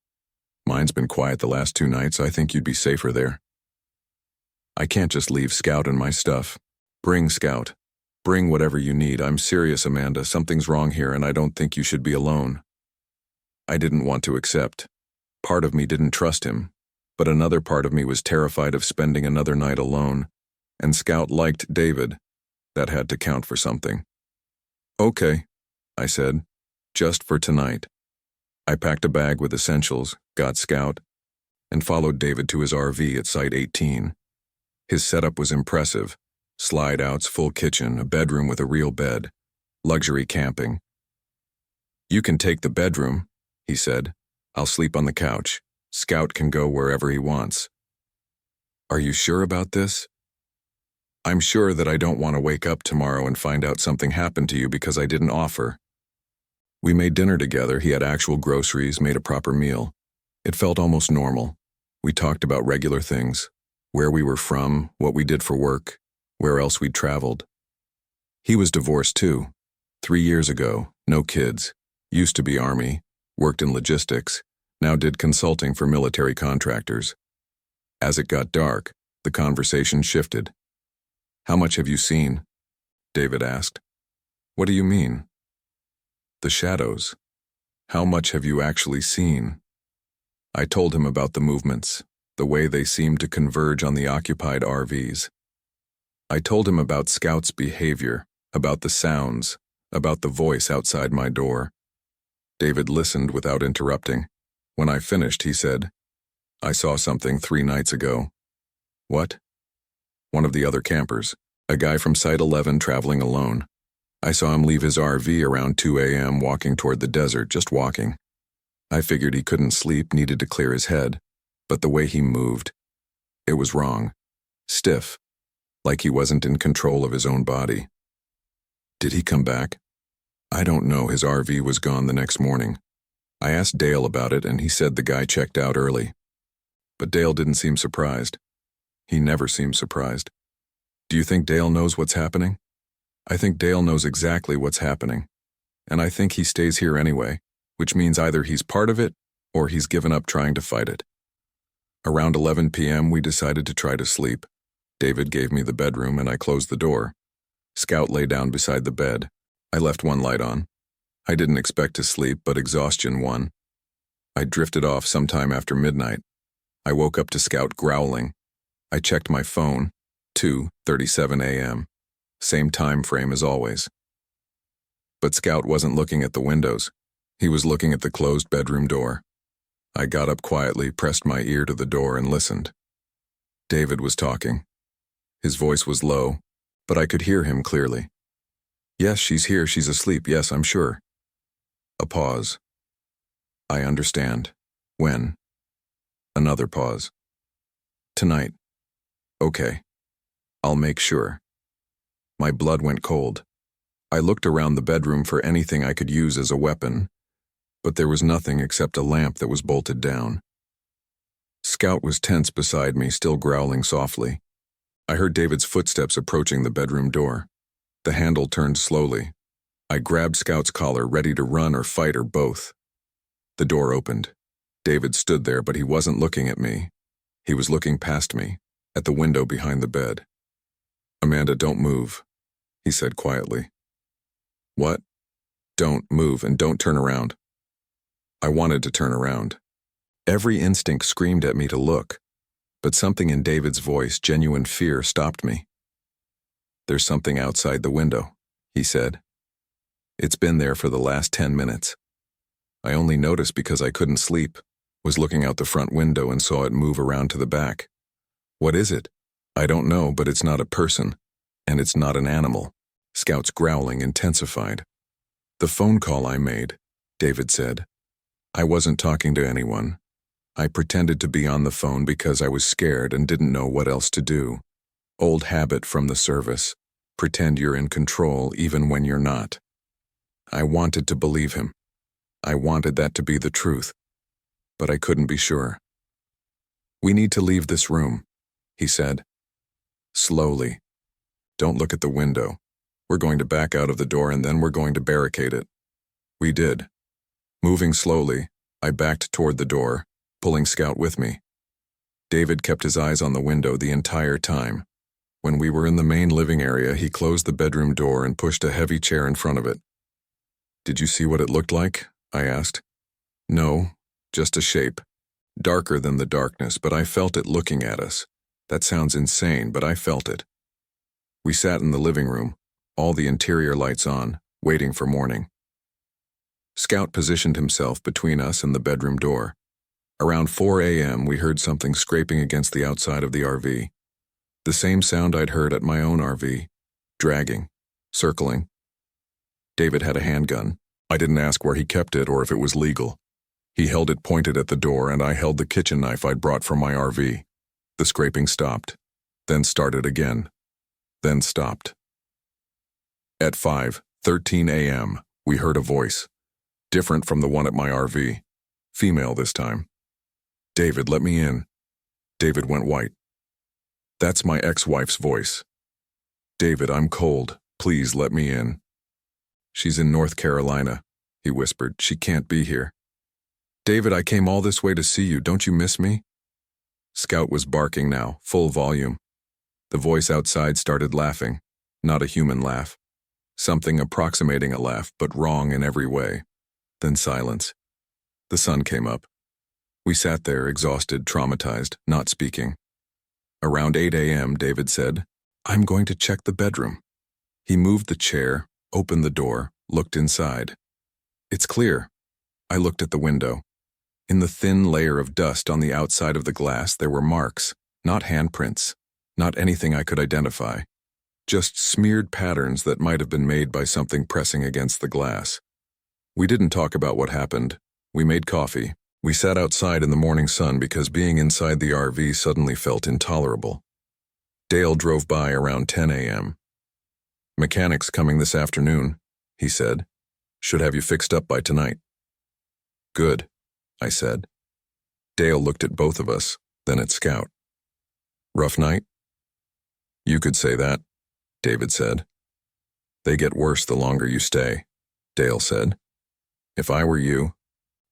Mine's been quiet the last 2 nights. I think you'd be safer there. I can't just leave Scout and my stuff. Bring Scout. Bring whatever you need. I'm serious, Amanda. Something's wrong here, and I don't think you should be alone. I didn't want to accept. Part of me didn't trust him, but another part of me was terrified of spending another night alone, and Scout liked David. That had to count for something. Okay, I said, just for tonight. I packed a bag with essentials, got Scout, and followed David to his RV at Site 18. His setup was impressive. Slide-outs, full kitchen, a bedroom with a real bed. Luxury camping. You can take the bedroom, he said. I'll sleep on the couch. Scout can go wherever he wants. Are you sure about this? I'm sure that I don't want to wake up tomorrow and find out something happened to you because I didn't offer. We made dinner together. He had actual groceries, made a proper meal. It felt almost normal. We talked about regular things. Where we were from, what we did for work, where else we'd traveled. He was divorced too. 3 years ago, no kids. Used to be Army, worked in logistics, now did consulting for military contractors. As it got dark, the conversation shifted. How much have you seen? David asked. What do you mean? The shadows. How much have you actually seen? I told him about the movements, the way they seemed to converge on the occupied RVs. I told him about Scout's behavior, about the sounds, about the voice outside my door. David listened without interrupting. When I finished, he said, I saw something 3 nights ago. What? One of the other campers, a guy from Site 11 traveling alone. I saw him leave his RV around 2 a.m. walking toward the desert, just walking. I figured he couldn't sleep, needed to clear his head, but the way he moved, it was wrong. Stiff, like he wasn't in control of his own body. Did he come back? I don't know. His RV was gone the next morning. I asked Dale about it, and he said the guy checked out early. But Dale didn't seem surprised. He never seems surprised. Do you think Dale knows what's happening? I think Dale knows exactly what's happening. And I think he stays here anyway, which means either he's part of it or he's given up trying to fight it. Around 11 p.m., we decided to try to sleep. David gave me the bedroom and I closed the door. Scout lay down beside the bed. I left one light on. I didn't expect to sleep, but exhaustion won. I drifted off sometime after midnight. I woke up to Scout growling. I checked my phone, 2:37 a.m. Same time frame as always. But Scout wasn't looking at the windows. He was looking at the closed bedroom door. I got up quietly, pressed my ear to the door, and listened. David was talking. His voice was low, but I could hear him clearly. Yes, she's here, she's asleep, yes, I'm sure. A pause. I understand. When? Another pause. Tonight. Okay. I'll make sure. My blood went cold. I looked around the bedroom for anything I could use as a weapon, but there was nothing except a lamp that was bolted down. Scout was tense beside me, still growling softly. I heard David's footsteps approaching the bedroom door. The handle turned slowly. I grabbed Scout's collar, ready to run or fight or both. The door opened. David stood there, but he wasn't looking at me. He was looking past me, at the window behind the bed. Amanda, don't move, he said quietly. What? Don't move and don't turn around. I wanted to turn around. Every instinct screamed at me to look, but something in David's voice, genuine fear, stopped me. There's something outside the window, he said. It's been there for the last 10 minutes. I only noticed because I couldn't sleep, was looking out the front window and saw it move around to the back. What is it? I don't know, but it's not a person, and it's not an animal. Scout's growling intensified. The phone call I made, David said. I wasn't talking to anyone. I pretended to be on the phone because I was scared and didn't know what else to do. Old habit from the service. Pretend you're in control even when you're not. I wanted to believe him. I wanted that to be the truth. But I couldn't be sure. We need to leave this room, he said. Slowly. Don't look at the window. We're going to back out of the door and then we're going to barricade it. We did. Moving slowly, I backed toward the door, pulling Scout with me. David kept his eyes on the window the entire time. When we were in the main living area, he closed the bedroom door and pushed a heavy chair in front of it. Did you see what it looked like? I asked. No, just a shape. Darker than the darkness, but I felt it looking at us. That sounds insane, but I felt it. We sat in the living room, all the interior lights on, waiting for morning. Scout positioned himself between us and the bedroom door. Around 4 a.m., we heard something scraping against the outside of the RV. The same sound I'd heard at my own RV. Dragging. Circling. David had a handgun. I didn't ask where he kept it or if it was legal. He held it pointed at the door, and I held the kitchen knife I'd brought from my RV. The scraping stopped, then started again, then stopped. At 5:13 a.m., we heard a voice, different from the one at my RV. Female this time. David, let me in. David went white. That's my ex-wife's voice. David, I'm cold. Please let me in. She's in North Carolina, he whispered. She can't be here. David, I came all this way to see you. Don't you miss me? Scout was barking now, full volume. The voice outside started laughing, not a human laugh. Something approximating a laugh, but wrong in every way. Then silence. The sun came up. We sat there, exhausted, traumatized, not speaking. Around 8 a.m., David said, I'm going to check the bedroom. He moved the chair, opened the door, looked inside. It's clear. I looked at the window. In the thin layer of dust on the outside of the glass, there were marks, not handprints, not anything I could identify. Just smeared patterns that might have been made by something pressing against the glass. We didn't talk about what happened. We made coffee. We sat outside in the morning sun because being inside the RV suddenly felt intolerable. Dale drove by around 10 a.m. Mechanic's coming this afternoon, he said. Should have you fixed up by tonight. Good, I said. Dale looked at both of us, then at Scout. Rough night? You could say that, David said. They get worse the longer you stay, Dale said. If I were you,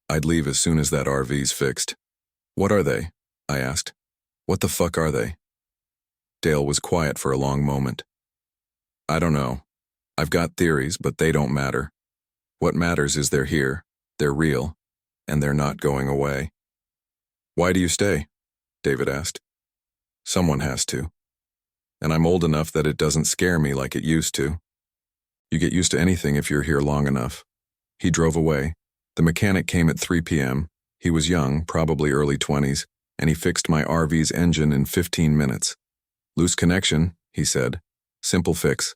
I'd leave as soon as that RV's fixed. What are they? I asked. What the fuck are they? Dale was quiet for a long moment. I don't know. I've got theories, but they don't matter. What matters is they're here, they're real, and they're not going away. Why do you stay? David asked. Someone has to. And I'm old enough that it doesn't scare me like it used to. You get used to anything if you're here long enough. He drove away. The mechanic came at 3 p.m. He was young, probably early 20s, and he fixed my RV's engine in 15 minutes. Loose connection, he said. Simple fix.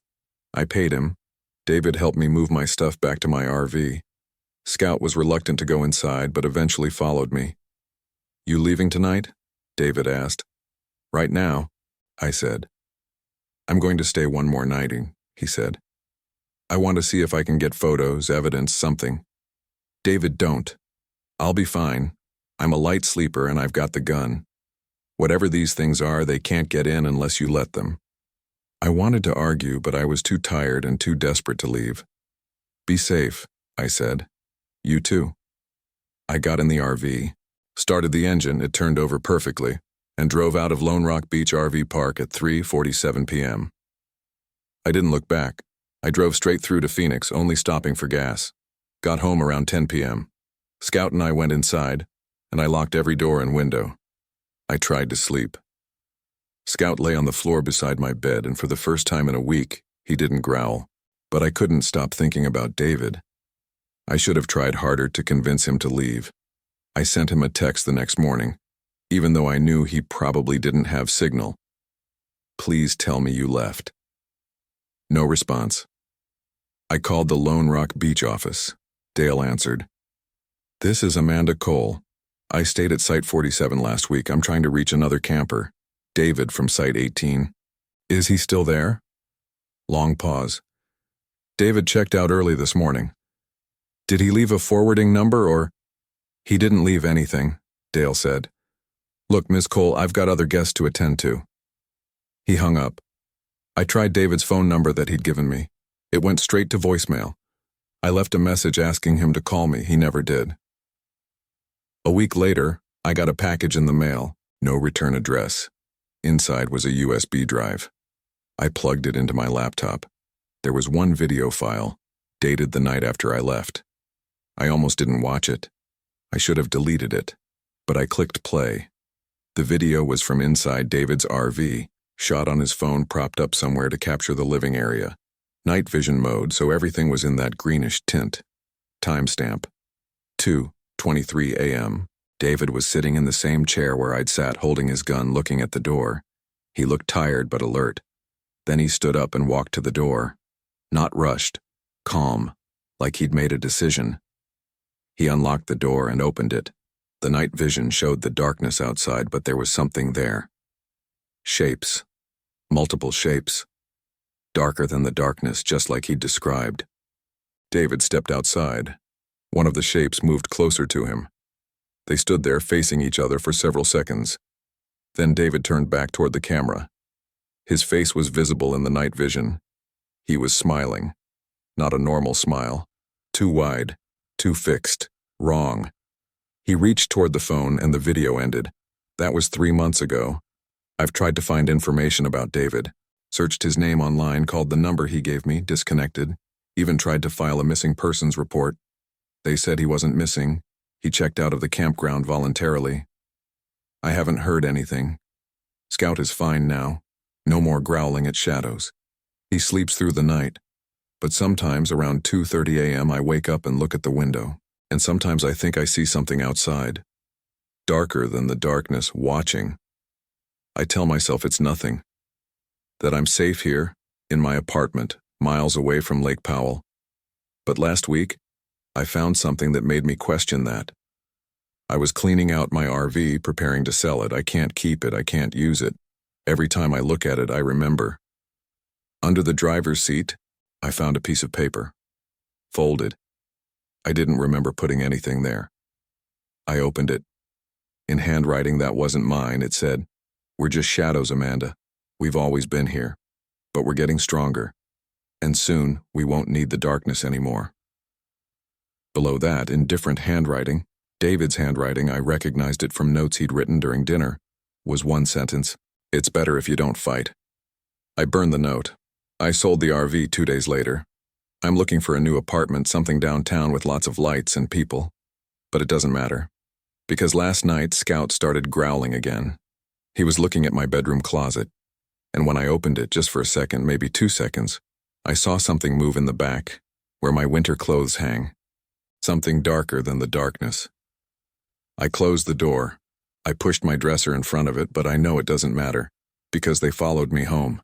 I paid him. David helped me move my stuff back to my RV. Scout was reluctant to go inside, but eventually followed me. You leaving tonight? David asked. Right now, I said. I'm going to stay one more nighting, he said. I want to see if I can get photos, evidence, something. David, don't. I'll be fine. I'm a light sleeper and I've got the gun. Whatever these things are, they can't get in unless you let them. I wanted to argue, but I was too tired and too desperate to leave. Be safe, I said. You too. I got in the RV, started the engine, it turned over perfectly, and drove out of Lone Rock Beach RV Park at 3:47 p.m. I didn't look back. I drove straight through to Phoenix, only stopping for gas. Got home around 10 p.m. Scout and I went inside, and I locked every door and window. I tried to sleep. Scout lay on the floor beside my bed, and for the first time in a week, he didn't growl. But I couldn't stop thinking about David. I should have tried harder to convince him to leave. I sent him a text the next morning, even though I knew he probably didn't have signal. Please tell me you left. No response. I called the Lone Rock Beach office. Dale answered. This is Amanda Cole. I stayed at Site 47 last week. I'm trying to reach another camper. David from Site 18. Is he still there? Long pause. David checked out early this morning. Did he leave a forwarding number or? He didn't leave anything, Dale said. Look, Ms. Cole, I've got other guests to attend to. He hung up. I tried David's phone number that he'd given me. It went straight to voicemail. I left a message asking him to call me. He never did. A week later, I got a package in the mail. No return address. Inside was a USB drive. I plugged it into my laptop. There was one video file, dated the night after I left. I almost didn't watch it. I should have deleted it, but I clicked play. The video was from inside David's RV, shot on his phone propped up somewhere to capture the living area. Night vision mode, so everything was in that greenish tint. Timestamp. 2:23 a.m. David was sitting in the same chair where I'd sat holding his gun looking at the door. He looked tired but alert. Then he stood up and walked to the door. Not rushed. Calm. Like he'd made a decision. He unlocked the door and opened it. The night vision showed the darkness outside, but there was something there. Shapes. Multiple shapes. Darker than the darkness, just like he'd described. David stepped outside. One of the shapes moved closer to him. They stood there facing each other for several seconds. Then David turned back toward the camera. His face was visible in the night vision. He was smiling. Not a normal smile. Too wide. Too fixed. Wrong. He reached toward the phone and the video ended. That was 3 months ago. I've tried to find information about David. Searched his name online, called the number he gave me, disconnected. Even tried to file a missing persons report. They said he wasn't missing. He checked out of the campground voluntarily. I haven't heard anything. Scout is fine now. No more growling at shadows. He sleeps through the night. But sometimes around 2:30 a.m. I wake up and look at the window. And sometimes I think I see something outside. Darker than the darkness, watching. I tell myself it's nothing. That I'm safe here, in my apartment, miles away from Lake Powell. But last week, I found something that made me question that. I was cleaning out my RV, preparing to sell it. I can't keep it, I can't use it. Every time I look at it, I remember. Under the driver's seat, I found a piece of paper. Folded. I didn't remember putting anything there. I opened it. In handwriting that wasn't mine, it said, "We're just shadows, Amanda. We've always been here. But we're getting stronger. And soon, we won't need the darkness anymore." Below that, in different handwriting, David's handwriting, I recognized it from notes he'd written during dinner, was one sentence, "It's better if you don't fight." I burned the note. I sold the RV 2 days later. I'm looking for a new apartment, something downtown with lots of lights and people. But it doesn't matter. Because last night, Scout started growling again. He was looking at my bedroom closet. And when I opened it, just for a second, maybe 2 seconds, I saw something move in the back, where my winter clothes hang. Something darker than the darkness. I closed the door. I pushed my dresser in front of it, but I know it doesn't matter, because they followed me home.